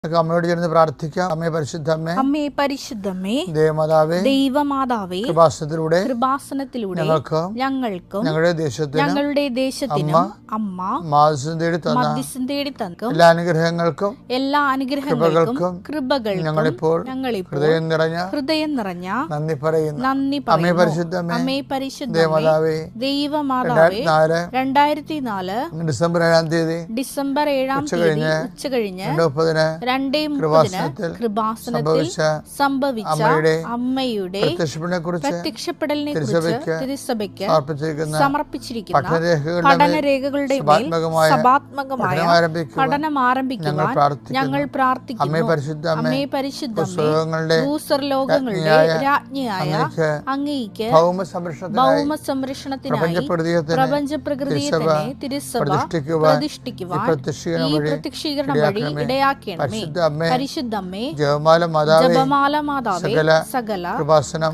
അമ്മയോട് ചേർന്ന് പ്രാർത്ഥിക്കാം. അമ്മേ പരിശുദ്ധമ്മേ, അമ്മേ പരിശുദ്ധമ്മേ, ദേവമാതാവേ, ദൈവമാതാവേ, കൃപാസനത്തിലൂടെ ഞങ്ങൾക്കും ഞങ്ങളുടെ ദേശത്തിനും അമ്മ മധ്യസ്ഥം തേടി തന്ന എല്ലാ അനുഗ്രഹങ്ങൾക്കും കൃപകൾക്കും ഞങ്ങളിപ്പോൾ ഹൃദയം നിറഞ്ഞ നന്ദി പറയുന്നു. അമ്മേ പരിശുദ്ധമ്മേ, ദൈവമാതാവേ, 2004 ഡിസംബർ 7 ഉച്ചകഴിഞ്ഞ് 2:30 കൃപാസനത്തിൽ സംഭവിച്ച അമ്മയുടെ പ്രത്യക്ഷപ്പെടലിനെ കുറിച്ച് തിരുസഭയ്ക്ക് സമർപ്പിച്ചിരിക്കുന്ന പഠനരേഖകളുടെ മേൽ സഭാത്മകമായ പഠനം ആരംഭിക്കുവാൻ ഞങ്ങൾ പ്രാർത്ഥിക്കുന്നു. അമ്മേ പരിശുദ്ധമ്മേ, ഭൂസ്വർലോകങ്ങളുടെ രാജ്ഞിയായ അങ്ങേയ്ക്ക് ഭൗമ സംരക്ഷണത്തിനായി പ്രപഞ്ച പ്രകൃതിയെ തന്നെ തിരുസഭ പ്രതിഷ്ഠിക്കുവാൻ ഈ പ്രത്യക്ഷീകരണം വഴി ഇടയാക്കണമേ. പരിശുദ്ധമ്മേ, ജപമാല മാതാവേ, സകല കൃപാസനം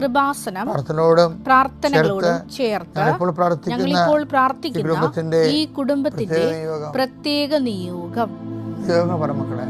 പ്രാർത്ഥനകളോടും ചേർത്ത് ഞങ്ങളിപ്പോൾ പ്രാർത്ഥിക്കുന്ന ഈ കുടുംബത്തിന്റെ പ്രത്യേക നിയോഗം. മക്കളെ,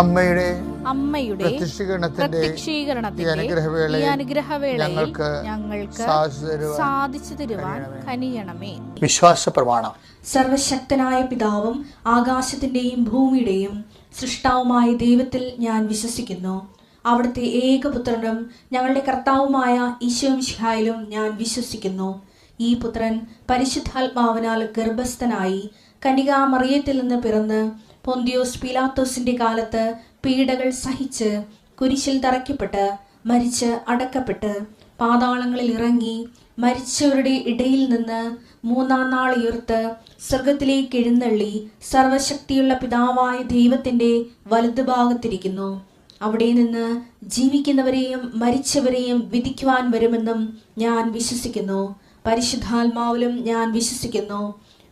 അമ്മയുടെ പ്രത്യക്ഷീകരണത്തിന്റെ ഈ അനുഗ്രഹവേളയിൽ ഞങ്ങൾക്ക് സാധിച്ചു തരുവാൻ കനിയണമേ. വിശ്വാസ പ്രമാണം. സർവശക്തനായ പിതാവും ആകാശത്തിന്റെയും ഭൂമിയുടെയും സൃഷ്ടാവുമായ ദൈവത്തിൽ ഞാൻ വിശ്വസിക്കുന്നു. അവിടുത്തെ ഏകപുത്രനും ഞങ്ങളുടെ കർത്താവുമായ ഈശോമിശിഹായിലും ഞാൻ വിശ്വസിക്കുന്നു. ഈ പുത്രൻ പരിശുദ്ധാത്മാവിനാൽ ഗർഭസ്ഥനായി കന്യകാമറിയത്തിൽ നിന്ന് പിറന്ന് പൊന്തിയോസ് പീലാത്തോസിന്റെ കാലത്ത് പീഡകൾ സഹിച്ച് കുരിശിൽ തറയ്ക്കപ്പെട്ട് മരിച്ച് അടക്കപ്പെട്ട് പാതാളങ്ങളിൽ ഇറങ്ങി മരിച്ചവരുടെ ഇടയിൽ നിന്ന് 3-ാം നാൾ ഉയർത്ത് സ്വർഗത്തിലേക്ക് എഴുന്നള്ളി സർവശക്തിയുള്ള പിതാവായ ദൈവത്തിന്റെ വലതുഭാഗത്തിരിക്കുന്നു. അവിടെ നിന്ന് ജീവിക്കുന്നവരെയും മരിച്ചവരെയും വിധിക്കുവാൻ വരുമെന്നും ഞാൻ വിശ്വസിക്കുന്നു. പരിശുദ്ധാത്മാവിലും ഞാൻ വിശ്വസിക്കുന്നു.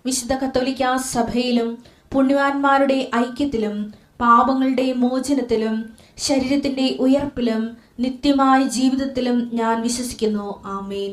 വിശുദ്ധ കത്തോലിക്കാ സഭയിലും പുണ്യവാന്മാരുടെ ഐക്യത്തിലും പാപങ്ങളുടെ മോചനത്തിലും ശരീരത്തിന്റെ ഉയർപ്പിലും നിത്യമായ ജീവിതത്തിലും ഞാൻ വിശ്വസിക്കുന്നു. ആമേൻ.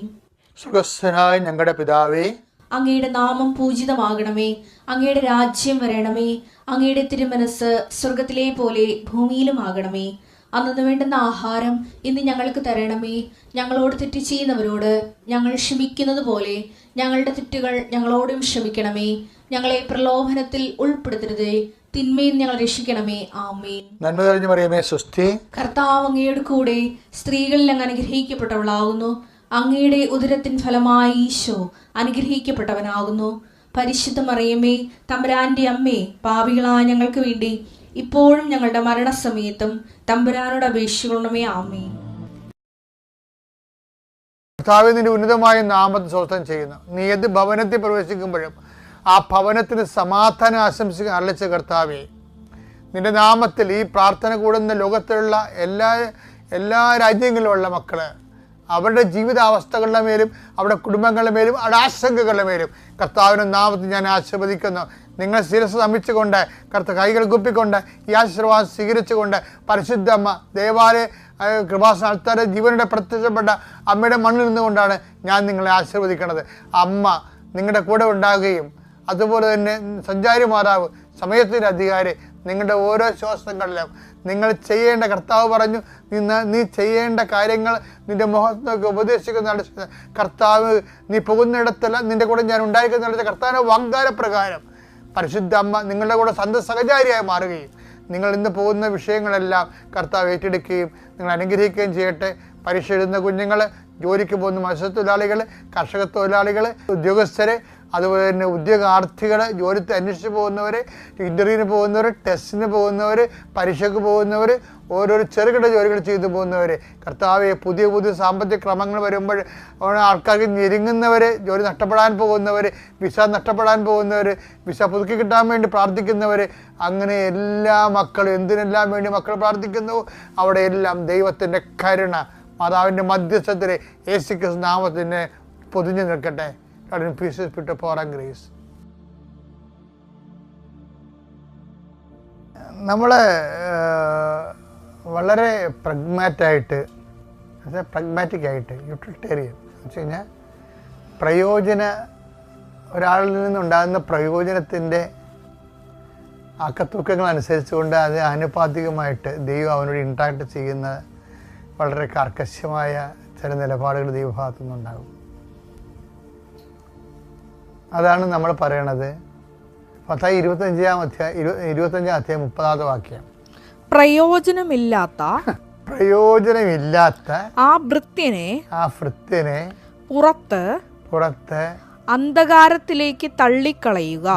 സ്വർഗ്ഗസ്ഥനായ ഞങ്ങളുടെ പിതാവേ, അങ്ങയുടെ നാമം പൂജിതമാകണമേ. അങ്ങയുടെ രാജ്യം വരണമേ. അങ്ങയുടെ തിരുമനസ് സ്വർഗത്തിലെ പോലെ ഭൂമിയിലും ആകണമേ. അന്നു വേണ്ടുന്ന ആഹാരം ഇന്ന് ഞങ്ങൾക്ക് തരണമേ. ഞങ്ങളോട് തെറ്റ് ചെയ്യുന്നവരോട് ഞങ്ങൾ ക്ഷമിക്കുന്നത് പോലെ ഞങ്ങളുടെ തെറ്റുകൾ ഞങ്ങളോടും ക്ഷമിക്കണമേ. ഞങ്ങളെ പ്രലോഭനത്തിൽ ഉൾപ്പെടുത്തരുതേ, തിന്മയിൽ ഞങ്ങൾ രക്ഷിക്കണമേ. ആമേൻ. നന്മ നിറഞ്ഞ മറിയമേ, സ്വസ്തി. കർത്താവ് അങ്ങയുടെ കൂടെ സ്ത്രീകളിൽ അങ്ങ് അനുഗ്രഹിക്കപ്പെട്ടവളാകുന്നു. അങ്ങയുടെ ഉദരത്തിൻ ഫലമായി ഈശോ അനുഗ്രഹിക്കപ്പെട്ടവനാകുന്നു. പരിശുദ്ധ മറിയമേ, തമ്പുരാന്റെ അമ്മേ, പാപികളായ ഞങ്ങൾക്ക് വേണ്ടി ഇപ്പോഴും ഞങ്ങളുടെ മരണസമയത്തും തമ്പുരാനോട് അപേക്ഷിക്കണമേ. ആമേൻ. കർത്താവേ, നിന്റെ ഉന്നതമായ നാമത്തെ സ്തോത്രം ചെയ്യുന്നു. നീ ഏത് ഭവനത്തിൽ പ്രവേശിക്കുമ്പോഴും ആ ഭവനത്തിന് സമാധാനം ആശംസിക്കാൻ അരളിച്ച കർത്താവേ, നിന്റെ നാമത്തിൽ ഈ പ്രാർത്ഥന കൂടുന്ന ലോകത്തിലുള്ള എല്ലാ രാജ്യങ്ങളിലുള്ള മക്കള് അവരുടെ ജീവിതാവസ്ഥകളുടെ മേലും അവരുടെ കുടുംബങ്ങളുടെ മേലും അവരുടെ ആശങ്കകളുടെ മേലും കർത്താവിൻ്റെ നാമത്തിൽ ഞാൻ ആശീർവദിക്കുന്നു. നിങ്ങൾ ശിരസ് നമിച്ചുകൊണ്ട് കൈകൾ കുപ്പിക്കൊണ്ട് ഈ ആശീർവാദം സ്വീകരിച്ചുകൊണ്ട് പരിശുദ്ധ അമ്മ ദേവാലയ കൃപാസന ആൾക്കാരെ ജീവനുടെ പ്രത്യക്ഷപ്പെട്ട അമ്മയുടെ മണ്ണിൽ നിന്നുകൊണ്ടാണ് ഞാൻ നിങ്ങളെ ആശീർവദിക്കുന്നത്. അമ്മ നിങ്ങളുടെ കൂടെ ഉണ്ടാകുകയും അതുപോലെ തന്നെ സഞ്ചാരി മാതാവ് സമയത്തിൻ്റെ അധികാരി നിങ്ങളുടെ ഓരോ ശ്വാസങ്ങളിലും നിങ്ങൾ ചെയ്യേണ്ട, കർത്താവ് പറഞ്ഞു, നീ ചെയ്യേണ്ട കാര്യങ്ങൾ നിന്റെ മുഖത്തൊക്കെ ഉപദേശിക്കുന്ന കർത്താവ്, നീ പോകുന്നിടത്തല്ല നിന്റെ കൂടെ ഞാൻ ഉണ്ടായിരിക്കുന്ന കർത്താവിൻ്റെ വാഗ്ദാനപ്രകാരം പരിശുദ്ധ അമ്മ നിങ്ങളുടെ കൂടെ സഹചാരിയായി മാറുകയും നിങ്ങൾ ഇന്ന് പോകുന്ന വിഷയങ്ങളെല്ലാം കർത്താവ് ഏറ്റെടുക്കുകയും നിങ്ങൾ അനുഗ്രഹിക്കുകയും ചെയ്യട്ടെ. പരീക്ഷ എഴുതുന്ന കുഞ്ഞുങ്ങൾ ജോലിക്ക് പോകുന്ന മത്സ്യത്തൊഴിലാളികൾ, കർഷക തൊഴിലാളികൾ, ഉദ്യോഗസ്ഥർ, അതുപോലെ തന്നെ ഉദ്യോഗാർത്ഥികൾ, ജോലി അന്വേഷിച്ച് പോകുന്നവർ, ഇൻ്റർവ്യൂവിന് പോകുന്നവർ, ടെസ്റ്റിന് പോകുന്നവർ, പരീക്ഷയ്ക്ക് പോകുന്നവർ, ഓരോരോ ചെറുകിട ജോലികൾ ചെയ്തു പോകുന്നവർ, കർത്താവെ പുതിയ പുതിയ സാമ്പത്തിക ക്രമങ്ങൾ വരുമ്പോൾ ആൾക്കാർക്ക് ഞെരുങ്ങുന്നവർ, ജോലി നഷ്ടപ്പെടാൻ പോകുന്നവർ, വിസ നഷ്ടപ്പെടാൻ പോകുന്നവർ, വിസ പുതുക്കി കിട്ടാൻ വേണ്ടി പ്രാർത്ഥിക്കുന്നവർ, അങ്ങനെ എല്ലാ മക്കളും എന്തിനെല്ലാം വേണ്ടി മക്കൾ പ്രാർത്ഥിക്കുന്നു അവിടെ എല്ലാം ദൈവത്തിൻ്റെ കരുണ, മാതാവിൻ്റെ മധ്യസ്ഥത്തിൽ യേശുക്രിസ്തു നാമത്തിന് പൊതിഞ്ഞു നിൽക്കട്ടെ. പീസസ് വിട്ട് പോറാൻ ഗ്രേസ്. നമ്മൾ വളരെ പ്രഗ്മാറ്റിക്കായിട്ട് യൂട്ടിലിറ്റേറിയൻ എന്ന് വെച്ച് കഴിഞ്ഞാൽ ഒരാളിൽ നിന്നുണ്ടാകുന്ന പ്രയോജനത്തിൻ്റെ അക്കത്തൂക്കങ്ങൾ അനുസരിച്ചുകൊണ്ട് അത് ആനുപാതികമായിട്ട് ദൈവം അവനോട് ഇൻട്രാക്ട് ചെയ്യുന്ന വളരെ കർക്കശമായ ചില നിലപാടുകൾ ദൈവഭാഗത്തു നിന്നുണ്ടാകും. അതാണ് നമ്മൾ പറയണത്. 25-ാം അധ്യായം 30-ാമത്തെ വാക്യം. പ്രയോജനമില്ലാത്ത ആ ഭൃത്യനെ പുറത്ത് അന്ധകാരത്തിലേക്ക് തള്ളിക്കളയുക.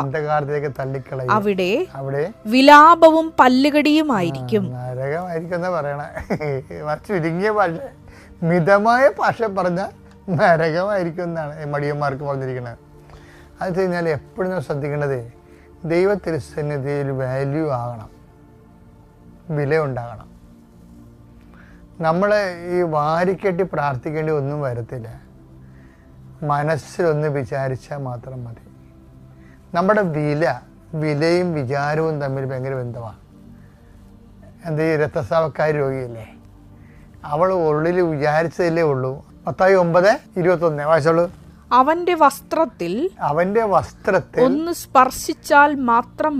അവിടെ വിലാപവും പല്ലുകടിയുമായിരിക്കും. നരകമായിരിക്കും എന്ന് പറയണേ. ചുരുങ്ങിയ ഭാഷ, മിതമായ ഭാഷ പറഞ്ഞ നരകമായിരിക്കും എന്നാണ് മടിയന്മാർക്ക് പറഞ്ഞിരിക്കുന്നത്. അത് കഴിഞ്ഞാൽ എപ്പോഴും നമ്മൾ ശ്രദ്ധിക്കേണ്ടത് ദൈവത്തിരുസന്നിധിയിൽ വാല്യൂ ആകണം, വില ഉണ്ടാകണം. നമ്മൾ ഈ വാരിക്കെട്ടി പ്രാർത്ഥിക്കേണ്ടി ഒന്നും വരത്തില്ല. മനസ്സിലൊന്ന് വിചാരിച്ചാൽ മാത്രം മതി. നമ്മുടെ വിലയും വിചാരവും തമ്മിൽ ഭയങ്കര ബന്ധമാണ്. ഈ രക്തസ്രാവക്കാരി രോഗിയല്ലേ, അവൾ ഉള്ളിൽ വിചാരിച്ചതല്ലേ ഉള്ളൂ. മത്തായി 9:21 വായിച്ചോളൂ. അവന്റെ വസ്ത്രത്തിൽ ഒന്ന് സ്പർശിച്ചാൽ മാത്രം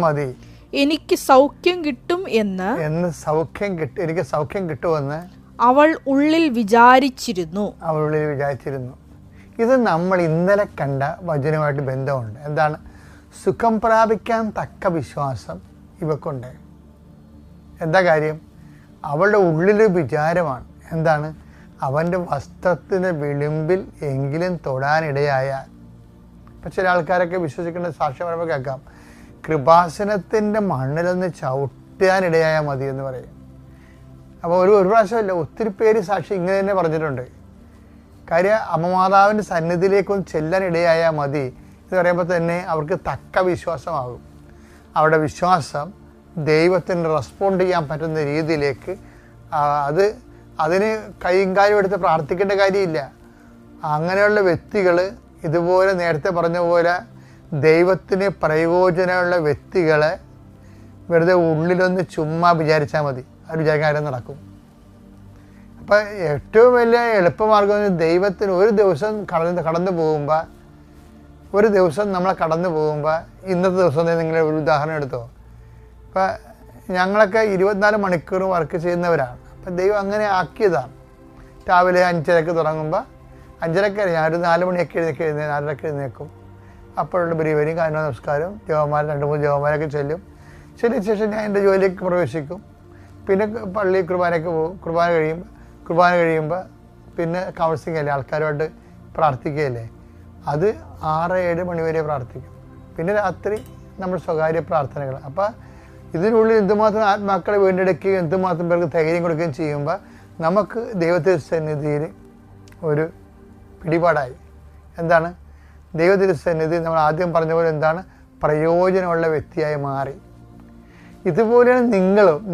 മതി, എനിക്ക് സൗഖ്യം കിട്ടും എനിക്ക് സൗഖ്യം കിട്ടുമെന്ന് അവൾ ഉള്ളിൽ വിചാരിച്ചിരുന്നു. ഇത് നമ്മൾ ഇന്നലെ കണ്ട വചനമായിട്ട് ബന്ധമുണ്ട്. എന്താണ്? സുഖം പ്രാപിക്കാൻ തക്ക വിശ്വാസം ഇവക്കുണ്ട്. എന്താ കാര്യം? അവളുടെ ഉള്ളിലൊരു വിചാരമാണ്. എന്താണ്? അവൻ്റെ വസ്ത്രത്തിന് വിളിമ്പിൽ എങ്കിലും തൊടാനിടയായാൽ. ഇപ്പം ചില ആൾക്കാരൊക്കെ വിശ്വസിക്കേണ്ട സാക്ഷ്യം പറയുമ്പോൾ കേൾക്കാം, കൃപാസനത്തിൻ്റെ മണ്ണിലൊന്ന് ചവിട്ടാനിടയായാൽ മതി എന്ന് പറയും. അപ്പോൾ ഒരു പ്രാവശ്യമല്ല, ഒത്തിരി പേര് സാക്ഷി ഇങ്ങനെ തന്നെ പറഞ്ഞിട്ടുണ്ട്. കാര്യം അമ്മമാതാവിൻ്റെ സന്നിധിയിലേക്കൊന്ന് ചെല്ലാനിടയായാൽ മതി എന്ന് പറയുമ്പോൾ തന്നെ അവർക്ക് തക്ക വിശ്വാസമാകും. അവരുടെ വിശ്വാസം ദൈവത്തിന് റെസ്പോണ്ട് ചെയ്യാൻ പറ്റുന്ന രീതിയിലേക്ക് അതിന് കൈയും കാലും എടുത്ത് പ്രാർത്ഥിക്കേണ്ട കാര്യമില്ല. അങ്ങനെയുള്ള വ്യക്തികൾ, ഇതുപോലെ നേരത്തെ പറഞ്ഞ പോലെ ദൈവത്തിന് പ്രയോജനമുള്ള വ്യക്തികളെ വെറുതെ ഉള്ളിലൊന്ന് ചുമ്മാ വിചാരിച്ചാൽ മതി, അവർ വിചാരിക്കാനും നടക്കും. അപ്പം ഏറ്റവും വലിയ എളുപ്പമാർഗം ദൈവത്തിന് ഒരു ദിവസം കടന്നു പോകുമ്പോൾ ഇന്നത്തെ ദിവസം നിങ്ങൾ ഒരു ഉദാഹരണം എടുത്തോ. ഇപ്പം ഞങ്ങളൊക്കെ 24 മണിക്കൂർ വർക്ക് ചെയ്യുന്നവരാണ്. അപ്പം ദൈവം അങ്ങനെ ആക്കിയതാണ്. രാവിലെ 5:30 തുടങ്ങുമ്പോൾ 5:30 ഞാനൊരു 4 മണിയൊക്കെ 4:30 എഴുന്നേക്കും. അപ്പോഴുള്ള ബലിവരും കാരണ നമസ്കാരം, ജവന്മാർ 2-3 ജവന്മാരൊക്കെ ചെല്ലും. ചെല്ലിയ ശേഷം ഞാൻ എൻ്റെ ജോലിക്ക് പ്രവേശിക്കും. പിന്നെ പള്ളി കുർബാനയ്ക്ക് പോകും. കുർബാന കഴിയുമ്പോൾ പിന്നെ കൗൺസിലിംഗ് അല്ലേ, ആൾക്കാരുമായിട്ട് പ്രാർത്ഥിക്കുകയല്ലേ. അത് 6-7 മണിവരെ പ്രാർത്ഥിക്കും. പിന്നെ രാത്രി നമ്മൾ സ്വകാര്യ പ്രാർത്ഥനകൾ. അപ്പോൾ ഇതിനുള്ളിൽ എന്തുമാത്രം ആത്മാക്കളെ വീണ്ടെടുക്കുകയും എന്തുമാത്രം പേർക്ക് ധൈര്യം കൊടുക്കുകയും ചെയ്യുമ്പോൾ നമുക്ക് ദൈവത്തിൻ്റെ സന്നിധിയിൽ ഒരു പിടിപാടായി. എന്താണ്? ദൈവത്തിൻ്റെ സന്നിധി നമ്മൾ ആദ്യം പറഞ്ഞ പോലെ എന്താണ്? പ്രയോജനമുള്ള വ്യക്തിയായി മാറി. ഇതുപോലെയാണ്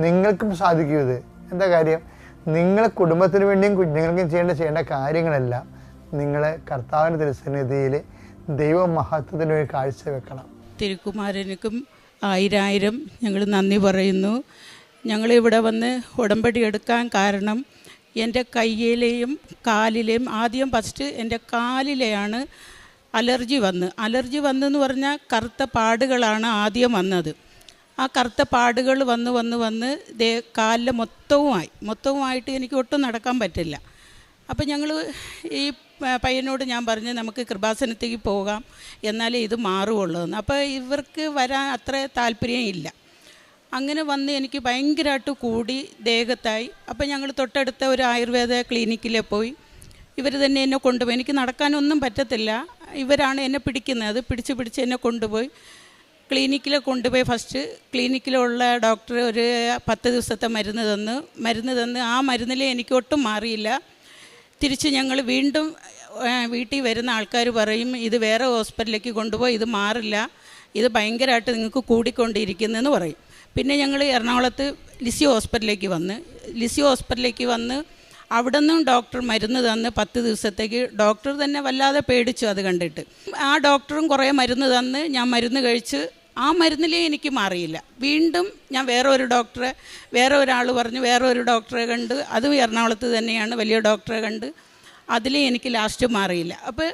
നിങ്ങൾക്കും സാധിക്കും ഇത്. എന്താ കാര്യം? നിങ്ങളെ കുടുംബത്തിന് വേണ്ടിയും കുഞ്ഞുങ്ങൾക്കും ചെയ്യേണ്ട കാര്യങ്ങളെല്ലാം നിങ്ങൾ കർത്താവിൻ്റെ തിരുസന്നിധിയിൽ ദൈവമഹത്വത്തിന് വേണ്ടി കാഴ്ചവെക്കണം. തിരുക്കുമാരനുക്കും 1000 ഞങ്ങൾ നന്ദി പറയുന്നു. ഞങ്ങളിവിടെ വന്ന് ഉടമ്പടി എടുക്കാൻ കാരണം എൻ്റെ കയ്യിലെയും കാലിലെയും, ആദ്യം ഫസ്റ്റ് എൻ്റെ കാലിലെയാണ് അലർജി വന്നെന്ന് പറഞ്ഞാൽ കറുത്ത പാടുകളാണ് ആദ്യം വന്നത്. ആ കറുത്ത പാടുകൾ വന്ന് കാലിലെ മൊത്തവുമായിട്ട് എനിക്ക് ഒട്ടും നടക്കാൻ പറ്റില്ല. അപ്പോൾ ഞങ്ങൾ ഈ പയ്യനോട് ഞാൻ പറഞ്ഞു, നമുക്ക് കൃപാസനത്തേക്ക് പോകാം, എന്നാലേ ഇത് മാറുകയുള്ളൂ എന്ന്. അപ്പോൾ ഇവർക്ക് വരാൻ അത്ര താല്പര്യം ഇല്ല. അങ്ങനെ വന്ന് എനിക്ക് ഭയങ്കരമായിട്ട് കൂടി ദേഹത്തായി. അപ്പം ഞങ്ങൾ തൊട്ടടുത്ത ഒരു ആയുർവേദ ക്ലിനിക്കിൽ പോയി. ഇവർ തന്നെ എന്നെ കൊണ്ടുപോയി. എനിക്ക് നടക്കാനൊന്നും പറ്റത്തില്ല, ഇവരാണ് എന്നെ പിടിക്കുന്നത്. അത് പിടിച്ച് എന്നെ കൊണ്ടുപോയി ക്ലിനിക്കിൽ കൊണ്ടുപോയി. ഫസ്റ്റ് ക്ലിനിക്കിലുള്ള ഡോക്ടർ ഒരു 10 ദിവസത്തെ മരുന്ന് തന്ന് ആ മരുന്നിൽ എനിക്ക് ഒട്ടും മാറിയില്ല. തിരിച്ച് ഞങ്ങൾ വീണ്ടും വീട്ടിൽ വരുന്ന ആൾക്കാർ പറയും, ഇത് വേറെ ഹോസ്പിറ്റലിലേക്ക് കൊണ്ടുപോയി, ഇത് മാറില്ല, ഇത് ഭയങ്കരമായിട്ട് നിങ്ങൾക്ക് കൂടിക്കൊണ്ടിരിക്കുന്നതെന്ന് പറയും. പിന്നെ ഞങ്ങൾ എറണാകുളത്ത് ലിസി ഹോസ്പിറ്റലിലേക്ക് വന്ന് അവിടെ നിന്നും ഡോക്ടർ മരുന്ന് തന്ന് 10 ദിവസത്തേക്ക്. ഡോക്ടർ തന്നെ വല്ലാതെ പേടിച്ചു അത് കണ്ടിട്ട്. ആ ഡോക്ടറും കുറേ മരുന്ന് തന്ന് ഞാൻ മരുന്ന് കഴിച്ച് ആ മരുന്നിലേ എനിക്ക് മാറിയില്ല. വീണ്ടും ഞാൻ വേറെ ഒരാൾ പറഞ്ഞു, വേറെ ഒരു ഡോക്ടറെ കണ്ട്, അതും എറണാകുളത്ത് തന്നെയാണ്, വലിയ ഡോക്ടറെ കണ്ട്, അതിലേ എനിക്ക് ലാസ്റ്റ് മാറിയില്ല. അപ്പോൾ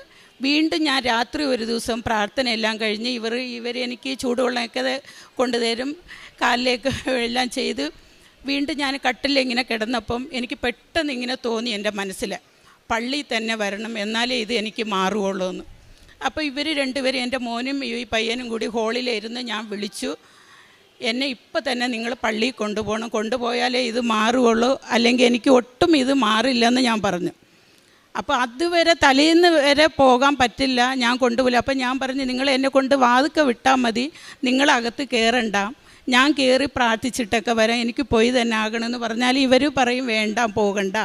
വീണ്ടും ഞാൻ രാത്രി ഒരു ദിവസം പ്രാർത്ഥന എല്ലാം കഴിഞ്ഞ് ഇവർ എനിക്ക് ചൂടുവെള്ളമൊക്കെ കൊണ്ടുതരും, കാലിലേക്ക് എല്ലാം ചെയ്ത് വീണ്ടും ഞാൻ കട്ടിലിങ്ങനെ കിടന്നപ്പം എനിക്ക് പെട്ടെന്ന് ഇങ്ങനെ തോന്നി എൻ്റെ മനസ്സിൽ, പള്ളിയിൽ തന്നെ വരണം, എന്നാലേ ഇത് എനിക്ക് മാറുകയുള്ളൂ എന്ന്. അപ്പോൾ ഇവർ രണ്ടുപേരും, എൻ്റെ മോനും ഈ പയ്യനും കൂടി ഹോളിലിരുന്ന് ഞാൻ വിളിച്ചു, എന്നെ ഇപ്പം തന്നെ നിങ്ങൾ പള്ളിയിൽ കൊണ്ടുപോകണം, കൊണ്ടുപോയാലേ ഇത് മാറുകയുള്ളൂ, അല്ലെങ്കിൽ എനിക്ക് ഒട്ടും ഇത് മാറില്ലെന്ന് ഞാൻ പറഞ്ഞു. അപ്പോൾ അതുവരെ തലേന്ന് വരെ പോകാൻ പറ്റില്ല, ഞാൻ കൊണ്ടുപോയില്ല. അപ്പം ഞാൻ പറഞ്ഞു, നിങ്ങൾ എന്നെ കൊണ്ട് വാതുക്കെ വിട്ടാൽ മതി, നിങ്ങളകത്ത് കയറണ്ട, ഞാൻ കയറി പ്രാർത്ഥിച്ചിട്ടൊക്കെ വരാം, എനിക്ക് പോയി തന്നെ ആകണമെന്ന് പറഞ്ഞാൽ ഇവർ പറയും വേണ്ട, പോകണ്ട.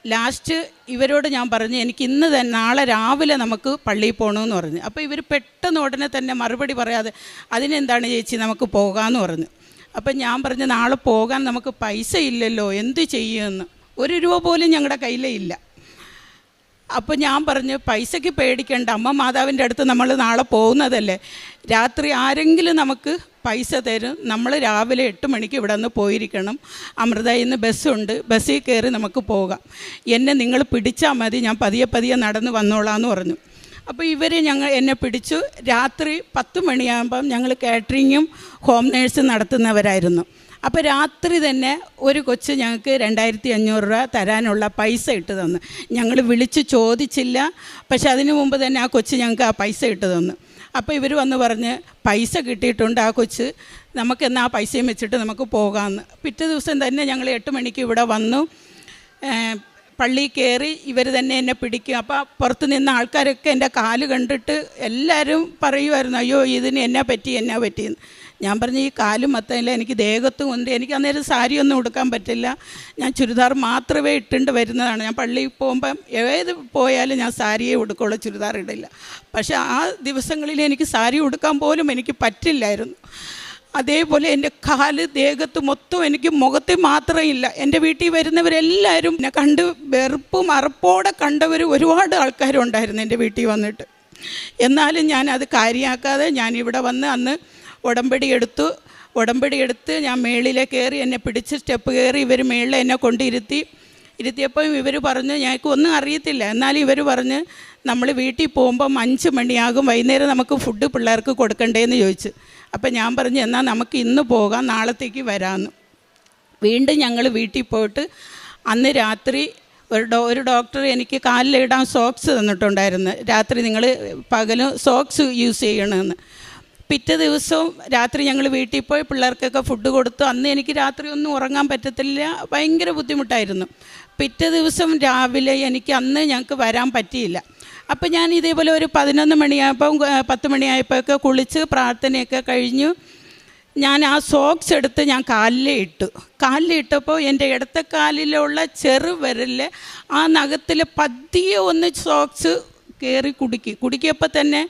ലാസ്റ്റ് ഇവരോട് ഞാൻ പറഞ്ഞു, എനിക്ക് ഇന്ന് തന്നെ നാളെ രാവിലെ നമുക്ക് പള്ളിയിൽ പോകണമെന്ന് പറഞ്ഞു. അപ്പോൾ ഇവർ പെട്ടെന്ന് ഉടനെ തന്നെ മറുപടി പറയാതെ, അതിനെന്താണ് ചേച്ചി, നമുക്ക് പോകാമെന്ന് പറഞ്ഞു. അപ്പം ഞാൻ പറഞ്ഞു, നാളെ പോകാൻ നമുക്ക് പൈസ ഇല്ലല്ലോ, എന്ത് ചെയ്യുമെന്ന്. 1 രൂപ പോലും ഞങ്ങളുടെ കയ്യിലേ ഇല്ല. അപ്പോൾ ഞാൻ പറഞ്ഞു, പൈസയ്ക്ക് പേടിക്കണ്ട, അമ്മ മാതാവിൻ്റെ അടുത്ത് നമ്മൾ നാളെ പോകുന്നതല്ലേ, രാത്രി ആരെങ്കിലും നമുക്ക് പൈസ തരും, നമ്മൾ രാവിലെ 8 മണിക്ക് ഇവിടെ നിന്ന് പോയിരിക്കണം, അമൃതയിൽ നിന്ന് ബസ്സുണ്ട്, ബസ്സിൽ കയറി നമുക്ക് പോകാം, എന്നെ നിങ്ങൾ പിടിച്ചാൽ മതി, ഞാൻ പതിയെ നടന്ന് വന്നോളാമെന്ന് പറഞ്ഞു. അപ്പോൾ എന്നെ പിടിച്ചു. രാത്രി 10 മണിയാകുമ്പം ഞങ്ങൾ കാറ്ററിങ്ങും ഹോം നേഴ്സും നടത്തുന്നവരായിരുന്നു. അപ്പോൾ രാത്രി തന്നെ ഒരു കൊച്ച് ഞങ്ങൾക്ക് 2500 രൂപ തരാനുള്ള പൈസ ഇട്ട് തന്നു. ഞങ്ങൾ വിളിച്ച് ചോദിച്ചില്ല, പക്ഷെ അതിനു മുമ്പ് തന്നെ ആ കൊച്ച് ഞങ്ങൾക്ക് ആ പൈസ ഇട്ട് തന്നു. അപ്പോൾ ഇവർ വന്ന് പറഞ്ഞ്, പൈസ കിട്ടിയിട്ടുണ്ട്, ആ കൊച്ച് നമുക്കെന്നാൽ ആ പൈസയും വെച്ചിട്ട് നമുക്ക് പോകാമെന്ന്. പിറ്റേ ദിവസം തന്നെ ഞങ്ങൾ 8 മണിക്ക് ഇവിടെ വന്നു. പള്ളിയിൽ കയറി ഇവർ തന്നെ എന്നെ പിടിക്കും. അപ്പോൾ പുറത്ത് നിന്ന് ആൾക്കാരൊക്കെ എൻ്റെ കാല് കണ്ടിട്ട് എല്ലാവരും പറയുമായിരുന്നു, അയ്യോ ഇതിന് എന്നാ പറ്റിയെന്ന്. ഞാൻ പറഞ്ഞു, ഈ കാലും മത്തമില്ല, എനിക്ക് ദേഹത്തും ഉണ്ട്, എനിക്ക് അന്നേരം സാരിയൊന്നും ഉടുക്കാൻ പറ്റില്ല, ഞാൻ ചുരിദാർ മാത്രമേ ഇട്ടുകൊണ്ട് വരുന്നതാണ്. ഞാൻ പള്ളിയിൽ പോകുമ്പം ഏത് പോയാലും ഞാൻ സാരിയെ ഉടുക്കുള്ളൂ, ചുരിദാർ ഇടില്ല. പക്ഷേ ആ ദിവസങ്ങളിൽ എനിക്ക് സാരി ഉടുക്കാൻ പോലും എനിക്ക് പറ്റില്ലായിരുന്നു. അതേപോലെ എൻ്റെ കാല് ദേഹത്ത് മൊത്തം, എനിക്ക് മുഖത്തിൽ മാത്രമില്ല. എൻ്റെ വീട്ടിൽ വരുന്നവരെല്ലാവരും എന്നെ കണ്ട് വെറുപ്പും അറപ്പോടെ കണ്ടവർ ഒരുപാട് ആൾക്കാരുണ്ടായിരുന്നു എൻ്റെ വീട്ടിൽ വന്നിട്ട്. എന്നാലും ഞാൻ കാര്യമാക്കാതെ ഞാനിവിടെ വന്ന് അന്ന് ഉടമ്പടി എടുത്ത് ഞാൻ മേളിലെ കയറി, എന്നെ പിടിച്ച് സ്റ്റെപ്പ് കയറി ഇവർ മേളിൽ എന്നെ ഇരുത്തിയപ്പോൾ ഇവർ പറഞ്ഞു, ഞങ്ങൾക്ക് ഒന്നും അറിയത്തില്ല, എന്നാലും ഇവർ പറഞ്ഞ്, നമ്മൾ വീട്ടിൽ പോകുമ്പം 5 മണിയാകും, വൈകുന്നേരം നമുക്ക് ഫുഡ് പിള്ളേർക്ക് കൊടുക്കണ്ടേന്ന് ചോദിച്ചു. അപ്പം ഞാൻ പറഞ്ഞു, എന്നാൽ നമുക്ക് ഇന്ന് പോകാം, നാളത്തേക്ക് വരാമെന്ന്. വീണ്ടും ഞങ്ങൾ വീട്ടിൽ പോയിട്ട് അന്ന് രാത്രി ഒരു ഡോക്ടർ എനിക്ക് കാലിലിടാൻ സോക്സ് തന്നിട്ടുണ്ടായിരുന്നു. രാത്രി നിങ്ങൾ പകലും സോക്സ് യൂസ് ചെയ്യണമെന്ന്. പിറ്റേ ദിവസവും രാത്രി ഞങ്ങൾ വീട്ടിൽ പോയി പിള്ളേർക്കൊക്കെ ഫുഡ് കൊടുത്തു. അന്ന് എനിക്ക് രാത്രി ഒന്നും ഉറങ്ങാൻ പറ്റത്തില്ല, ഭയങ്കര ബുദ്ധിമുട്ടായിരുന്നു. പിറ്റേ ദിവസം രാവിലെ ഞങ്ങൾക്ക് വരാൻ പറ്റിയില്ല. അപ്പം ഞാൻ ഇതേപോലെ ഒരു 11 മണിയായപ്പം 10 മണിയായപ്പോഴൊക്കെ കുളിച്ച് പ്രാർത്ഥനയൊക്കെ കഴിഞ്ഞു. ഞാൻ ആ സോക്സ് എടുത്ത് ഞാൻ കാലിലിട്ടപ്പോൾ എൻ്റെ ഇടത്തെ കാലിലുള്ള ചെറുവിരലിൽ ആ നഖത്തിൽ പതിയെ ഒന്ന് സോക്സ് കയറി കുടുക്കിയപ്പോൾ തന്നെ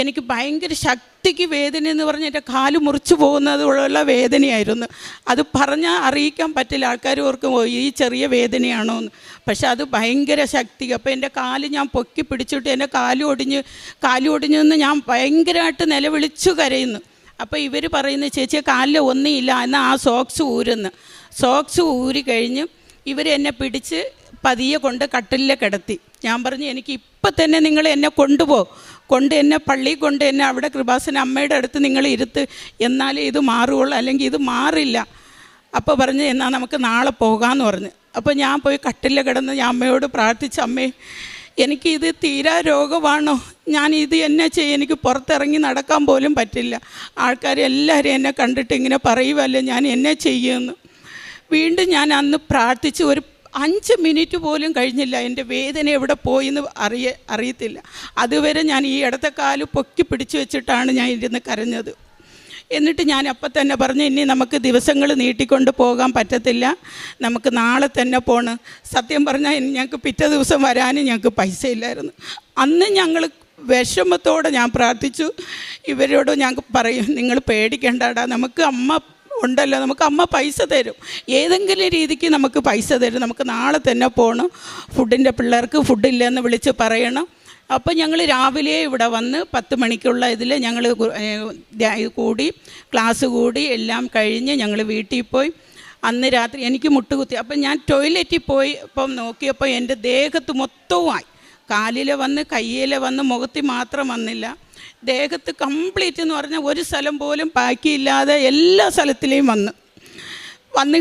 എനിക്ക് ഭയങ്കര ശക്തിക്ക് വേദന എന്ന് പറഞ്ഞ് എൻ്റെ കാല് മുറിച്ച് പോകുന്നതുള്ള വേദനയായിരുന്നു. അത് പറഞ്ഞാൽ അറിയിക്കാൻ പറ്റില്ല, ആൾക്കാർ ഓർക്കും ഈ ചെറിയ വേദനയാണോ എന്ന്. പക്ഷെ അത് ഭയങ്കര ശക്തി. അപ്പോൾ എൻ്റെ കാല് ഞാൻ പൊക്കി പിടിച്ചിട്ട് എൻ്റെ കാല് ഒടിഞ്ഞു എന്ന് ഞാൻ ഭയങ്കരമായിട്ട് നിലവിളിച്ചു കരയുന്നു. അപ്പോൾ ഇവർ പറയുന്നു, ചേച്ചിയെ കാലിൽ ഒന്നുമില്ല, എന്നാൽ ആ സോക്സ് ഊരി കഴിഞ്ഞ് ഇവരെന്നെ പിടിച്ച് പതിയെ കൊണ്ട് കട്ടിലിൽ കിടത്തി. ഞാൻ പറഞ്ഞു, എനിക്ക് ഇപ്പം തന്നെ നിങ്ങൾ എന്നെ എന്നെ പള്ളിയിൽ എന്നെ അവിടെ കൃപാസന അമ്മയുടെ അടുത്ത് നിങ്ങൾ ഇരുത്ത്, എന്നാലേ ഇത് മാറുകയുള്ളൂ, അല്ലെങ്കിൽ ഇത് മാറില്ല. അപ്പോൾ പറഞ്ഞ്, എന്നാൽ നമുക്ക് നാളെ പോകാമെന്ന് പറഞ്ഞു. അപ്പോൾ ഞാൻ പോയി കട്ടിലിൽ കിടന്ന് ഞാൻ അമ്മയോട് പ്രാർത്ഥിച്ചു, അമ്മേ എനിക്കിത് തീരാ രോഗമാണോ, ഞാൻ ഇത് എന്നെ ചെയ്യും, എനിക്ക് പുറത്തിറങ്ങി നടക്കാൻ പോലും പറ്റില്ല. ആൾക്കാരെല്ലാവരും എന്നെ കണ്ടിട്ട് ഇങ്ങനെ പറയുമല്ലോ ഞാൻ എന്നെ ചെയ്യുമെന്ന്. വീണ്ടും ഞാൻ അന്ന് പ്രാർത്ഥിച്ച് ഒരു 5 മിനിറ്റ് പോലും കഴിഞ്ഞില്ല, എൻ്റെ വേദന എവിടെ പോയെന്ന് അറിയത്തില്ല. അതുവരെ ഞാൻ ഈ ഇടത്തെ കാല് പൊക്കി പിടിച്ചു വെച്ചിട്ടാണ് ഞാൻ ഇരുന്ന് കരഞ്ഞത്. എന്നിട്ട് ഞാൻ അപ്പം തന്നെ പറഞ്ഞു, ഇനി നമുക്ക് ദിവസങ്ങൾ നീട്ടിക്കൊണ്ട് പോകാൻ പറ്റത്തില്ല, നമുക്ക് നാളെ തന്നെ പോകണം. സത്യം പറഞ്ഞാൽ ഞങ്ങൾക്ക് പിറ്റേ ദിവസം വരാനും ഞങ്ങൾക്ക് പൈസ ഇല്ലായിരുന്നു. അന്ന് ഞങ്ങൾ വിഷമത്തോടെ ഞാൻ പ്രാർത്ഥിച്ചു. ഇവരോട് ഞങ്ങൾക്ക് പറയും, നിങ്ങൾ പേടിക്കണ്ടാടാ, നമുക്ക് അമ്മ ഉണ്ടല്ലോ, നമുക്ക് അമ്മ പൈസ തരും, ഏതെങ്കിലും രീതിക്ക് നമുക്ക് പൈസ തരും, നമുക്ക് നാളെ തന്നെ പോകണം, ഫുഡിൻ്റെ പിള്ളേർക്ക് ഫുഡില്ലെന്ന് വിളിച്ച് പറയണം. അപ്പോൾ ഞങ്ങൾ രാവിലെ ഇവിടെ വന്ന് 10 മണിക്കുള്ള ഇതിൽ ഞങ്ങൾ കൂടി ക്ലാസ് കൂടി എല്ലാം കഴിഞ്ഞ് ഞങ്ങൾ വീട്ടിൽ പോയി. അന്ന് രാത്രി എനിക്ക് മുട്ടുകുത്തി. അപ്പം ഞാൻ ടോയ്ലറ്റിൽ പോയി ഇപ്പം നോക്കിയപ്പോൾ എൻ്റെ ദേഹത്ത് മൊത്തവുമായി, കാലിൽ വന്ന് കയ്യിൽ വന്ന് മുഖത്തിൽ മാത്രം വന്നില്ല, ദേഹത്ത് കംപ്ലീറ്റ് എന്ന് പറഞ്ഞാൽ ഒരു സ്ഥലം പോലും ബാക്കിയില്ലാതെ എല്ലാ സ്ഥലത്തിലേയും വന്നു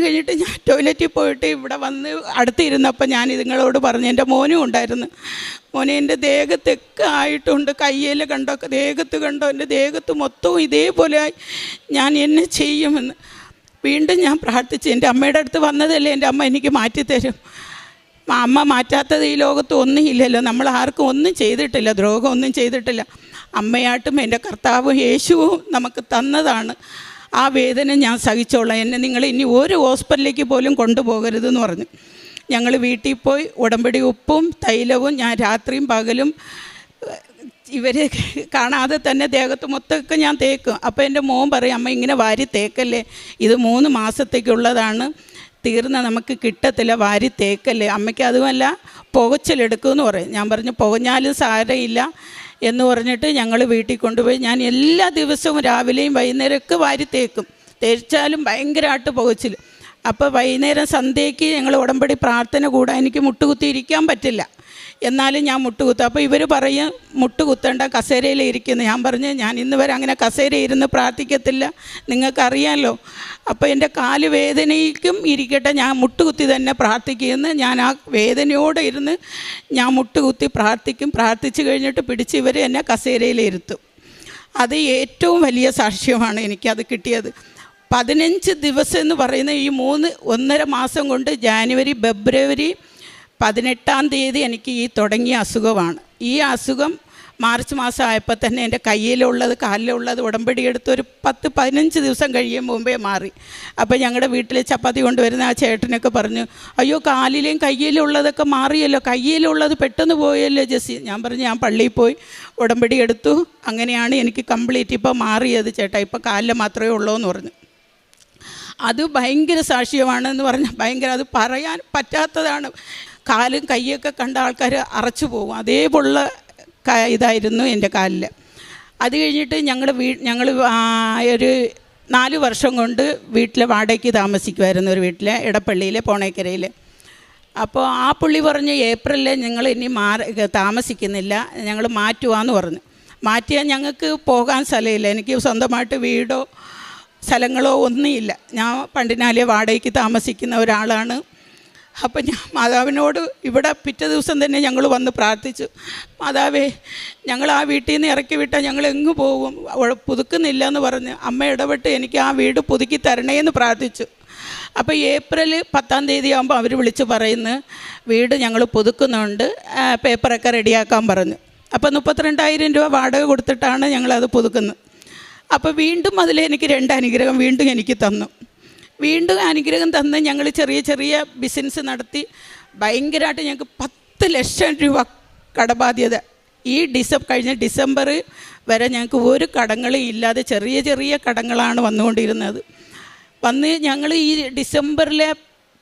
കഴിഞ്ഞിട്ട് ഞാൻ ടോയ്ലറ്റിൽ പോയിട്ട് ഇവിടെ വന്ന് അടുത്തിരുന്നപ്പോൾ ഞാൻ ഇതുങ്ങളോട് പറഞ്ഞു, എൻ്റെ മോനും ഉണ്ടായിരുന്നു, മോനെ എൻ്റെ ദേഹത്തൊക്കെ ആയിട്ടുണ്ട്, കയ്യിൽ കണ്ടോ, ദേഹത്ത് കണ്ടോ, എൻ്റെ ദേഹത്ത് മൊത്തവും ഇതേപോലെ ഞാൻ എന്നെ ചെയ്യുമെന്ന്. വീണ്ടും ഞാൻ പ്രാർത്ഥിച്ചു, എൻ്റെ അമ്മയുടെ അടുത്ത് വന്നതല്ലേ, എൻ്റെ അമ്മ എനിക്ക് മാറ്റിത്തരും. അമ്മ മാറ്റാത്തത് ഈ ലോകത്ത് ഒന്നും ഇല്ലല്ലോ, നമ്മൾ ആർക്കും ഒന്നും ചെയ്തിട്ടില്ല, ദ്രോഹം ഒന്നും ചെയ്തിട്ടില്ല. അമ്മയായിട്ടും എൻ്റെ കർത്താവും യേശുവും നമുക്ക് തന്നതാണ്. ആ വേദന ഞാൻ സഹിച്ചോളാം, എന്നെ നിങ്ങൾ ഇനി ഒരു ഹോസ്പിറ്റലിലേക്ക് പോലും കൊണ്ടുപോകരുതെന്ന് പറഞ്ഞു. ഞങ്ങൾ വീട്ടിൽ പോയി ഉടമ്പടി ഉപ്പും തൈലവും ഞാൻ രാത്രിയും പകലും ഇവർ കാണാതെ തന്നെ ദേഹത്ത് മൊത്തമൊക്കെ ഞാൻ തേക്കും. അപ്പോൾ എൻ്റെ മോൻ പറയും, അമ്മ ഇങ്ങനെ വാരി തേക്കല്ലേ, ഇത് 3 മാസത്തേക്കുള്ളതാണ്, തീർന്ന നമുക്ക് കിട്ടത്തില്ല, വാരി തേക്കല്ലേ, അമ്മയ്ക്ക് അതുമല്ല പുകച്ചിലെടുക്കുമെന്ന് പറയും. ഞാൻ പറഞ്ഞു പുകഞ്ഞാലും സാരമില്ല എന്ന് പറഞ്ഞിട്ട് ഞങ്ങൾ വീട്ടിൽ കൊണ്ടുപോയി. ഞാൻ എല്ലാ ദിവസവും രാവിലെയും വൈകുന്നേരമൊക്കെ വാരി തേക്കും, തേച്ചാലും ഭയങ്കരമായിട്ട് പുകച്ചിൽ. അപ്പോൾ വൈകുന്നേരം സന്ധ്യയ്ക്ക് ഞങ്ങൾ ഉടമ്പടി പ്രാർത്ഥന കൂടാൻ എനിക്ക് മുട്ടുകുത്തി ഇരിക്കാൻ പറ്റില്ല, എന്നാലും ഞാൻ മുട്ടുകുത്തും. അപ്പോൾ ഇവർ പറയും മുട്ടുകുത്തേണ്ട, കസേരയിൽ ഇരിക്കുന്നു. ഞാൻ പറഞ്ഞു, ഞാൻ ഇന്ന് വരെ അങ്ങനെ കസേര ഇരുന്ന് പ്രാർത്ഥിക്കത്തില്ല, നിങ്ങൾക്കറിയാമല്ലോ. അപ്പോൾ എൻ്റെ കാല് വേദനയ്ക്കും ഇരിക്കട്ടെ, ഞാൻ മുട്ടുകുത്തി തന്നെ പ്രാർത്ഥിക്കുമെന്ന്. ഞാൻ ആ വേദനയോടെ ഇരുന്ന് ഞാൻ മുട്ടുകുത്തി പ്രാർത്ഥിക്കും. പ്രാർത്ഥിച്ച് കഴിഞ്ഞിട്ട് പിടിച്ച് ഇവർ എന്നെ കസേരയിൽ ഇരുത്തും. അത് ഏറ്റവും വലിയ സാക്ഷ്യമാണ് എനിക്കത് കിട്ടിയത്. 15 ദിവസം എന്ന് പറയുന്ന ഈ 1.5 മാസം കൊണ്ട് ജാനുവരി ഫെബ്രുവരി 18-ാം തീയതി എനിക്ക് ഈ തുടങ്ങിയ അസുഖമാണ്. ഈ അസുഖം മാർച്ച് മാസം ആയപ്പോൾ തന്നെ എൻ്റെ കയ്യിലുള്ളത് കാലിലുള്ളത് ഉടമ്പടി എടുത്ത് ഒരു 10-15 ദിവസം കഴിയും മുമ്പേ മാറി. അപ്പോൾ ഞങ്ങളുടെ വീട്ടിൽ ചപ്പാത്തി കൊണ്ടുവരുന്ന ആ ചേട്ടനൊക്കെ പറഞ്ഞു, അയ്യോ കാലിലെയും കയ്യിലുള്ളതൊക്കെ മാറിയല്ലോ, കയ്യിലുള്ളത് പെട്ടെന്ന് പോയല്ലോ ജെസ്സി. ഞാൻ പറഞ്ഞു, ഞാൻ പള്ളിയിൽ പോയി ഉടമ്പടി എടുത്തു, അങ്ങനെയാണ് എനിക്ക് കംപ്ലീറ്റ് ഇപ്പോൾ മാറിയത് ചേട്ടാ, ഇപ്പോൾ കാലിൽ മാത്രമേ ഉള്ളൂ എന്ന് പറഞ്ഞു. അത് ഭയങ്കര സാക്ഷ്യമാണെന്ന് പറഞ്ഞാൽ ഭയങ്കര, അത് പറയാൻ പറ്റാത്തതാണ്. കാലും കൈയൊക്കെ കണ്ട ആൾക്കാർ അറച്ചു പോകും, അതേപോലുള്ള ഇതായിരുന്നു എൻ്റെ കാലിൽ. അത് കഴിഞ്ഞിട്ട് ഞങ്ങൾ ഒരു 4 വർഷം കൊണ്ട് വീട്ടിൽ വാടകയ്ക്ക് താമസിക്കുമായിരുന്നു, ഒരു വീട്ടിൽ ഇടപ്പള്ളിയിലെ പോണേക്കരയിൽ. അപ്പോൾ ആ പുള്ളി പറഞ്ഞു, ഏപ്രിലിൽ ഞങ്ങൾ ഇനി താമസിക്കുന്നില്ല, ഞങ്ങൾ മാറ്റുവാന്ന് പറഞ്ഞു. മാറ്റിയാൽ ഞങ്ങൾക്ക് പോകാൻ സ്ഥലമില്ല, എനിക്ക് സ്വന്തമായിട്ട് വീടോ സ്ഥലങ്ങളോ ഒന്നുമില്ല, ഞാൻ പണ്ടിനാലെ വാടകയ്ക്ക് താമസിക്കുന്ന ഒരാളാണ്. അപ്പം ഞാൻ മാതാവിനോട് ഇവിടെ പിറ്റേ ദിവസം തന്നെ ഞങ്ങൾ വന്ന് പ്രാർത്ഥിച്ചു, മാതാവേ ഞങ്ങൾ ആ വീട്ടിൽ നിന്ന് ഇറക്കി വിട്ടാൽ ഞങ്ങൾ എങ്ങ് പോകും, പുതുക്കുന്നില്ല എന്ന് പറഞ്ഞ് അമ്മ ഇടപെട്ട് എനിക്ക് ആ വീട് പുതുക്കി തരണേന്ന് പ്രാർത്ഥിച്ചു. അപ്പോൾ ഏപ്രിൽ 10-ാം തീയതി ആകുമ്പോൾ അവർ വിളിച്ച് പറയുന്നു, വീട് ഞങ്ങൾ പുതുക്കുന്നുണ്ട്, പേപ്പറൊക്കെ റെഡിയാക്കാൻ പറഞ്ഞു. അപ്പോൾ 32,000 രൂപ വാടക കൊടുത്തിട്ടാണ് ഞങ്ങളത് പുതുക്കുന്നത്. അപ്പോൾ വീണ്ടും അതിലെനിക്ക് 2 അനുഗ്രഹം വീണ്ടും എനിക്ക് തന്നു. വീണ്ടും അനുഗ്രഹം തന്ന് ഞങ്ങൾ ചെറിയ ചെറിയ ബിസിനസ് നടത്തി. ഭയങ്കരമായിട്ട് ഞങ്ങൾക്ക് 10 ലക്ഷം രൂപ കടബാധ്യത. ഈ കഴിഞ്ഞ ഡിസംബർ വരെ ഞങ്ങൾക്ക് ഒരു കടങ്ങളും ഇല്ലാതെ ചെറിയ ചെറിയ കടങ്ങളാണ് വന്നുകൊണ്ടിരുന്നത്. ഞങ്ങൾ ഈ ഡിസംബറിലെ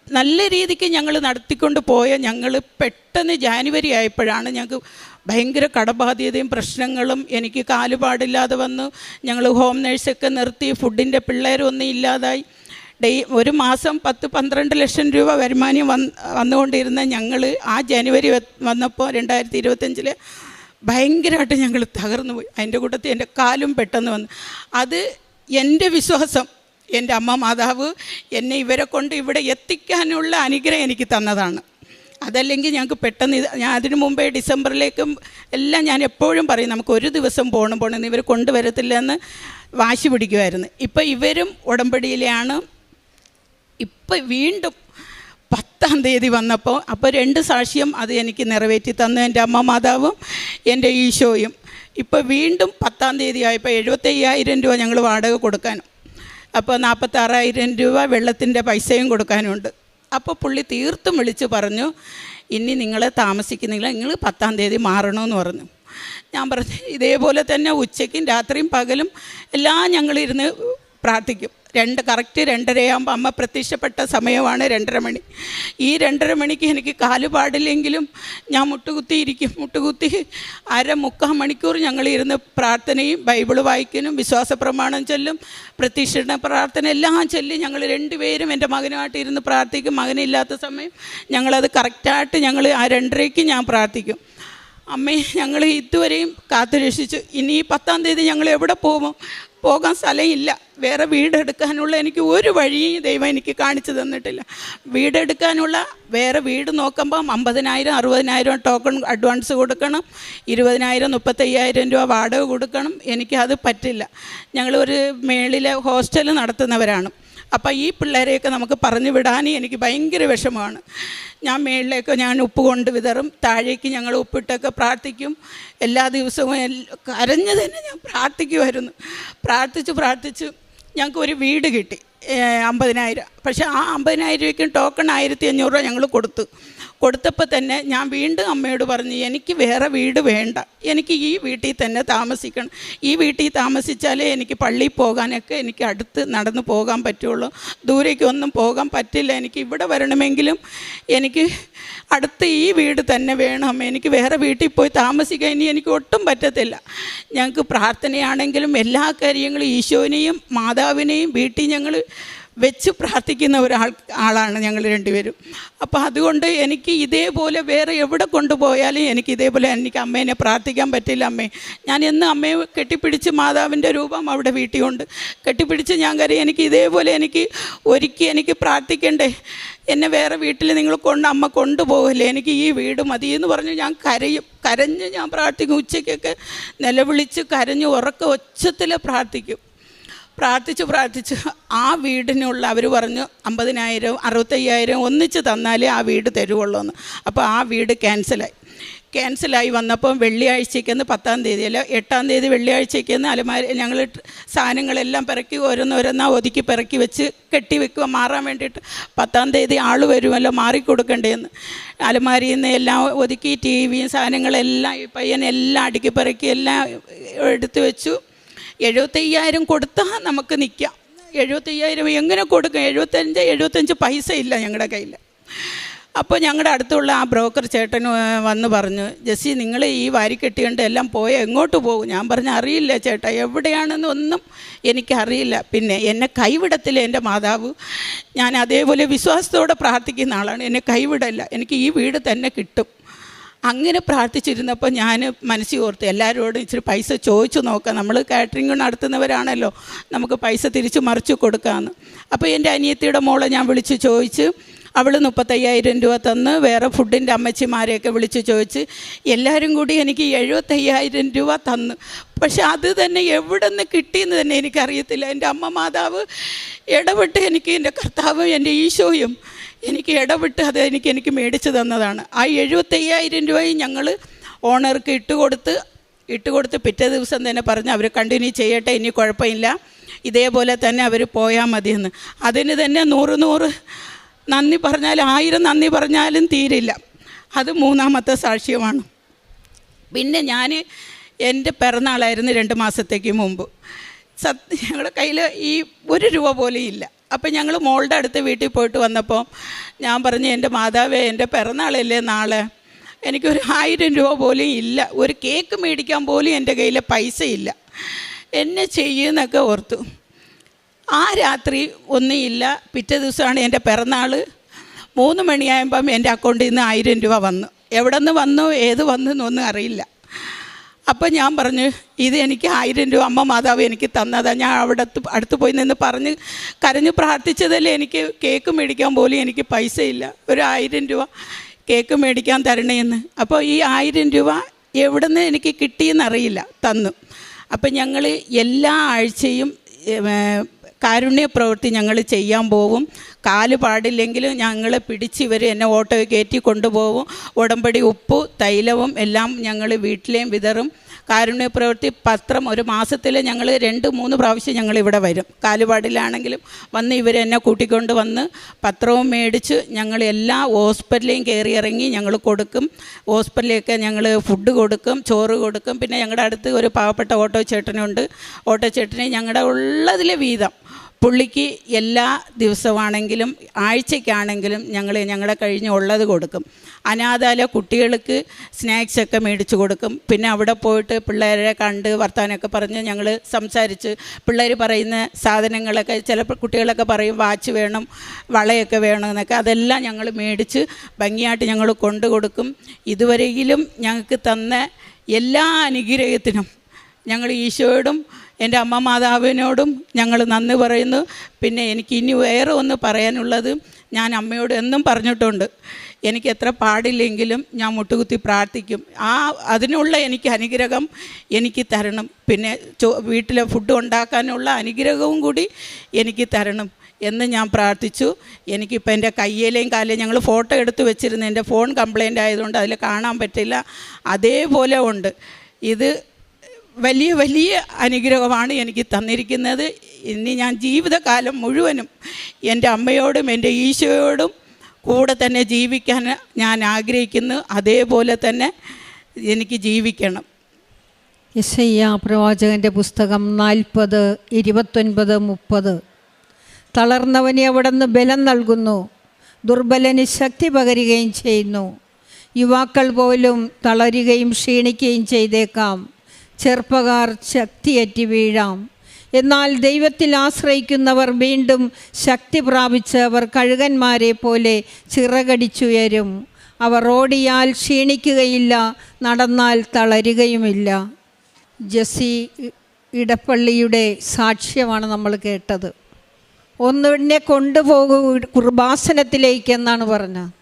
നല്ല രീതിക്ക് ഞങ്ങൾ നടത്തിക്കൊണ്ട് പോയ ഞങ്ങൾ പെട്ടെന്ന് ജാനുവരി ആയപ്പോഴാണ് ഞങ്ങൾക്ക് ഭയങ്കര കടബാധ്യതയും പ്രശ്നങ്ങളും. എനിക്ക് കാലുപാടില്ലാതെ വന്നു. ഞങ്ങൾ ഹോം നേഴ്സൊക്കെ നിർത്തി, ഫുഡിൻ്റെ പിള്ളേരൊന്നും ഇല്ലാതായി. ഒരു മാസം 10-12 ലക്ഷം രൂപ വരുമാനം വന്നുകൊണ്ടിരുന്ന ഞങ്ങൾ ആ ജനുവരി വന്നപ്പോൾ 2025 ഭയങ്കരമായിട്ട് ഞങ്ങൾ തകർന്നു പോയി. അതിൻ്റെ കൂട്ടത്തിൽ എൻ്റെ കാലും പെട്ടെന്ന് വന്നു. അത് എൻ്റെ വിശ്വാസം, എൻ്റെ അമ്മ മാതാവ് എന്നെ ഇവരെ കൊണ്ട് ഇവിടെ എത്തിക്കാനുള്ള അനുഗ്രഹം എനിക്ക് തന്നതാണ്. അതല്ലെങ്കിൽ ഞങ്ങൾക്ക് പെട്ടെന്ന് ഞാൻ അതിനു മുമ്പേ ഡിസംബറിലേക്കും എല്ലാം ഞാൻ എപ്പോഴും പറയും നമുക്ക് ഒരു ദിവസം പോകണമെന്ന്, ഇവർ കൊണ്ടുവരത്തില്ല എന്ന് വാശി പിടിക്കുമായിരുന്നു. ഇപ്പം ഇവരും ഉടമ്പടിയിലാണ്. ഇപ്പം വീണ്ടും 10-ാം തീയതി വന്നപ്പോൾ അപ്പോൾ 2 സാക്ഷ്യം അത് എനിക്ക് നിറവേറ്റി തന്നു, എൻ്റെ അമ്മ മാതാവും എൻ്റെ ഈശോയും. ഇപ്പോൾ വീണ്ടും 10-ാം തീയതി ആയപ്പോൾ 75,000 രൂപ ഞങ്ങൾ വാടക കൊടുക്കാനും, അപ്പോൾ 46,000 രൂപ വെള്ളത്തിൻ്റെ പൈസയും കൊടുക്കാനുണ്ട്. അപ്പോൾ പുള്ളി തീർത്തും വിളിച്ച് പറഞ്ഞു, ഇനി നിങ്ങൾ താമസിക്കുന്നില്ല, നിങ്ങൾ 10-ാം തീയതി മാറണമെന്ന് പറഞ്ഞു. ഞാൻ പറഞ്ഞു ഇതേപോലെ തന്നെ ഉച്ചയ്ക്കും രാത്രിയും പകലും എല്ലാം ഞങ്ങളിരുന്ന് പ്രാർത്ഥിക്കും. കറക്റ്റ് 2:30 അമ്മ പ്രത്യക്ഷപ്പെട്ട സമയമാണ് 2:30 മണി. ഈ 2:30 മണിക്ക് എനിക്ക് കാലുപാടില്ലെങ്കിലും ഞാൻ മുട്ടുകുത്തി 1/2-3/4 മണിക്കൂർ ഞങ്ങളിരുന്ന് പ്രാർത്ഥനയും ബൈബിള് വായിക്കാനും വിശ്വാസ പ്രമാണം ചൊല്ലും, പ്രത്യക്ഷ പ്രാർത്ഥന എല്ലാം ചൊല്ലി ഞങ്ങൾ 2 പേരും എൻ്റെ മകനുമായിട്ട് ഇരുന്ന് പ്രാർത്ഥിക്കും. മകനില്ലാത്ത സമയം ഞങ്ങളത് കറക്റ്റായിട്ട് ഞങ്ങൾ ആ 2:30ക്ക് ഞാൻ പ്രാർത്ഥിക്കും. അമ്മേ ഞങ്ങൾ ഇതുവരെയും കാത്തുരക്ഷിച്ചു. ഇനി 10-ാം തീയതി ഞങ്ങൾ എവിടെ പോകാൻ സ്ഥലമില്ല. വേറെ വീടെടുക്കാനുള്ള എനിക്ക് ഒരു വഴിയും ദൈവം എനിക്ക് കാണിച്ചു തന്നിട്ടില്ല. വീടെടുക്കാനുള്ള വേറെ വീട് നോക്കുമ്പം 50,000 60,000 ടോക്കൺ അഡ്വാൻസ് കൊടുക്കണം, 20,000 35,000 രൂപ വാടക കൊടുക്കണം. എനിക്കത് പറ്റില്ല. ഞങ്ങളൊരു മേളിലെ ഹോസ്റ്റൽ നടത്തുന്നവരാണ്. അപ്പോൾ ഈ പിള്ളേരെയൊക്കെ നമുക്ക് പറഞ്ഞു വിടാൻ എനിക്ക് ഭയങ്കര വിഷമമാണ്. ഞാൻ മേളിലേക്ക് ഞാൻ ഉപ്പ് കൊണ്ട് വിതറും, താഴേക്ക് ഞങ്ങൾ ഉപ്പിട്ടൊക്കെ പ്രാർത്ഥിക്കും. എല്ലാ ദിവസവും കരഞ്ഞു തന്നെ ഞാൻ പ്രാർത്ഥിക്കുമായിരുന്നു. പ്രാർത്ഥിച്ച് ഞങ്ങൾക്ക് ഒരു വീട് കിട്ടി 50,000. പക്ഷേ ആ 50,000 രൂപയ്ക്കും ടോക്കൺ 1,500 രൂപ ഞങ്ങൾ കൊടുത്തപ്പോൾ തന്നെ ഞാൻ വീണ്ടും അമ്മയോട് പറഞ്ഞു, എനിക്ക് വേറെ വീട് വേണ്ട, എനിക്ക് ഈ വീട്ടിൽ തന്നെ താമസിക്കണം. ഈ വീട്ടിൽ താമസിച്ചാലേ എനിക്ക് പള്ളിയിൽ പോകാനൊക്കെ എനിക്ക് അടുത്ത് നടന്ന് പോകാൻ പറ്റുള്ളൂ, ദൂരേക്കൊന്നും പോകാൻ പറ്റില്ല. എനിക്ക് ഇവിടെ വരണമെങ്കിലും എനിക്ക് അടുത്ത് ഈ വീട് തന്നെ വേണം. എനിക്ക് വേറെ വീട്ടിൽ പോയി താമസിക്കാൻ ഇനി എനിക്ക് ഒട്ടും പറ്റത്തില്ല. ഞങ്ങൾക്ക് പ്രാർത്ഥനയാണെങ്കിലും എല്ലാ കാര്യങ്ങളും ഈശോനെയും മാതാവിനെയും വീട്ടിൽ ഞങ്ങൾ വെച്ച് പ്രാർത്ഥിക്കുന്ന ആളാണ് ഞങ്ങൾ 2 പേരും. അപ്പോൾ അതുകൊണ്ട് എനിക്ക് ഇതേപോലെ വേറെ എവിടെ കൊണ്ടുപോയാലും എനിക്ക് അമ്മേനെ പ്രാർത്ഥിക്കാൻ പറ്റില്ല. ഞാൻ എന്നും അമ്മയെ കെട്ടിപ്പിടിച്ച്, മാതാവിൻ്റെ രൂപം അവിടെ വീട്ടിലുണ്ട്, കെട്ടിപ്പിടിച്ച് ഞാൻ കരയും. എനിക്ക് പ്രാർത്ഥിക്കണ്ടേ, എന്നെ വേറെ വീട്ടിൽ നിങ്ങൾ അമ്മ കൊണ്ടുപോകല്ലേ, എനിക്ക് ഈ വീട് മതി എന്ന് പറഞ്ഞ് ഞാൻ കരഞ്ഞ് ഞാൻ പ്രാർത്ഥിക്കും. ഉച്ചയ്ക്കൊക്കെ നിലവിളിച്ച് കരഞ്ഞ് ഒച്ചത്തിൽ പ്രാർത്ഥിച്ച് ആ വീടിനുള്ള അവർ പറഞ്ഞു 50,000 65,000 ഒന്നിച്ച് തന്നാലേ ആ വീട് തരുവുള്ളൂ എന്ന്. അപ്പോൾ ആ വീട് ക്യാൻസലായി വന്നപ്പം വെള്ളിയാഴ്ചയ്ക്കെന്ന് 10-ാം തീയതി അല്ല 8-ാം തീയതി വെള്ളിയാഴ്ചയ്ക്കെന്ന് അലമാരി ഞങ്ങൾ സാധനങ്ങളെല്ലാം പിറക്കി ഓരോന്നോരോന്നാ ഒതുക്കി പിറക്കി വെച്ച് കെട്ടി വെക്കുക മാറാൻ വേണ്ടിയിട്ട്. 10-ാം തീയതി ആൾ വരുമല്ലോ മാറിക്കൊടുക്കണ്ടേന്ന്. അലമാരിയിൽ നിന്ന് എല്ലാം ഒതുക്കി ടിവിയും സാധനങ്ങളെല്ലാം ഈ പയ്യനെല്ലാം അടുക്കി പിറക്കി എല്ലാം എടുത്തു വെച്ചു. 75,000 കൊടുത്താൽ നമുക്ക് നിൽക്കാം. 75,000 എങ്ങനെ കൊടുക്കും? 75 പൈസ ഇല്ല ഞങ്ങളുടെ കയ്യിൽ. അപ്പോൾ ഞങ്ങളുടെ അടുത്തുള്ള ആ ബ്രോക്കർ ചേട്ടൻ വന്ന് പറഞ്ഞു, ജെസ്സി നിങ്ങൾ ഈ വാരിക്കെട്ടിയുണ്ട് എല്ലാം എങ്ങോട്ട് പോകും? ഞാൻ പറഞ്ഞു അറിയില്ല ചേട്ടാ, എവിടെയാണെന്നൊന്നും എനിക്കറിയില്ല. പിന്നെ എന്നെ കൈവിടത്തില്ല എൻ്റെ മാതാവ്. ഞാൻ അതേപോലെ വിശ്വാസത്തോടെ പ്രാർത്ഥിക്കുന്ന ആളാണ്, എന്നെ കൈവിടല്ല, എനിക്ക് ഈ വീട് തന്നെ കിട്ടും. അങ്ങനെ പ്രാർത്ഥിച്ചിരുന്നപ്പോൾ ഞാൻ മനസ്സിൽ ഓർത്ത് എല്ലാവരോടും ഇച്ചിരി പൈസ ചോദിച്ചു നോക്കാം, നമ്മൾ കാറ്ററിംഗ് നടത്തുന്നവരാണല്ലോ, നമുക്ക് പൈസ തിരിച്ച് മറിച്ച് കൊടുക്കാമെന്ന്. അപ്പോൾ എൻ്റെ അനിയത്തിയുടെ മോളെ ഞാൻ വിളിച്ച് ചോദിച്ച്, അവൾ 35,000 രൂപ തന്ന്, വേറെ ഫുഡിൻ്റെ അമ്മച്ചിമാരെയൊക്കെ വിളിച്ച് ചോദിച്ച് എല്ലാവരും കൂടി എനിക്ക് 75,000 രൂപ തന്നു. പക്ഷെ അത് തന്നെ എവിടെ നിന്ന് കിട്ടിയെന്ന് തന്നെ എനിക്കറിയത്തില്ല. എൻ്റെ അമ്മ മാതാവ് ഇടപെട്ട് എൻ്റെ കർത്താവും എൻ്റെ ഈശോയും എനിക്ക് ഇടപെട്ട് അത് എനിക്ക് മേടിച്ച് തന്നതാണ്. ആ 75,000 രൂപയും ഞങ്ങൾ ഓണർക്ക് ഇട്ടുകൊടുത്ത് പിറ്റേ ദിവസം തന്നെ പറഞ്ഞ് അവർ കണ്ടിന്യൂ ചെയ്യട്ടെ, ഇനി കുഴപ്പമില്ല, ഇതേപോലെ തന്നെ അവർ പോയാൽ മതിയെന്ന്. അതിന് തന്നെ 100 നന്ദി പറഞ്ഞാലും 1000 നന്ദി പറഞ്ഞാലും തീരില്ല. അത് 3ാമത്തെ സാക്ഷ്യമാണ്. പിന്നെ ഞാൻ എൻ്റെ പിറന്നാളായിരുന്നു 2 മാസത്തേക്ക് മുമ്പ്. ഞങ്ങളുടെ കയ്യിൽ ഈ 1 രൂപ പോലും ഇല്ല. അപ്പം ഞങ്ങൾ മോളുടെ അടുത്ത് വീട്ടിൽ പോയിട്ട് വന്നപ്പോൾ ഞാൻ പറഞ്ഞു, എൻ്റെ മാതാവേ എൻ്റെ പിറന്നാളല്ലേ നാളെ, എനിക്കൊരു 1000 രൂപ പോലും ഇല്ല, ഒരു കേക്ക് മേടിക്കാൻ പോലും എൻ്റെ കയ്യിൽ പൈസ ഇല്ല, എന്നെ ചെയ്യുന്നൊക്കെ ഓർത്തു. ആ രാത്രി ഒന്നുമില്ല. പിറ്റേ ദിവസമാണ് എൻ്റെ പിറന്നാൾ. 3 മണിയായപ്പം എൻ്റെ അക്കൗണ്ടിൽ നിന്ന് 1000 രൂപ വന്നു. എവിടെ നിന്ന് വന്നു ഏത് വന്നു എന്നൊന്നും അറിയില്ല. അപ്പം ഞാൻ പറഞ്ഞു, ഇത് എനിക്ക് 1000 രൂപ അമ്മ മാതാവ് എനിക്ക് തന്നതാണ്, ഞാൻ അടുത്ത് പോയി നിന്ന് കരഞ്ഞ് പ്രാർത്ഥിച്ചതല്ലേ, എനിക്ക് കേക്ക് മേടിക്കാൻ പോലും എനിക്ക് പൈസ ഇല്ല, ഒരു 1000 രൂപ കേക്ക് മേടിക്കാൻ തരണേന്ന്. അപ്പോൾ ഈ 1000 രൂപ എവിടെ നിന്ന് എനിക്ക് കിട്ടിയെന്നറിയില്ല, തന്നു. അപ്പം ഞങ്ങൾ എല്ലാ ആഴ്ചയും കാരുണ്യ പ്രവൃത്തി ഞങ്ങൾ ചെയ്യാൻ പോവും. കാല് പാടില്ലെങ്കിലും ഞങ്ങളെ പിടിച്ച് ഇവർ എന്നെ ഓട്ടോയിൽ കയറ്റി കൊണ്ടുപോകും. ഉടമ്പടി ഉപ്പു തൈലവും എല്ലാം ഞങ്ങൾ വീട്ടിലേയും വിതറും. കാരുണ്യ പ്രവൃത്തി പത്രം ഒരു മാസത്തിൽ ഞങ്ങൾ 2-3 പ്രാവശ്യം ഞങ്ങൾ ഇവിടെ വരും. കാലുപാടിലാണെങ്കിലും വന്ന് ഇവരെന്നെ കൂട്ടിക്കൊണ്ട് വന്ന് പത്രവും മേടിച്ച് ഞങ്ങൾ എല്ലാ ഹോസ്പിറ്റലിലും കയറി ഇറങ്ങി ഞങ്ങൾ കൊടുക്കും. ഹോസ്പിറ്റലിലൊക്കെ ഞങ്ങൾ ഫുഡ് കൊടുക്കും, ചോറ് കൊടുക്കും. പിന്നെ ഞങ്ങളുടെ അടുത്ത് ഒരു പാവപ്പെട്ട ഓട്ടോ ചേട്ടനുണ്ട്. ഓട്ടോ ചേട്ടന് ഞങ്ങളുടെ ഉള്ളതിലെ വീതം പുള്ളിക്ക് എല്ലാ ദിവസമാണെങ്കിലും ആഴ്ചയ്ക്കാണെങ്കിലും ഞങ്ങളുടെ കഴിഞ്ഞുള്ളത് കൊടുക്കും. അനാഥാലയ കുട്ടികൾക്ക് സ്നാക്സൊക്കെ മേടിച്ച് കൊടുക്കും. പിന്നെ അവിടെ പോയിട്ട് പിള്ളേരെ കണ്ട് വർത്താനമൊക്കെ പറഞ്ഞ് ഞങ്ങൾ സംസാരിച്ച് പിള്ളേർ പറയുന്ന സാധനങ്ങളൊക്കെ ചിലപ്പോൾ കുട്ടികളൊക്കെ പറയും വാച്ച് വേണം, വളയൊക്കെ വേണം എന്നൊക്കെ. അതെല്ലാം ഞങ്ങൾ മേടിച്ച് ഭംഗിയായിട്ട് ഞങ്ങൾ കൊണ്ടു കൊടുക്കും. ഇതുവരെയിലും ഞങ്ങൾക്ക് തന്ന എല്ലാ അനുഗ്രഹത്തിനും ഞങ്ങൾ ഈശോയോടും എൻ്റെ അമ്മ മാതാവിനോടും ഞങ്ങൾ നന്ദി പറയുന്നു. പിന്നെ എനിക്ക് ഇനി വേറെ ഒന്ന് പറയാനുള്ളത്, ഞാൻ അമ്മയോട് എന്നും പറഞ്ഞിട്ടുണ്ട്, എനിക്ക് എത്ര പാടില്ലെങ്കിലും ഞാൻ മുട്ടുകുത്തി പ്രാർത്ഥിക്കും. അതിനുള്ള എനിക്ക് അനുഗ്രഹം എനിക്ക് തരണം. പിന്നെ വീട്ടിലെ ഫുഡ് ഉണ്ടാക്കാനുള്ള അനുഗ്രഹവും കൂടി എനിക്ക് തരണം എന്ന് ഞാൻ പ്രാർത്ഥിച്ചു. എനിക്കിപ്പോൾ എൻ്റെ കയ്യിലേയും കാലിലേയും ഞങ്ങൾ ഫോട്ടോ എടുത്ത് വെച്ചിരുന്നു. എൻ്റെ ഫോൺ കംപ്ലൈൻ്റ് ആയതുകൊണ്ട് അതിൽ കാണാൻ പറ്റില്ല. അതേപോലെ ഉണ്ട്. ഇത് വലിയ വലിയ അനുഗ്രഹമാണ് എനിക്ക് തന്നിരിക്കുന്നത്. ഇനി ഞാൻ ജീവിതകാലം മുഴുവനും എൻ്റെ അമ്മയോടും എൻ്റെ ഈശോയോടും കൂടെ തന്നെ ജീവിക്കാൻ ഞാൻ ആഗ്രഹിക്കുന്നു. അതേപോലെ തന്നെ എനിക്ക് ജീവിക്കണം. യെശയ്യാ പ്രവാചകൻ്റെ പുസ്തകം 40, 29, 30. തളർന്നവന് അവിടുന്ന് ബലം നൽകുന്നു, ദുർബലന് ശക്തി പകരുകയും ചെയ്യുന്നു. യുവാക്കൾ പോലും തളരുകയും ക്ഷീണിക്കുകയും ചെയ്തേക്കാം, ചെറുപ്പക്കാർ ശക്തിയറ്റി വീഴാം. എന്നാൽ ദൈവത്തിൽ ആശ്രയിക്കുന്നവർ വീണ്ടും ശക്തി പ്രാപിച്ച് അവർ കഴുകന്മാരെ പോലെ ചിറകടിച്ചുയരും. അവർ ഓടിയാൽ ക്ഷീണിക്കുകയില്ല, നടന്നാൽ തളരുകയുമില്ല. ജെസ്സി ഇടപ്പള്ളിയുടെ സാക്ഷ്യമാണ് നമ്മൾ കേട്ടത്. ഒന്നിനെ കൊണ്ടുപോകൂ കൃപാസനത്തിലേക്ക് എന്നാണ് പറഞ്ഞത്.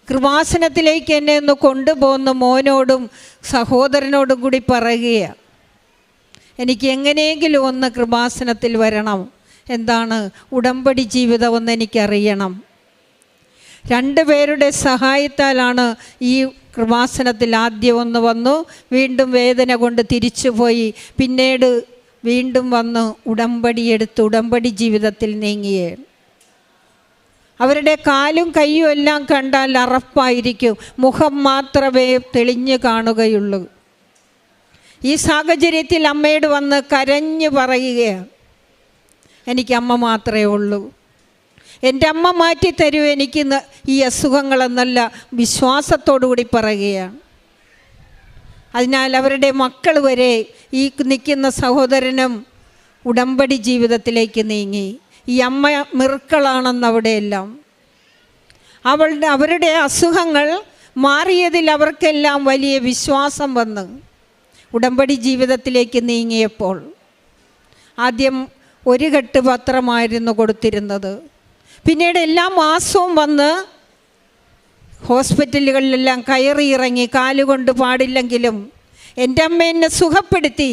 കൃപാസനത്തിലേക്ക് എന്നെ ഒന്ന് കൊണ്ടുപോകുന്ന മോനോടും സഹോദരനോടും കൂടി പറയുകയാണ്, എനിക്ക് എങ്ങനെയെങ്കിലും ഒന്ന് കൃപാസനത്തിൽ വരണം. എന്താണ് ഉടമ്പടി ജീവിതം എന്ന് എനിക്കറിയണം. 2 പേരുടെ സഹായത്താലാണ് ഈ കൃപാസനത്തിൽ ആദ്യം ഒന്ന് വന്നു, വീണ്ടും വേദന കൊണ്ട് തിരിച്ചുപോയി, പിന്നീട് വീണ്ടും വന്ന് ഉടമ്പടിയെടുത്ത് ഉടമ്പടി ജീവിതത്തിൽ നീങ്ങിയേ. അവരുടെ കാലും കയ്യും എല്ലാം കണ്ടാൽ അറപ്പായിരിക്കും, മുഖം മാത്രമേ തെളിഞ്ഞു കാണുകയുള്ളൂ. ഈ സാഹചര്യത്തിൽ അമ്മയോട് വന്ന് കരഞ്ഞു പറയുകയാണ്, എനിക്ക് അമ്മ മാത്രമേ ഉള്ളൂ, എൻ്റെ അമ്മ മാറ്റിത്തരൂ എനിക്ക് ഈ അസുഖങ്ങളെന്നല്ല വിശ്വാസത്തോടു കൂടി പറയുകയാണ്. അതിനാൽ അവരുടെ മക്കൾ വരെ ഈ നിൽക്കുന്ന സഹോദരനും ഉടമ്പടി ജീവിതത്തിലേക്ക് നീങ്ങി. ഈ അമ്മ മിറുക്കളാണെന്നവിടെയെല്ലാം അവരുടെ അസുഖങ്ങൾ മാറിയതിൽ അവർക്കെല്ലാം വലിയ വിശ്വാസം വന്ന് ഉടമ്പടി ജീവിതത്തിലേക്ക് നീങ്ങിയപ്പോൾ ആദ്യം 1 കെട്ട് പത്രമായിരുന്നു കൊടുത്തിരുന്നത്. പിന്നീട് എല്ലാ മാസവും വന്ന് ഹോസ്പിറ്റലുകളിലെല്ലാം കയറി ഇറങ്ങി, കാലുകൊണ്ട് പാടില്ലെങ്കിലും എൻ്റെ അമ്മ എന്നെ സുഖപ്പെടുത്തി,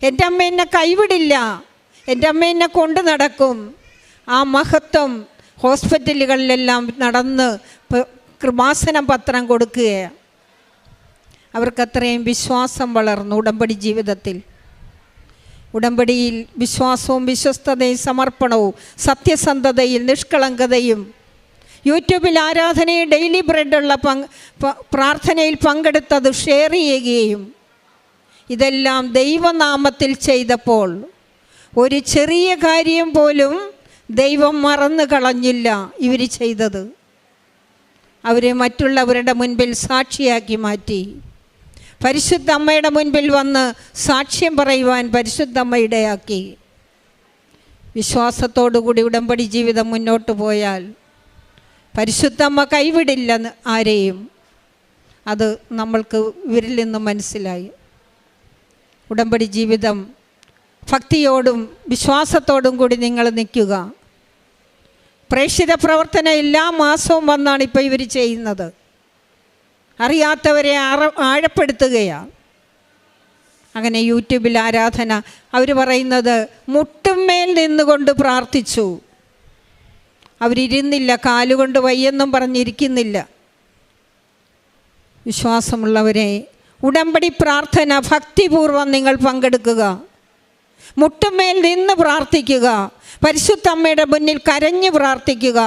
എൻ്റെ അമ്മ എന്നെ കൈവിടില്ല, എൻ്റെ അമ്മ എന്നെ കൊണ്ട് നടക്കും. ആ മഹത്വം ഹോസ്പിറ്റലുകളിലെല്ലാം നടന്ന് കൃപാസനം പത്രം കൊടുക്കുകയാണ്. അവർക്കത്രയും വിശ്വാസം വളർന്നു ഉടമ്പടി ജീവിതത്തിൽ. ഉടമ്പടിയിൽ വിശ്വാസവും വിശ്വസ്തതയും സമർപ്പണവും സത്യസന്ധതയിൽ നിഷ്കളങ്കതയും യൂട്യൂബിൽ ആരാധനയിൽ ഡെയിലി ബ്രെഡുള്ള പ്രാർത്ഥനയിൽ പങ്കെടുത്തത് ഷെയർ ചെയ്യുകയും ഇതെല്ലാം ദൈവനാമത്തിൽ ചെയ്തപ്പോൾ ഒരു ചെറിയ കാര്യം പോലും ദൈവം മറന്നു കളഞ്ഞില്ല ഇവർ ചെയ്തത്. അവരെ മറ്റുള്ളവരുടെ മുൻപിൽ സാക്ഷിയാക്കി മാറ്റി. പരിശുദ്ധ അമ്മയുടെ മുൻപിൽ വന്ന് സാക്ഷ്യം പറയുവാൻ പരിശുദ്ധ അമ്മ ഇടയാക്കി. വിശ്വാസത്തോടുകൂടി ഉടമ്പടി ജീവിതം മുന്നോട്ട് പോയാൽ പരിശുദ്ധ അമ്മ കൈവിടില്ല ആരെയും. അത് നമ്മൾക്ക് ഇവരിൽ നിന്ന് മനസ്സിലായി. ഉടമ്പടി ജീവിതം ഭക്തിയോടും വിശ്വാസത്തോടും കൂടി നിങ്ങൾ നിൽക്കുക. പ്രേക്ഷിത പ്രവർത്തനം എല്ലാ മാസവും വന്നാണ് ഇപ്പോൾ ഇവർ ചെയ്യുന്നത്. അറിയാത്തവരെ ആഴപ്പെടുത്തുകയാണ്. അങ്ങനെ യൂട്യൂബിൽ ആരാധന, അവർ പറയുന്നത് മുട്ടുമേൽ നിന്നുകൊണ്ട് പ്രാർത്ഥിച്ചു. അവരിരുന്നില്ല, കാലുകൊണ്ട് വയ്യെന്നും പറഞ്ഞിരിക്കുന്നില്ല. വിശ്വാസമുള്ളവരെ, ഉടമ്പടി പ്രാർത്ഥന ഭക്തിപൂർവം നിങ്ങൾ പങ്കെടുക്കുക. മുട്ടുമേൽ നിന്ന് പ്രാർത്ഥിക്കുക. പരിശുദ്ധ അമ്മയുടെ മുന്നിൽ കരഞ്ഞു പ്രാർത്ഥിക്കുക.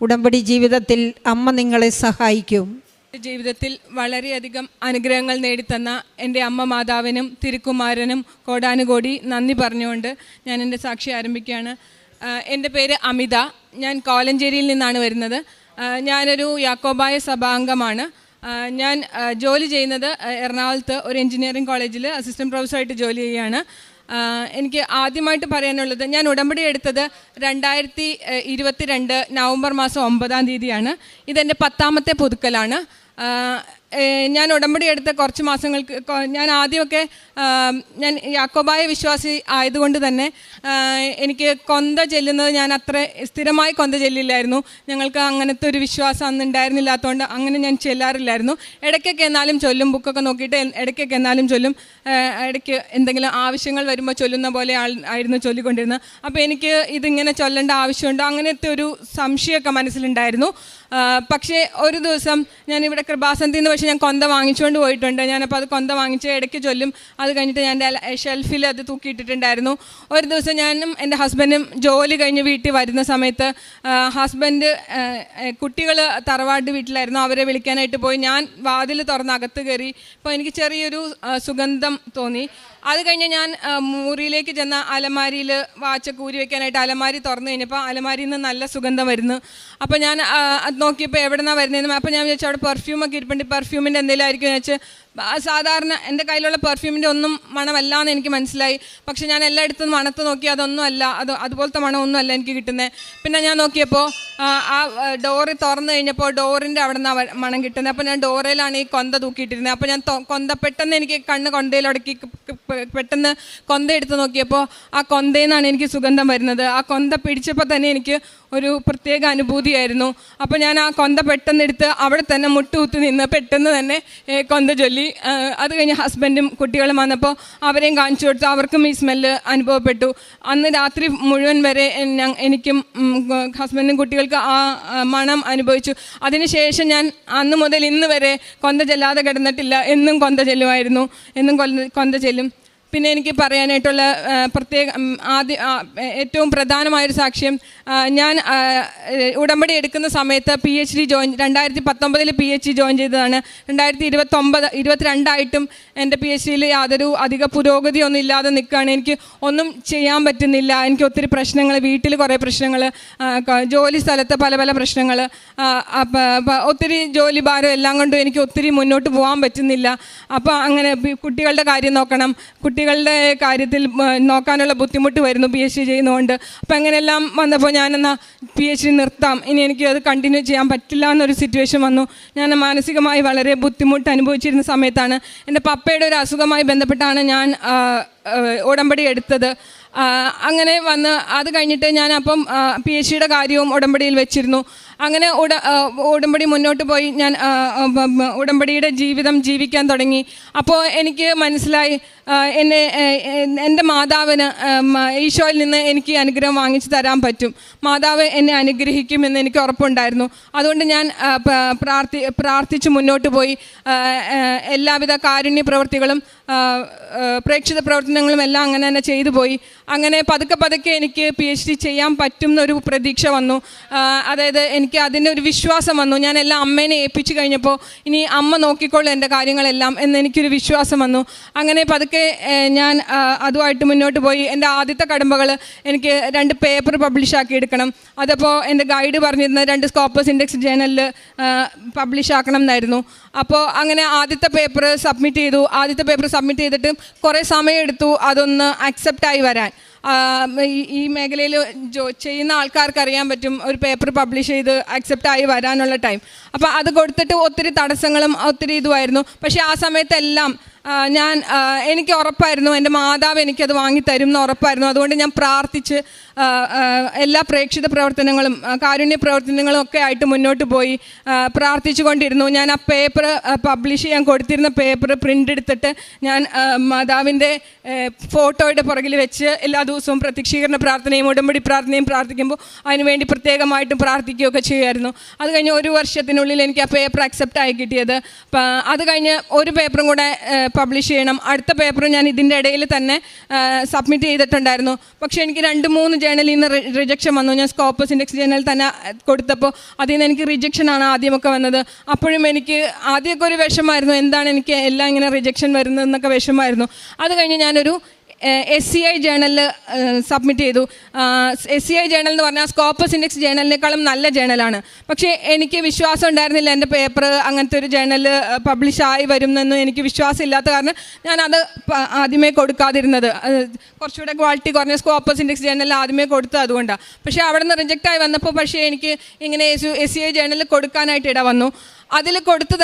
ഉടമ്പടി ജീവിതത്തിൽ അമ്മ നിങ്ങളെ സഹായിക്കും. ജീവിതത്തിൽ വളരെയധികം അനുഗ്രഹങ്ങൾ നേടിത്തന്ന എൻ്റെ അമ്മ മാതാവിനും തിരുക്കുമാരനും കോടാനുകോടി നന്ദി പറഞ്ഞുകൊണ്ട് ഞാൻ എൻ്റെ സാക്ഷി ആരംഭിക്കുകയാണ്. എൻ്റെ പേര് അമിത. ഞാൻ കോലഞ്ചേരിയിൽ നിന്നാണ് വരുന്നത്. ഞാനൊരു യാക്കോബായ സഭാംഗമാണ്. ഞാൻ ജോലി ചെയ്യുന്നത് എറണാകുളത്ത് ഒരു എഞ്ചിനീയറിംഗ് കോളേജിൽ അസിസ്റ്റൻറ്റ് പ്രൊഫസറായിട്ട് ജോലി ചെയ്യുകയാണ്. എനിക്ക് ആദ്യമായിട്ട് പറയാനുള്ളത്, ഞാൻ ഉടമ്പടി എടുത്തത് 2022 നവംബർ മാസം 9-ാം തീയതിയാണ്. ഇതെൻ്റെ 10ാമത്തെ പുതുക്കലാണ്. ഞാൻ ഉടമ്പടി എടുത്ത കുറച്ച് മാസങ്ങൾക്ക് ഞാൻ ആദ്യമൊക്കെ ഞാൻ യാക്കോബായ വിശ്വാസി ആയതുകൊണ്ട് തന്നെ എനിക്ക് കൊന്ത ചെല്ലുന്നത് ഞാൻ അത്ര സ്ഥിരമായി കൊന്ത ചെല്ലില്ലായിരുന്നു. ഞങ്ങൾക്ക് അങ്ങനത്തെ ഒരു വിശ്വാസം അന്ന് ഉണ്ടായിരുന്നില്ലാത്തതുകൊണ്ട് അങ്ങനെ ഞാൻ ചെല്ലാറില്ലായിരുന്നു. ഇടയ്ക്കൊക്കെ എന്നാലും ചൊല്ലും, ബുക്കൊക്കെ നോക്കിയിട്ട് ഇടയ്ക്കൊക്കെ എന്നാലും ചൊല്ലും. ഇടയ്ക്ക് എന്തെങ്കിലും ആവശ്യങ്ങൾ വരുമ്പോൾ ചൊല്ലുന്ന പോലെ ആയിരുന്നു ചൊല്ലിക്കൊണ്ടിരുന്നത്. അപ്പോൾ എനിക്ക് ഇതിങ്ങനെ ചൊല്ലേണ്ട ആവശ്യമുണ്ടോ അങ്ങനത്തെ ഒരു സംശയമൊക്കെ മനസ്സിലുണ്ടായിരുന്നു. പക്ഷേ ഒരു ദിവസം ഞാനിവിടെ കൃപാസനത്തിൽ നിന്ന് പക്ഷേ ഞാൻ കൊന്ത വാങ്ങിച്ചുകൊണ്ട് പോയിട്ടുണ്ട്. ഞാനപ്പോൾ അത് കൊന്ത വാങ്ങിച്ച് ഇടയ്ക്ക് ചൊല്ലും. അത് കഴിഞ്ഞിട്ട് ഞാൻ എൻ്റെ ഷെൽഫിൽ അത് തൂക്കിയിട്ടിട്ടുണ്ടായിരുന്നു. ഒരു ദിവസം ഞാനും എൻ്റെ ഹസ്ബൻഡും ജോലി കഴിഞ്ഞ് വീട്ടിൽ വരുന്ന സമയത്ത് ഹസ്ബൻഡ് കുട്ടികൾ തറവാട് വീട്ടിലായിരുന്നു, അവരെ വിളിക്കാനായിട്ട് പോയി. ഞാൻ വാതിൽ തുറന്ന് അകത്ത് കയറി. അപ്പോൾ എനിക്ക് ചെറിയൊരു സുഗന്ധം തോന്നി. അത് കഴിഞ്ഞ് ഞാൻ മുറിയിലേക്ക് ചെന്ന അലമാരിയിൽ വാച്ചൊക്കെ ഊരി വെക്കാനായിട്ട് അലമാരി തുറന്നു കഴിഞ്ഞപ്പോൾ അലമാരിയിൽ നിന്ന് നല്ല സുഗന്ധം വരുന്നു. അപ്പോൾ ഞാൻ അത് നോക്കിയപ്പോൾ എവിടെ നിന്നാണ് വരുന്നതെന്ന്. അപ്പോൾ ഞാൻ വിചാരിച്ചു അവിടെ പെർഫ്യൂമൊക്കെ ഇരിപ്പുണ്ട്, പെർഫ്യൂമിൻ്റെ എന്തെങ്കിലും ആയിരിക്കും എന്ന് വെച്ച് സാധാരണ എൻ്റെ കയ്യിലുള്ള പെർഫ്യൂമിൻ്റെ ഒന്നും മണമല്ല എന്ന് എനിക്ക് മനസ്സിലായി. പക്ഷെ ഞാൻ എല്ലായിടത്തും മണത്ത് നോക്കി, അതൊന്നും അല്ല, അതുപോലത്തെ മണമൊന്നും അല്ല എനിക്ക് കിട്ടുന്നത്. പിന്നെ ഞാൻ നോക്കിയപ്പോൾ ആ ഡോറ് തുറന്നു കഴിഞ്ഞപ്പോൾ ഡോറിൻ്റെ അവിടെ നിന്നാണ് മണം കിട്ടുന്നത്. അപ്പോൾ ഞാൻ ഡോറയിലാണ് ഈ കൊന്ത തൂക്കിയിട്ടിരുന്നത്. അപ്പോൾ ഞാൻ കൊന്ത പെട്ടെന്ന് എനിക്ക് കണ്ണ് കൊന്തയിലൊടക്കി പെട്ടെന്ന് കൊന്ത എടുത്ത് നോക്കിയപ്പോൾ ആ കൊന്തയിൽ നിന്നാണ് എനിക്ക് സുഗന്ധം വരുന്നത്. ആ കൊന്ത പിടിച്ചപ്പോൾ തന്നെ എനിക്ക് ഒരു പ്രത്യേക അനുഭൂതിയായിരുന്നു. അപ്പോൾ ഞാൻ ആ കൊന്ത പെട്ടെന്ന് എടുത്ത് അവിടെ തന്നെ മുട്ടുകുത്തി നിന്ന് പെട്ടെന്ന് തന്നെ കൊന്ത ചൊല്ലി. അത് കഴിഞ്ഞ് ഹസ്ബൻഡും കുട്ടികളും വന്നപ്പോൾ അവരെയും കാണിച്ചു കൊടുത്തു. അവർക്കും ഈ സ്മെല്ല് അനുഭവപ്പെട്ടു. അന്ന് രാത്രി മുഴുവൻ വരെ എനിക്കും ഹസ്ബൻഡും കുട്ടികൾക്ക് ആ മണം അനുഭവിച്ചു. അതിനുശേഷം ഞാൻ അന്ന് മുതൽ ഇന്ന് വരെ കൊന്ത ചെല്ലാതെ കിടന്നിട്ടില്ല. എന്നും കൊന്ത ചെല്ലുമായിരുന്നു, എന്നും കൊന്ത ചെല്ലും. പിന്നെ എനിക്ക് പറയാനായിട്ടുള്ള ഏറ്റവും പ്രധാനമായൊരു സാക്ഷ്യം, ഞാൻ ഉടമ്പടി എടുക്കുന്ന സമയത്ത് PhD 2019 PhD ജോയിൻ ചെയ്തതാണ്. 2022 എൻ്റെ PhDയിൽ യാതൊരു അധിക പുരോഗതിയൊന്നും ഇല്ലാതെ നിൽക്കുകയാണ്. എനിക്ക് ഒന്നും ചെയ്യാൻ പറ്റുന്നില്ല. എനിക്ക് ഒത്തിരി പ്രശ്നങ്ങൾ, വീട്ടിൽ കുറേ പ്രശ്നങ്ങൾ, ജോലി സ്ഥലത്ത് പല പല പ്രശ്നങ്ങൾ, ഒത്തിരി ജോലി ഭാരം എല്ലാം കൊണ്ടും എനിക്ക് ഒത്തിരി മുന്നോട്ട് പോകാൻ പറ്റുന്നില്ല. അപ്പോൾ അങ്ങനെ കുട്ടികളുടെ കാര്യം നോക്കണം, കുട്ടികളുടെ കാര്യത്തിൽ നോക്കാനുള്ള ബുദ്ധിമുട്ട് വരുന്നു PhD ചെയ്യുന്നതുകൊണ്ട്. അപ്പോൾ അങ്ങനെയെല്ലാം വന്നപ്പോൾ ഞാനെന്നാൽ PhD നിർത്താം, ഇനി എനിക്ക് അത് കണ്ടിന്യൂ ചെയ്യാൻ പറ്റില്ല എന്നൊരു സിറ്റുവേഷൻ വന്നു. ഞാൻ മാനസികമായി വളരെ ബുദ്ധിമുട്ട് അനുഭവിച്ചിരുന്ന സമയത്താണ് എൻ്റെ പപ്പയുടെ ഒരു അസുഖമായി ബന്ധപ്പെട്ടാണ് ഞാൻ ഉടമ്പടി എടുത്തത്. അങ്ങനെ വന്ന് അത് കഴിഞ്ഞിട്ട് ഞാൻ അപ്പം PhDയുടെ കാര്യവും ഉടമ്പടിയിൽ വെച്ചിരുന്നു. അങ്ങനെ ഉടമ്പടി മുന്നോട്ട് പോയി ഞാൻ ഉടമ്പടിയുടെ ജീവിതം ജീവിക്കാൻ തുടങ്ങി. അപ്പോൾ എനിക്ക് മനസ്സിലായി എൻ്റെ മാതാവിന് ഈശോയിൽ നിന്ന് എനിക്ക് അനുഗ്രഹം വാങ്ങിച്ചു തരാൻ പറ്റും, മാതാവ് എന്നെ അനുഗ്രഹിക്കുമെന്ന് എനിക്ക് ഉറപ്പുണ്ടായിരുന്നു. അതുകൊണ്ട് ഞാൻ പ്രാർത്ഥിച്ച് മുന്നോട്ട് പോയി. എല്ലാവിധ കാരുണ്യ പ്രവൃത്തികളും പ്രേക്ഷിത പ്രവർത്തനങ്ങളും എല്ലാം അങ്ങനെ തന്നെ ചെയ്തു പോയി. അങ്ങനെ പതുക്കെ എനിക്ക് PhD ചെയ്യാൻ പറ്റും എന്നൊരു പ്രതീക്ഷ വന്നു. അതായത് എനിക്ക് അതിൻ്റെ ഒരു വിശ്വാസം വന്നു. ഞാൻ എല്ലാം അമ്മേനെ ഏൽപ്പിച്ചു കഴിഞ്ഞപ്പോൾ ഇനി അമ്മ നോക്കിക്കോളും എൻ്റെ കാര്യങ്ങളെല്ലാം എന്നെനിക്കൊരു വിശ്വാസം വന്നു. അങ്ങനെ പതുക്കെ ഞാൻ അതുമായിട്ട് മുന്നോട്ട് പോയി. എൻ്റെ ആദ്യത്തെ കടമ്പകൾ എനിക്ക് 2 പേപ്പർ പബ്ലിഷാക്കി എടുക്കണം. അതപ്പോൾ എൻ്റെ ഗൈഡ് പറഞ്ഞിരുന്നത് 2 സ്കോപ്പസ് ഇൻഡെക്സ് ജേണലിൽ പബ്ലിഷാക്കണം എന്നായിരുന്നു. അപ്പോൾ അങ്ങനെ ആദ്യത്തെ പേപ്പർ സബ്മിറ്റ് ചെയ്തു. ആദ്യത്തെ പേപ്പർ സബ്മിറ്റ് ചെയ്തിട്ട് കുറേ സമയമെടുത്തു അതൊന്ന് അക്സെപ്റ്റായി വരാൻ. ഈ മേഖലയിൽ ചെയ്യുന്ന ആൾക്കാർക്ക് അറിയാൻ പറ്റും ഒരു പേപ്പർ പബ്ലിഷ് ചെയ്ത് അക്സെപ്റ്റായി വരാനുള്ള ടൈം. അപ്പോൾ അത് കൊടുത്തിട്ട് ഒത്തിരി തടസ്സങ്ങളും ഒത്തിരി ഇതുമായിരുന്നു. പക്ഷേ ആ സമയത്തെല്ലാം എനിക്ക് ഉറപ്പായിരുന്നു എൻ്റെ മാതാവ് എനിക്കത് വാങ്ങിത്തരും എന്ന് ഉറപ്പായിരുന്നു. അതുകൊണ്ട് ഞാൻ പ്രാർത്ഥിച്ച് എല്ലാ പ്രേക്ഷിത പ്രവർത്തനങ്ങളും കാരുണ്യ പ്രവർത്തനങ്ങളും ഒക്കെ ആയിട്ട് മുന്നോട്ട് പോയി പ്രാർത്ഥിച്ചു കൊണ്ടിരുന്നു. ഞാൻ ആ പേപ്പർ പബ്ലിഷ് ചെയ്യാൻ കൊടുത്തിരുന്ന പേപ്പർ പ്രിൻ്റ് എടുത്തിട്ട് ഞാൻ മാതാവിൻ്റെ ഫോട്ടോയുടെ പുറകിൽ വെച്ച് എല്ലാ ദിവസവും പ്രത്യക്ഷീകരണ പ്രാർത്ഥനയും ഉടമ്പടി പ്രാർത്ഥനയും പ്രാർത്ഥിക്കുമ്പോൾ അതിനുവേണ്ടി പ്രത്യേകമായിട്ടും പ്രാർത്ഥിക്കുകയൊക്കെ ചെയ്യുമായിരുന്നു. അത് കഴിഞ്ഞ് 1 വർഷത്തിനുള്ളിൽ എനിക്ക് ആ പേപ്പർ അക്സെപ്റ്റ് ആയി കിട്ടിയത്. അത് കഴിഞ്ഞ് ഒരു പേപ്പറും കൂടെ പബ്ലിഷ് ചെയ്യണം. അടുത്ത പേപ്പറും ഞാൻ ഇതിൻ്റെ ഇടയിൽ തന്നെ സബ്മിറ്റ് ചെയ്തിട്ടുണ്ടായിരുന്നു. പക്ഷേ എനിക്ക് 2-3 ജേണലിൽ നിന്ന് റിജക്ഷൻ വന്നു. ഞാൻ സ്കോപ്പസ് ഇൻഡെക്സ് ജേണൽ തന്നെ കൊടുത്തപ്പോൾ അതിൽ നിന്ന് എനിക്ക് റിജക്ഷനാണ് ആദ്യമൊക്കെ വന്നത്. അപ്പോഴും എനിക്ക് ആദ്യമൊക്കെ ഒരു വിഷമമായിരുന്നു, എന്താണ് എനിക്ക് എല്ലാം ഇങ്ങനെ റിജക്ഷൻ വരുന്നതെന്നൊക്കെ വിഷമമായിരുന്നു. അത് കഴിഞ്ഞ് ഞാനൊരു SCI ജേണലിൽ സബ്മിറ്റ് ചെയ്തു. SCI ജേണൽ എന്ന് പറഞ്ഞാൽ സ്കോപ്പസ് ഇൻഡെക്സ് ജേണലിനേക്കാളും നല്ല ജേണലാണ്. പക്ഷേ എനിക്ക് വിശ്വാസം ഉണ്ടായിരുന്നില്ല എൻ്റെ പേപ്പർ അങ്ങനത്തെ ഒരു ജേണൽ പബ്ലിഷ് ആയി വരുമെന്നൊന്നും എനിക്ക് വിശ്വാസം ഇല്ലാത്ത കാരണം ഞാനത് ആദ്യമേ കൊടുക്കാതിരുന്നത്. കുറച്ചുകൂടെ ക്വാളിറ്റി കുറഞ്ഞ സ്കോപ്പസ് ഇൻഡെക്സ് ജേണലിൽ ആദ്യമേ കൊടുത്തത് അതുകൊണ്ടാണ്. പക്ഷേ അവിടെ നിന്ന് റിജക്റ്റ് ആയി വന്നപ്പോൾ പക്ഷേ എനിക്ക് ഇങ്ങനെ SCI ജേണലിൽ കൊടുക്കാനായിട്ട് ഇട വന്നു. അതിൽ കൊടുത്ത്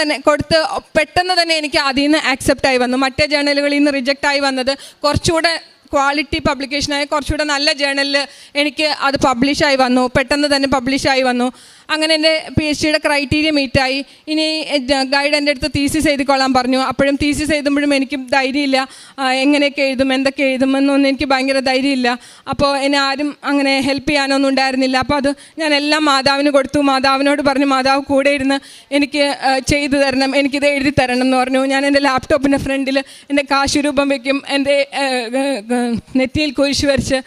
പെട്ടെന്ന് തന്നെ എനിക്ക് അതിൽ നിന്ന് ആക്സെപ്റ്റ് ആയി വന്നു. മറ്റേ ജേണലുകളിൽ നിന്ന് റിജക്റ്റ് ആയി വന്നത് കുറച്ചുകൂടെ ക്വാളിറ്റി പബ്ലിക്കേഷനായ കുറച്ചുകൂടെ നല്ല ജേണലിൽ എനിക്ക് അത് പബ്ലിഷായി വന്നു, പെട്ടെന്ന് തന്നെ പബ്ലിഷായി വന്നു. അങ്ങനെ എൻ്റെ PhD ക്രൈറ്റീരിയ മീറ്റായി. ഇനി ഗൈഡ് എൻ്റെ അടുത്ത് തീസിസ് എഴുതിക്കൊള്ളാൻ പറഞ്ഞു. അപ്പോഴും തീസിസ് എഴുതുമ്പോഴും എനിക്ക് ധൈര്യമില്ല, എങ്ങനെയൊക്കെ എഴുതും എന്തൊക്കെ എഴുതുമെന്നൊന്നും എനിക്ക് ഭയങ്കര ധൈര്യമില്ല. അപ്പോൾ എന്നെ ആരും അങ്ങനെ ഹെൽപ്പ് ചെയ്യാനൊന്നും ഉണ്ടായിരുന്നില്ല. അപ്പോൾ അത് ഞാൻ എല്ലാം മാതാവിന് കൊടുത്തു. മാതാവിനോട് പറഞ്ഞു മാതാവ് കൂടെ ഇരുന്ന് എനിക്ക് ചെയ്തു തരണം, എനിക്കിത് എഴുതി തരണം എന്ന് പറഞ്ഞു. ഞാൻ എൻ്റെ ലാപ്ടോപ്പിൻ്റെ ഫ്രണ്ടിൽ എൻ്റെ കാശുരൂപം വയ്ക്കും, എൻ്റെ നെറ്റിയിൽ കുരിശ് വരച്ച്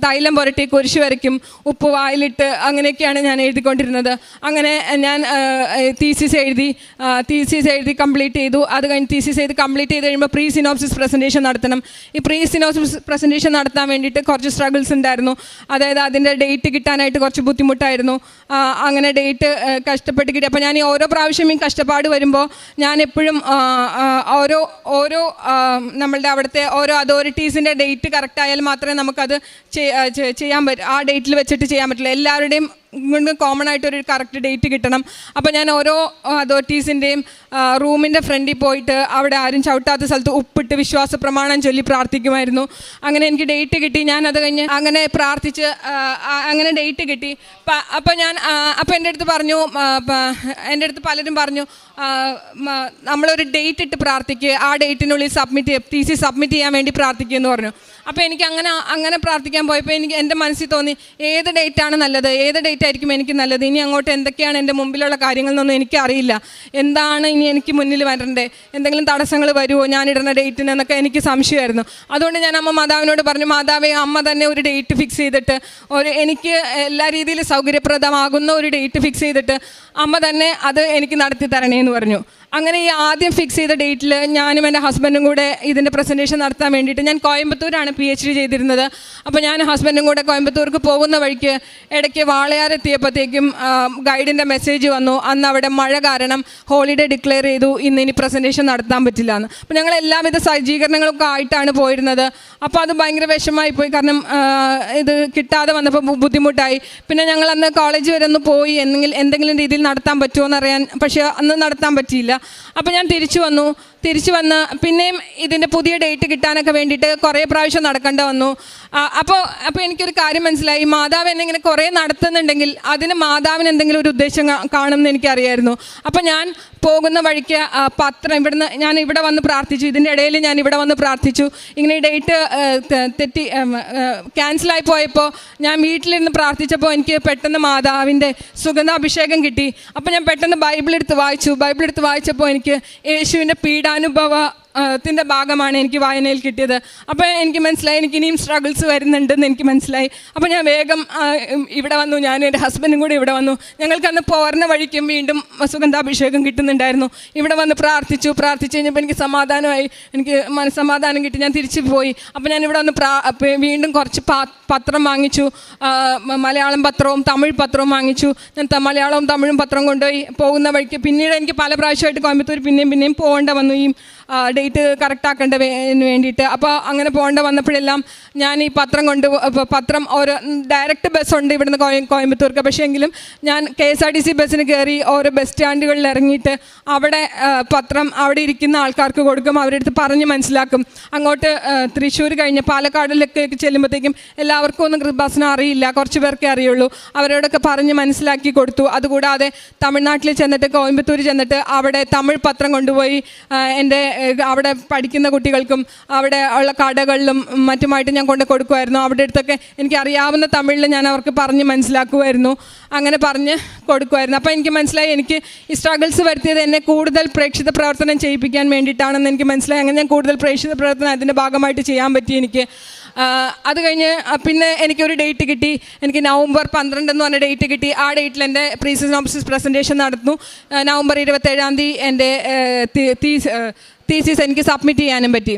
തൈലം പുരട്ടി കുരിശ് വരയ്ക്കും, ഉപ്പ് വായിലിട്ട്, അങ്ങനെയൊക്കെയാണ് ഞാൻ എഴുതിക്കൊണ്ടിരുന്നത്. അങ്ങനെ ഞാൻ തീസിസ് എഴുതി കംപ്ലീറ്റ് ചെയ്തു. അത് കഴിഞ്ഞ് തീസിസ് എഴുതി കംപ്ലീറ്റ് ചെയ്ത് കഴിയുമ്പോൾ പ്രീ സിനോപ്സിസ് പ്രസൻറ്റേഷൻ നടത്തണം. ഈ പ്രീ സിനോപ്സിസ് പ്രസൻറ്റേഷൻ നടത്താൻ വേണ്ടിയിട്ട് കുറച്ച് സ്ട്രഗിൾസ് ഉണ്ടായിരുന്നു. അതായത് അതിൻ്റെ ഡേറ്റ് കിട്ടാനായിട്ട് കുറച്ച് ബുദ്ധിമുട്ടായിരുന്നു. അങ്ങനെ ഡേറ്റ് കഷ്ടപ്പെട്ട് കിട്ടി. അപ്പോൾ ഞാൻ ഈ ഓരോ പ്രാവശ്യം ഈ കഷ്ടപ്പാട് വരുമ്പോൾ ഞാൻ എപ്പോഴും ഓരോ നമ്മളുടെ അവിടുത്തെ ഓരോ അതോറിറ്റീസിൻ്റെ ഡേറ്റ് കറക്റ്റ് ആയാൽ മാത്രമേ നമുക്കത് ചെയ്യാൻ പറ്റും. ആ ഡേറ്റിൽ വെച്ചിട്ട് ചെയ്യാൻ പറ്റില്ല. എല്ലാവരുടെയും കോമൺ ആയിട്ടൊരു കറക്റ്റ് ഡേറ്റ് കിട്ടണം. അപ്പോൾ ഞാൻ ഓരോ അതോറിറ്റീസിൻ്റെയും റൂമിൻ്റെ ഫ്രണ്ടിൽ പോയിട്ട് അവിടെ ആരും ചവിട്ടാത്ത സ്ഥലത്ത് ഉപ്പിട്ട് വിശ്വാസ പ്രമാണം ചൊല്ലി പ്രാർത്ഥിക്കുമായിരുന്നു. അങ്ങനെ എനിക്ക് ഡേറ്റ് കിട്ടി. ഞാൻ അത് കഴിഞ്ഞ് അങ്ങനെ പ്രാർത്ഥിച്ച് അങ്ങനെ ഡേറ്റ് കിട്ടി. അപ്പോൾ എൻ്റെ അടുത്ത് പറഞ്ഞു, എൻ്റെ അടുത്ത് പലരും പറഞ്ഞു നമ്മളൊരു ഡേറ്റ് ഇട്ട് പ്രാർത്ഥിക്കുക, ആ ഡേറ്റിനുള്ളിൽ തീസിസ് സബ്മിറ്റ് ചെയ്യാൻ വേണ്ടി പ്രാർത്ഥിക്കുമെന്ന് പറഞ്ഞു. അപ്പോൾ എനിക്ക് അങ്ങനെ പ്രാർത്ഥിക്കാൻ പോയപ്പോൾ എൻ്റെ മനസ്സിൽ തോന്നി ഏത് ഡേറ്റാണ് നല്ലത്, ഏത് ഡേറ്റ് ആയിരിക്കും എനിക്ക് നല്ലത്, ഇനി അങ്ങോട്ട് എന്തൊക്കെയാണ് എൻ്റെ മുമ്പിലുള്ള കാര്യങ്ങളെന്നൊന്നും എനിക്കറിയില്ല, എന്താണ് ഇനി എനിക്ക് മുന്നിൽ വരണ്ടേ, എന്തെങ്കിലും തടസ്സങ്ങൾ വരുമോ ഞാനിടുന്ന ഡേറ്റിന് എന്നൊക്കെ എനിക്ക് സംശയമായിരുന്നു. അതുകൊണ്ട് ഞാൻ മാതാവിനോട് പറഞ്ഞു, മാതാവേ അമ്മ തന്നെ ഒരു ഡേറ്റ് ഫിക്സ് ചെയ്തിട്ട് എനിക്ക് എല്ലാ രീതിയിലും സൗകര്യപ്രദമാകുന്ന ഒരു ഡേറ്റ് ഫിക്സ് ചെയ്തിട്ട് അമ്മ തന്നെ അത് എനിക്ക് നടത്തി തരണേന്ന് പറഞ്ഞു. അങ്ങനെ ഈ ആദ്യം ഫിക്സ് ചെയ്ത ഡേറ്റിൽ ഞാനും എൻ്റെ ഹസ്ബൻഡും കൂടെ ഇതിൻ്റെ പ്രസൻറ്റേഷൻ നടത്താൻ വേണ്ടിയിട്ട്, ഞാൻ കോയമ്പത്തൂരാണ് PhD ചെയ്തിരുന്നത്. അപ്പോൾ ഞാൻ ഹസ്ബൻഡും കൂടെ കോയമ്പത്തൂർക്ക് പോകുന്ന വഴിക്ക് ഇടയ്ക്ക് വാളയാറെത്തിയപ്പോഴത്തേക്കും ഗൈഡിൻ്റെ മെസ്സേജ് വന്നു, അന്ന് അവിടെ മഴ കാരണം ഹോളിഡേ ഡിക്ലെയർ ചെയ്തു, ഇനി പ്രസൻറ്റേഷൻ നടത്താൻ പറ്റില്ല എന്ന്. അപ്പോൾ ഞങ്ങൾ എല്ലാവിധ സജ്ജീകരണങ്ങളൊക്കെ ആയിട്ടാണ് പോയിരുന്നത്. അപ്പോൾ അത് ഭയങ്കര വിഷമമായി പോയി, കാരണം ഇത് കിട്ടാതെ വന്നപ്പോൾ ബുദ്ധിമുട്ടായി. പിന്നെ ഞങ്ങൾ അന്ന് കോളേജ് വരെ ഒന്ന് പോയി എന്തെങ്കിലും രീതിയിൽ നടത്താൻ പറ്റുമോ എന്നറിയാൻ, പക്ഷേ അന്ന് നടത്താൻ പറ്റിയില്ല. അപ്പോൾ ഞാൻ തിരിച്ചു വന്ന് പിന്നെയും ഇതിൻ്റെ പുതിയ ഡേറ്റ് കിട്ടാനൊക്കെ വേണ്ടിയിട്ട് കുറേ പ്രാവശ്യം നടക്കേണ്ട വന്നു. അപ്പോൾ എനിക്കൊരു കാര്യം മനസ്സിലായി, മാതാവ് എന്നെ ഇങ്ങനെ കുറേ നടത്തുന്നുണ്ടെങ്കിൽ അതിന് മാതാവിന് എന്തെങ്കിലും ഒരു ഉദ്ദേശം കാണുമെന്ന് എനിക്കറിയായിരുന്നു. അപ്പോൾ ഞാൻ പോകുന്ന വഴിക്ക് പത്രം ഞാൻ ഇവിടെ വന്ന് പ്രാർത്ഥിച്ചു. ഇതിൻ്റെ ഇടയിൽ ഞാൻ ഇവിടെ വന്ന് പ്രാർത്ഥിച്ചു. ഇങ്ങനെ ഡേറ്റ് തെറ്റി ക്യാൻസലായി പോയപ്പോൾ ഞാൻ വീട്ടിലിരുന്ന് പ്രാർത്ഥിച്ചപ്പോൾ എനിക്ക് പെട്ടെന്ന് മാതാവിൻ്റെ സുഗന്ധാഭിഷേകം കിട്ടി. അപ്പോൾ ഞാൻ പെട്ടെന്ന് ബൈബിൾ എടുത്ത് വായിച്ചപ്പോൾ എനിക്ക് യേശുവിൻ്റെ പീഡാനുഭവത്തിൻ്റെ ഭാഗമാണ് എനിക്ക് വായനയിൽ കിട്ടിയത്. അപ്പോൾ എനിക്ക് മനസ്സിലായി എനിക്ക് ഇനിയും സ്ട്രഗിൾസ് വരുന്നുണ്ടെന്ന് എനിക്ക് മനസ്സിലായി. അപ്പോൾ ഞാൻ വേഗം ഇവിടെ വന്നു, ഞാൻ എൻ്റെ ഹസ്ബൻഡും കൂടി ഇവിടെ വന്നു. ഞങ്ങൾക്കന്ന് പോരുന്ന വഴിക്കും വീണ്ടും സുഗന്ധാഭിഷേകം കിട്ടുന്നുണ്ടായിരുന്നു. ഇവിടെ വന്ന് പ്രാർത്ഥിച്ചു കഴിഞ്ഞപ്പോൾ എനിക്ക് സമാധാനമായി, എനിക്ക് മനസ്സമാധാനം കിട്ടി. ഞാൻ തിരിച്ചു പോയി. അപ്പോൾ ഞാൻ ഇവിടെ വന്ന് വീണ്ടും കുറച്ച് പത്രം വാങ്ങിച്ചു, മലയാളം പത്രവും തമിഴ് പത്രവും വാങ്ങിച്ചു. ഞാൻ മലയാളവും തമിഴും പത്രം കൊണ്ടുപോയി പോകുന്ന വഴിക്ക് പിന്നീട് എനിക്ക് പല പ്രാവശ്യമായിട്ട് കോയമ്പത്തൂർ പിന്നെയും പോകേണ്ട വന്നു. ഈ ഡേറ്റ് കറക്റ്റാക്കേണ്ട വേണ്ടിയിട്ട്. അപ്പോൾ അങ്ങനെ പോകേണ്ട വന്നപ്പോഴെല്ലാം ഞാൻ ഈ പത്രം ഓരോ ഡയറക്റ്റ് ബസ്സുണ്ട് ഇവിടുന്ന് കോയമ്പത്തൂർക്ക്. പക്ഷേ എങ്കിലും ഞാൻ KSRTC ബസ്സിന് കയറി ഓരോ ബസ് സ്റ്റാൻഡുകളിൽ ഇറങ്ങിയിട്ട് അവിടെ പത്രം അവിടെ ഇരിക്കുന്ന ആൾക്കാർക്ക് കൊടുക്കും, അവരുടെ അടുത്ത് പറഞ്ഞ് മനസ്സിലാക്കും. അങ്ങോട്ട് തൃശ്ശൂർ കഴിഞ്ഞ് പാലക്കാടിലൊക്കെ ചെല്ലുമ്പോഴത്തേക്കും എല്ലാവർക്കും ഒന്നും കൃപാസനം അറിയില്ല, കുറച്ച് പേർക്കേ അറിയുള്ളൂ. അവരോടൊക്കെ പറഞ്ഞ് മനസ്സിലാക്കി കൊടുത്തു. അതുകൂടാതെ തമിഴ്നാട്ടിൽ ചെന്നിട്ട് കോയമ്പത്തൂർ ചെന്നിട്ട് അവിടെ തമിഴ് പത്രം കൊണ്ടുപോയി എൻ്റെ അവിടെ പഠിക്കുന്ന കുട്ടികൾക്കും അവിടെ ഉള്ള കടകളിലും മറ്റുമായിട്ട് ഞാൻ കൊണ്ട് കൊടുക്കുമായിരുന്നു. അവിടെ അടുത്തൊക്കെ എനിക്ക് അറിയാവുന്ന തമിഴിൽ ഞാൻ അവർക്ക് പറഞ്ഞ് മനസ്സിലാക്കുമായിരുന്നു, അങ്ങനെ പറഞ്ഞ് കൊടുക്കുമായിരുന്നു. അപ്പോൾ എനിക്ക് മനസ്സിലായി എനിക്ക് ഈ സ്ട്രഗിൾസ് വരുത്തിയത് എന്നെ കൂടുതൽ പ്രേക്ഷിത പ്രവർത്തനം ചെയ്യിപ്പിക്കാൻ വേണ്ടിയിട്ടാണെന്ന് എനിക്ക് മനസ്സിലായി. അങ്ങനെ ഞാൻ കൂടുതൽ പ്രേക്ഷിത പ്രവർത്തനം അതിൻ്റെ ഭാഗമായിട്ട് ചെയ്യാൻ പറ്റി എനിക്ക്. അത് കഴിഞ്ഞ് പിന്നെ എനിക്കൊരു ഡേറ്റ് കിട്ടി, എനിക്ക് നവംബർ 12 എന്ന് പറഞ്ഞ ഡേറ്റ് കിട്ടി. ആ ഡേറ്റിൽ എൻ്റെ പ്രീസിസ് പ്രസൻറ്റേഷൻ നടന്നു. നവംബർ 27 എൻ്റെ തീസിസ് എനിക്ക് സബ്മിറ്റ് ചെയ്യാനും പറ്റി.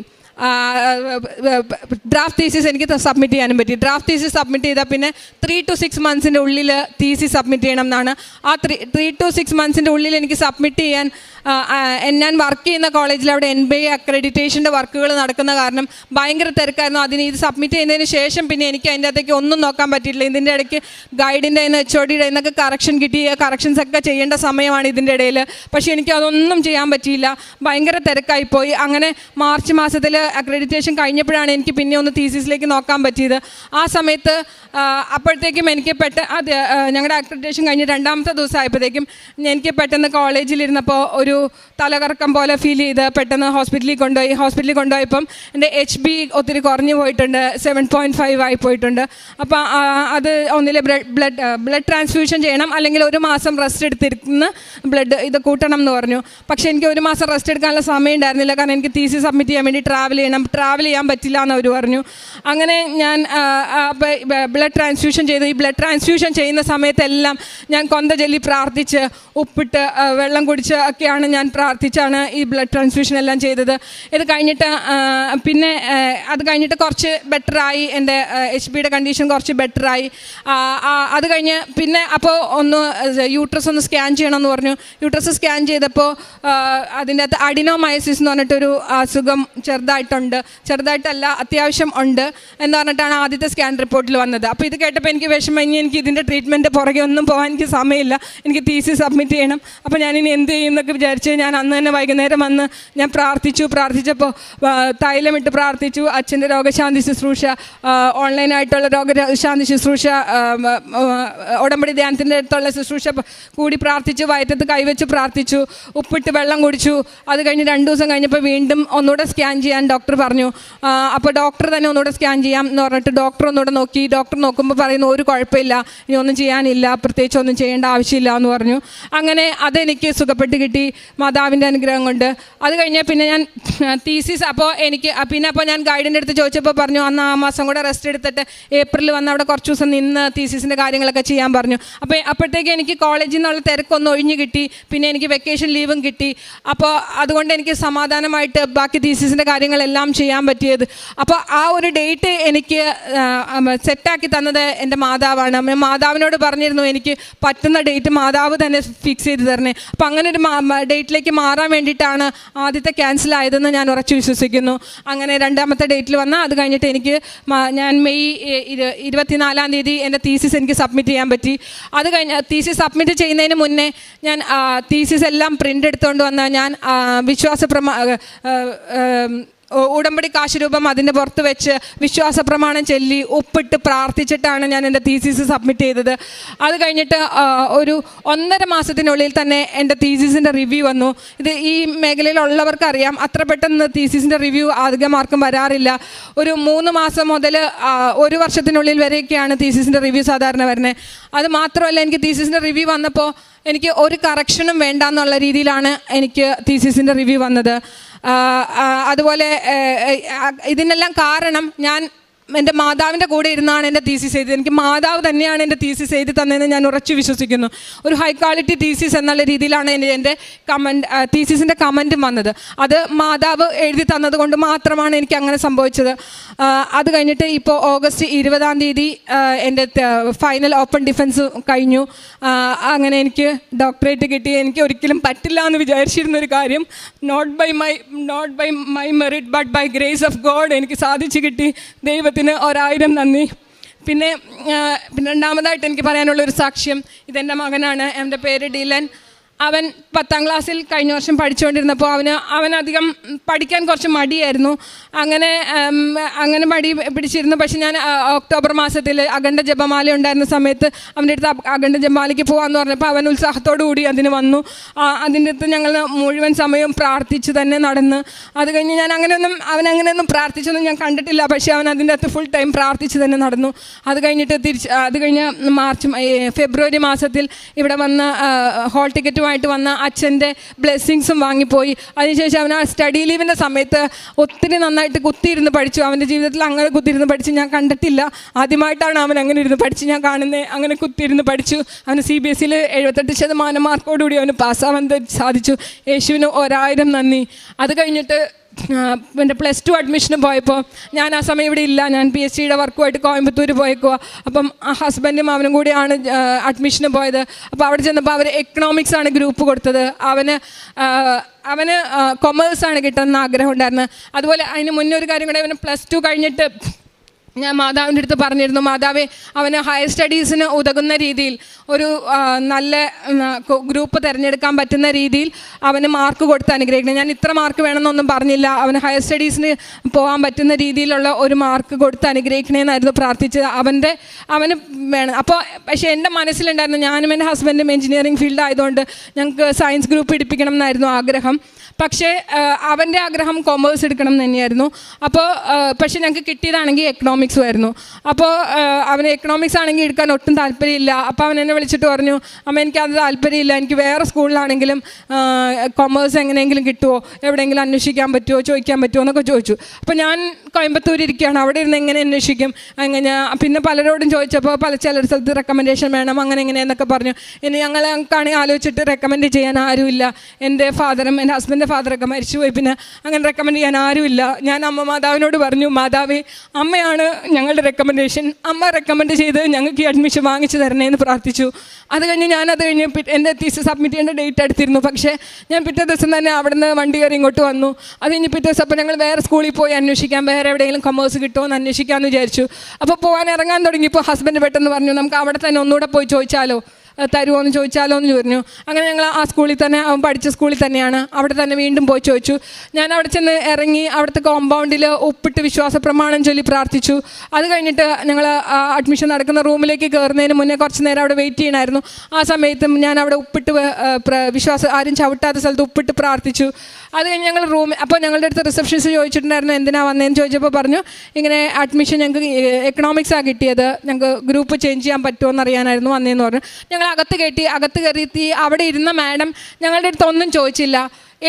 ഡ്രാഫ്റ്റ് തീസിസ് എനിക്ക് സബ്മിറ്റ് ചെയ്യാനും പറ്റി. ഡ്രാഫ്റ്റ് തീസിസ് സബ്മിറ്റ് ചെയ്താൽ പിന്നെ 3 to 6 months ഉള്ളിൽ തീസിസ് സബ്മിറ്റ് ചെയ്യണം എന്നാണ്. ആ 3 to 6 months ഉള്ളിൽ എനിക്ക് സബ്മിറ്റ് ചെയ്യാൻ ഞാൻ വർക്ക് ചെയ്യുന്ന കോളേജിൽ അവിടെ NBA അക്രഡിറ്റേഷൻ്റെ വർക്കുകൾ നടക്കുന്ന കാരണം ഭയങ്കര തിരക്കായിരുന്നു. അതിന് ഇത് സബ്മിറ്റ് ചെയ്യുന്നതിന് ശേഷം പിന്നെ എനിക്ക് അതിൻ്റെ അകത്തേക്ക് ഒന്നും നോക്കാൻ പറ്റിയിട്ടില്ല. ഇതിൻ്റെ ഇടയ്ക്ക് ഗൈഡിൻ്റെ HODയുടെ എന്നൊക്കെ കറക്ഷൻ കിട്ടി, കറക്ഷൻസ് ഒക്കെ ചെയ്യേണ്ട സമയമാണ് ഇതിൻ്റെ ഇടയിൽ. പക്ഷേ എനിക്ക് അതൊന്നും ചെയ്യാൻ പറ്റിയില്ല, ഭയങ്കര തിരക്കായിപ്പോയി. അങ്ങനെ മാർച്ച് മാസത്തിൽ അക്രഡിറ്റേഷൻ കഴിഞ്ഞപ്പോഴാണ് എനിക്ക് പിന്നെ ഒന്ന് തീസിസിലേക്ക് നോക്കാൻ പറ്റിയത്. ആ സമയത്ത് അപ്പോഴത്തേക്കും എനിക്ക് ഞങ്ങളുടെ അക്രഡിറ്റേഷൻ കഴിഞ്ഞ് 2ാമത്തെ ദിവസം ആയപ്പോഴത്തേക്കും എനിക്ക് പെട്ടെന്ന് കോളേജിലിരുന്നപ്പോൾ ഒരു തലകറക്കം പോലെ ഫീൽ ചെയ്ത് പെട്ടെന്ന് ഹോസ്പിറ്റലിൽ കൊണ്ടുപോയപ്പം എൻ്റെ HB ഒത്തിരി കുറഞ്ഞു പോയിട്ടുണ്ട്, 7.5 ആയി പോയിട്ടുണ്ട്. അപ്പോൾ അത് ഒന്നിലെ ബ്ലഡ് ട്രാൻസ്ഫ്യൂഷൻ ചെയ്യണം, അല്ലെങ്കിൽ 1 മാസം റെസ്റ്റ് എടുത്തിരുന്ന് ബ്ലഡ് ഇത് കൂട്ടണം എന്ന് പറഞ്ഞു. പക്ഷേ എനിക്ക് 1 മാസം റെസ്റ്റ് എടുക്കാനുള്ള സമയം ഉണ്ടായിരുന്നില്ല, കാരണം എനിക്ക് തീസിസ് സബ്മിറ്റ് ചെയ്യാൻ വേണ്ടി ട്രാവൽ ചെയ്യാൻ പറ്റില്ല എന്ന് അവർ പറഞ്ഞു. അങ്ങനെ ഞാൻ ബ്ലഡ് ട്രാൻസ്ഫ്യൂഷൻ ചെയ്തു. ഈ ബ്ലഡ് ട്രാൻസ്ഫ്യൂഷൻ ചെയ്യുന്ന സമയത്തെല്ലാം ഞാൻ കൊന്ത ചൊല്ലി പ്രാർത്ഥിച്ച് ഉപ്പിട്ട് വെള്ളം കുടിച്ച് ഒക്കെയാണ് ഞാൻ പ്രാർത്ഥിച്ചാണ് ഈ ബ്ലഡ് ട്രാൻസ്ഫ്യൂഷൻ എല്ലാം ചെയ്തത്. ഇത് കഴിഞ്ഞിട്ട് പിന്നെ അത് കഴിഞ്ഞിട്ട് കുറച്ച് ബെറ്ററായി, എൻ്റെ HBയുടെ കണ്ടീഷൻ കുറച്ച് ബെറ്ററായി. അത് കഴിഞ്ഞ് പിന്നെ അപ്പോൾ യൂട്രസ് ഒന്ന് സ്കാൻ ചെയ്യണമെന്ന് പറഞ്ഞു. യൂട്രസ് സ്കാൻ ചെയ്തപ്പോൾ അതിൻ്റെ അകത്ത് അഡിനോമയോസിസ് എന്ന് പറഞ്ഞിട്ടൊരു അസുഖം ചെറുതായിട്ടല്ല അത്യാവശ്യം ഉണ്ട് എന്ന് പറഞ്ഞിട്ടാണ് ആദ്യത്തെ സ്കാൻ റിപ്പോർട്ടിൽ വന്നത്. അപ്പോൾ ഇത് കേട്ടപ്പോൾ എനിക്ക് വിഷമം, ഇനി എനിക്ക് ഇതിൻ്റെ ട്രീറ്റ്മെൻറ്റ് പുറകെ ഒന്നും പോകാൻ എനിക്ക് സമയമില്ല, എനിക്ക് തീസിസ് സബ്മിറ്റ് ചെയ്യണം. അപ്പോൾ ഞാനിനി എന്ത് ചെയ്യുമെന്നൊക്കെ വിചാരിച്ച് ഞാൻ അന്ന് തന്നെ വൈകുന്നേരം വന്ന് ഞാൻ പ്രാർത്ഥിച്ചപ്പോൾ തൈലമിട്ട് പ്രാർത്ഥിച്ചു. അച്ഛൻ്റെ രോഗശാന്തി ശുശ്രൂഷ, ഓൺലൈനായിട്ടുള്ള രോഗശാന്തി ശുശ്രൂഷ, ഉടമ്പടി ധ്യാനത്തിൻ്റെ അടുത്തുള്ള ശുശ്രൂഷ കൂടി പ്രാർത്ഥിച്ചു, വയറ്റത്ത് കൈവച്ച് പ്രാർത്ഥിച്ചു, ഉപ്പിട്ട് വെള്ളം കുടിച്ചു. അത് കഴിഞ്ഞ് 2 ദിവസം കഴിഞ്ഞപ്പോൾ വീണ്ടും ഒന്നുകൂടെ സ്കാൻ ചെയ്യാൻ ഡോക്ടർ പറഞ്ഞു. അപ്പോൾ ഡോക്ടർ തന്നെ ഒന്നുകൂടെ സ്കാൻ ചെയ്യാം എന്ന് പറഞ്ഞിട്ട് ഡോക്ടർ ഒന്നുകൂടെ നോക്കി. ഡോക്ടർ നോക്കുമ്പോൾ പറയുന്നു ഒരു കുഴപ്പമില്ല, ഇനി ഒന്നും ചെയ്യാനില്ല, പ്രത്യേകിച്ച് ഒന്നും ചെയ്യേണ്ട ആവശ്യമില്ല എന്ന് പറഞ്ഞു. അങ്ങനെ അതെനിക്ക് സുഖപ്പെട്ട് കിട്ടി മാതാവിൻ്റെ അനുഗ്രഹം കൊണ്ട്. അത് കഴിഞ്ഞ് പിന്നെ ഞാൻ തീസിസ് അപ്പോൾ ഞാൻ ഗൈഡിൻ്റെ അടുത്ത് ചോദിച്ചപ്പോൾ പറഞ്ഞു അന്ന് ആ മാസം കൂടെ റെസ്റ്റ് എടുത്തിട്ട് ഏപ്രിൽ വന്ന് അവിടെ കുറച്ച് ദിവസം നിന്ന് തീസിസിൻ്റെ കാര്യങ്ങളൊക്കെ ചെയ്യാൻ പറഞ്ഞു. അപ്പോഴത്തേക്ക് എനിക്ക് കോളേജിൽ നിന്നുള്ള തിരക്കൊന്ന് ഒഴിഞ്ഞു കിട്ടി, പിന്നെ എനിക്ക് വെക്കേഷൻ ലീവും കിട്ടി. അപ്പോൾ അതുകൊണ്ട് എനിക്ക് സമാധാനമായിട്ട് ബാക്കി തീസിസിൻ്റെ കാര്യങ്ങളെല്ലാം ചെയ്യാൻ പറ്റിയത്. അപ്പോൾ ആ ഒരു ഡേറ്റ് എനിക്ക് സെറ്റാക്കി തന്നത് എൻ്റെ മാതാവാണ്. മാതാവിനോട് പറഞ്ഞിരുന്നു എനിക്ക് പറ്റുന്ന ഡേറ്റ് മാതാവ് തന്നെ ഫിക്സ് ചെയ്ത് തരണേ. അപ്പോൾ അങ്ങനെ ഒരു ഡേറ്റിലേക്ക് മാറാൻ വേണ്ടിയിട്ടാണ് ആദ്യത്തെ ക്യാൻസൽ ആയതെന്ന് ഞാൻ ഉറച്ചു വിശ്വസിക്കുന്നു. അങ്ങനെ 2ാമത്തെ ഡേറ്റിൽ വന്ന് അത് കഴിഞ്ഞിട്ട് ഞാൻ മെയ് 24 എൻ്റെ തീസിസ് എനിക്ക് സബ്മിറ്റ് ചെയ്യാൻ പറ്റി. അത് കഴിഞ്ഞ് തീസിസ് സബ്മിറ്റ് ചെയ്യുന്നതിന് മുന്നേ ഞാൻ തീസിസ് എല്ലാം പ്രിൻ്റ് എടുത്തുകൊണ്ട് വന്ന് ഞാൻ ഉടമ്പടി കാശുരൂപം അതിൻ്റെ പുറത്ത് വെച്ച് വിശ്വാസ പ്രമാണം ചൊല്ലി ഉപ്പിട്ട് പ്രാർത്ഥിച്ചിട്ടാണ് ഞാൻ എൻ്റെ തീസിസ് സബ്മിറ്റ് ചെയ്തത്. അത് കഴിഞ്ഞിട്ട് ഒരു 1.5 മാസത്തിനുള്ളിൽ തന്നെ എൻ്റെ തീസിസിൻ്റെ റിവ്യൂ വന്നു. ഇത് ഈ മേഖലയിലുള്ളവർക്കറിയാം, അത്ര പെട്ടെന്ന് തീസിസിൻ്റെ റിവ്യൂ അധികം ആർക്കും വരാറില്ല. ഒരു 3 മാസം മുതൽ 1 വർഷത്തിനുള്ളിൽ വരെയൊക്കെയാണ് തീസിസിൻ്റെ റിവ്യൂ സാധാരണ വരുന്നത്. അത് മാത്രമല്ല, എനിക്ക് തീസിസിൻ്റെ റിവ്യൂ വന്നപ്പോൾ എനിക്ക് ഒരു കറക്ഷനും വേണ്ട എന്നുള്ള രീതിയിലാണ് എനിക്ക് തീസിസിൻ്റെ റിവ്യൂ വന്നത്. അതുപോലെ ഇതിനെല്ലാം കാരണം ഞാൻ എൻ്റെ മാതാവിൻ്റെ കൂടെ ഇരുന്നാണ് എൻ്റെ തീസിസ് എഴുതിയത്. എനിക്ക് മാതാവ് തന്നെയാണ് എൻ്റെ തീസിസ് എഴുതി തന്നതെന്ന് ഞാൻ ഉറച്ചു വിശ്വസിക്കുന്നു. ഒരു ഹൈ ക്വാളിറ്റി തീസിസ് എന്നുള്ള രീതിയിലാണ് എൻ്റെ തീസിസിൻ്റെ കമൻറ്റും വന്നത്. അത് മാതാവ് എഴുതി തന്നത് കൊണ്ട് മാത്രമാണ് എനിക്ക് അങ്ങനെ സംഭവിച്ചത്. അത് കഴിഞ്ഞിട്ട് ഇപ്പോൾ ഓഗസ്റ്റ് 20 എൻ്റെ ഫൈനൽ ഓപ്പൺ ഡിഫൻസ് കഴിഞ്ഞു. അങ്ങനെ എനിക്ക് ഡോക്ടറേറ്റ് കിട്ടി. എനിക്ക് ഒരിക്കലും പറ്റില്ല എന്ന് വിചാരിച്ചിരുന്നൊരു കാര്യം not by my merit but by grace of God എനിക്ക് സാധിച്ചു കിട്ടി. ദൈവത്തിന് 1000 നന്ദി. പിന്നെ രണ്ടാമതായിട്ട് എനിക്ക് പറയാനുള്ളൊരു സാക്ഷ്യം, ഇതെൻ്റെ മകനാണ്. എൻ്റെ പേര് ഡിലൻ. അവൻ 10ാം ക്ലാസ്സിൽ കഴിഞ്ഞ വർഷം പഠിച്ചുകൊണ്ടിരുന്നപ്പോൾ അവനധികം പഠിക്കാൻ കുറച്ച് മടിയായിരുന്നു. അങ്ങനെ മടി പിടിച്ചിരുന്നു. പക്ഷെ ഞാൻ ഒക്ടോബർ മാസത്തിൽ അഖണ്ഡ ജപമാല ഉണ്ടായിരുന്ന സമയത്ത് അവൻ്റെ അടുത്ത് അഖണ്ഡ ജപമാലയ്ക്ക് പോകാമെന്ന് പറഞ്ഞപ്പോൾ അവൻ ഉത്സാഹത്തോടു കൂടി അതിന് വന്നു. അതിൻ്റെ അടുത്ത് ഞങ്ങൾ മുഴുവൻ സമയവും പ്രാർത്ഥിച്ച് തന്നെ നടന്ന്. അത് കഴിഞ്ഞ് ഞാൻ അങ്ങനെയൊന്നും പ്രാർത്ഥിച്ചൊന്നും ഞാൻ കണ്ടിട്ടില്ല. പക്ഷേ അവൻ അതിൻ്റെ അകത്ത് ഫുൾ ടൈം പ്രാർത്ഥിച്ച് തന്നെ നടന്നു. അത് കഴിഞ്ഞ് ഫെബ്രുവരി മാസത്തിൽ ഇവിടെ വന്ന് ഹോൾ ടിക്കറ്റുമായിട്ട് വന്ന അച്ഛൻ്റെ ബ്ലെസ്സിങ്സും വാങ്ങിപ്പോയി. അതിനുശേഷം അവൻ ആ സ്റ്റഡി ലീവിൻ്റെ സമയത്ത് ഒത്തിരി നന്നായിട്ട് കുത്തിയിരുന്ന് പഠിച്ചു. അവൻ്റെ ജീവിതത്തിൽ അങ്ങനെ കുത്തിയിരുന്ന് പഠിച്ച് ഞാൻ കണ്ടിട്ടില്ല. ആദ്യമായിട്ടാണ് അവൻ അങ്ങനെ ഇരുന്ന് പഠിച്ച് ഞാൻ കാണുന്നത്. അങ്ങനെ കുത്തിയിരുന്ന് പഠിച്ചു. അവന് CBSEയിൽ 78% മാർക്കോടുകൂടി അവന് പാസ്സാവാൻ സാധിച്ചു. യേശുവിന് 1000 നന്ദി. അത് കഴിഞ്ഞിട്ട് എൻ്റെ +2 അഡ്മിഷന് പോയപ്പോൾ ഞാൻ ആ സമയം ഇവിടെ ഇല്ല. ഞാൻ PhDയുടെ വർക്കുമായിട്ട് കോയമ്പത്തൂർ പോയേക്കുക. അപ്പം ഹസ്ബൻഡും അവനും കൂടിയാണ് അഡ്മിഷന് പോയത്. അപ്പോൾ അവിടെ ചെന്നപ്പോൾ അവർ എക്കണോമിക്സ് ആണ് ഗ്രൂപ്പ് കൊടുത്തത്. അവന് കൊമേഴ്സാണ് കിട്ടുന്ന ആഗ്രഹം ഉണ്ടായിരുന്നത്. അതുപോലെ അതിന് മുന്നേ ഒരു കാര്യം കൂടെ, അവന് +2 കഴിഞ്ഞിട്ട് ഞാൻ മാതാവിൻ്റെ അടുത്ത് പറഞ്ഞിരുന്നു, മാതാവേ അവന് ഹയർ സ്റ്റഡീസിന് ഉതകുന്ന രീതിയിൽ ഒരു നല്ല ഗ്രൂപ്പ് തിരഞ്ഞെടുക്കാൻ പറ്റുന്ന രീതിയിൽ അവന് മാർക്ക് കൊടുത്ത് അനുഗ്രഹിക്കണം. ഞാൻ ഇത്ര മാർക്ക് വേണമെന്നൊന്നും പറഞ്ഞില്ല. അവന് ഹയർ സ്റ്റഡീസിന് പോകാൻ പറ്റുന്ന രീതിയിലുള്ള ഒരു മാർക്ക് കൊടുത്ത് അനുഗ്രഹിക്കണമെന്നായിരുന്നു പ്രാർത്ഥിച്ചത്. അവന് വേണം. അപ്പോൾ പക്ഷേ എൻ്റെ മനസ്സിലുണ്ടായിരുന്നു, ഞാനും എൻ്റെ ഹസ്ബൻഡും എഞ്ചിനീയറിംഗ് ഫീൽഡ് ആയതുകൊണ്ട് ഞങ്ങൾക്ക് സയൻസ് ഗ്രൂപ്പ് എടുപ്പിക്കണം എന്നായിരുന്നു ആഗ്രഹം. പക്ഷേ അവൻ്റെ ആഗ്രഹം കൊമേഴ്സ് എടുക്കണം എന്ന് തന്നെയായിരുന്നു. അപ്പോൾ പക്ഷേ ഞങ്ങൾക്ക് കിട്ടിയതാണെങ്കിൽ എക്കണോമിക്സും ആയിരുന്നു. അപ്പോൾ അവന് എക്കണോമിക്സ് ആണെങ്കിൽ എടുക്കാൻ ഒട്ടും താല്പര്യമില്ല. അപ്പോൾ അവൻ എന്നെ വിളിച്ചിട്ട് പറഞ്ഞു, അമ്മ എനിക്കത് താല്പര്യമില്ല, എനിക്ക് വേറെ സ്കൂളിലാണെങ്കിലും കൊമേഴ്സ് എങ്ങനെയെങ്കിലും കിട്ടുമോ, എവിടെയെങ്കിലും അന്വേഷിക്കാൻ പറ്റുമോ, ചോദിക്കാൻ പറ്റുമോ എന്നൊക്കെ ചോദിച്ചു. അപ്പോൾ ഞാൻ കോയമ്പത്തൂർ ഇരിക്കുകയാണ്. അവിടെ ഇരുന്ന് എങ്ങനെ അന്വേഷിക്കും? അങ്ങനെ പിന്നെ പലരോടും ചോദിച്ചപ്പോൾ ചില സ്ഥലത്ത് റെക്കമെൻഡേഷൻ വേണം, അങ്ങനെ എങ്ങനെയെന്നൊക്കെ പറഞ്ഞു. ഇനി ഞങ്ങൾക്കാണെങ്കിൽ ആലോചിച്ചിട്ട് റെക്കമെൻഡ് ചെയ്യാൻ ആരുമില്ല. എൻ്റെ ഫാദറും എൻ്റെ ഹസ്ബൻഡിൻ്റെ ഫാദറൊക്കെ മരിച്ചുപോയി. പിന്നെ അങ്ങനെ റെക്കമെൻഡ് ചെയ്യാൻ ആരുമില്ല. ഞാൻ മാതാവിനോട് പറഞ്ഞു, മാതാവേ അമ്മയാണ് ഞങ്ങളുടെ റെക്കമെൻഡേഷൻ, അമ്മ റെക്കമെൻഡ് ചെയ്ത് ഞങ്ങൾക്ക് ഈ അഡ്മിഷൻ വാങ്ങിച്ചു തരണേന്ന് പ്രാർത്ഥിച്ചു. അത് കഴിഞ്ഞ് എൻ്റെ തീസിസ് സബ്മിറ്റ് ചെയ്യേണ്ട ഡേറ്റ് എടുത്തിരുന്നു. പക്ഷേ ഞാൻ പിറ്റേ ദിവസം തന്നെ അവിടെ നിന്ന് വണ്ടി കയറി ഇങ്ങോട്ട് വന്നു. അത് കഴിഞ്ഞ് പിറ്റേ ദിവസം അപ്പോൾ ഞങ്ങൾ വേറെ സ്കൂളിൽ പോയി അന്വേഷിക്കാം, വേറെ എവിടെയെങ്കിലും കൊമേഴ്സ് കിട്ടുമോ എന്ന് അന്വേഷിക്കാമെന്ന് വിചാരിച്ചു. അപ്പോൾ പോകാൻ ഇറങ്ങാൻ തുടങ്ങിയപ്പോൾ ഹസ്ബൻഡ് പെട്ടെന്ന് പറഞ്ഞു, നമുക്ക് അവിടെ തന്നെ ഒന്നുകൂടെ പോയി ചോദിച്ചാലോ, തരുമോ എന്ന് ചോദിച്ചാലോ എന്ന് പറഞ്ഞു. അങ്ങനെ ഞങ്ങൾ ആ സ്കൂളിൽ തന്നെ, അവൻ പഠിച്ച സ്കൂളിൽ തന്നെയാണ്, അവിടെ തന്നെ വീണ്ടും പോയി ചോദിച്ചു. ഞാൻ അവിടെ ചെന്ന് ഇറങ്ങി അവിടുത്തെ കോമ്പൗണ്ടിൽ ഉപ്പിട്ട് വിശ്വാസ പ്രമാണം ചൊല്ലി പ്രാർത്ഥിച്ചു. അത് കഴിഞ്ഞിട്ട് ഞങ്ങൾ അഡ്മിഷൻ നടക്കുന്ന റൂമിലേക്ക് കയറുന്നതിന് മുന്നേ കുറച്ച് നേരം അവിടെ വെയിറ്റ് ചെയ്യണമായിരുന്നു. ആ സമയത്തും ഞാൻ അവിടെ ഉപ്പിട്ട് ആരും ചവിട്ടാത്ത സ്ഥലത്ത് ഉപ്പിട്ട് പ്രാർത്ഥിച്ചു. അത് കഴിഞ്ഞ് ഞങ്ങൾ അപ്പോൾ ഞങ്ങളുടെ അടുത്ത് റിസപ്ഷനിസ്റ്റ് ചോദിച്ചിട്ടുണ്ടായിരുന്നു എന്തിനാണ് വന്നതെന്ന് ചോദിച്ചപ്പോൾ പറഞ്ഞു, ഇങ്ങനെ അഡ്മിഷൻ ഞങ്ങൾക്ക് എക്കണോമിക്സാണ് കിട്ടിയത്, ഞങ്ങൾക്ക് ഗ്രൂപ്പ് ചേഞ്ച് ചെയ്യാൻ പറ്റുമോ എന്നറിയാനായിരുന്നു വന്നതെന്ന് പറഞ്ഞു. ഞങ്ങൾ അകത്ത് കയറ്റി അവിടെ ഇരുന്ന മാഡം ഞങ്ങളുടെ അടുത്ത് ഒന്നും ചോദിച്ചില്ല,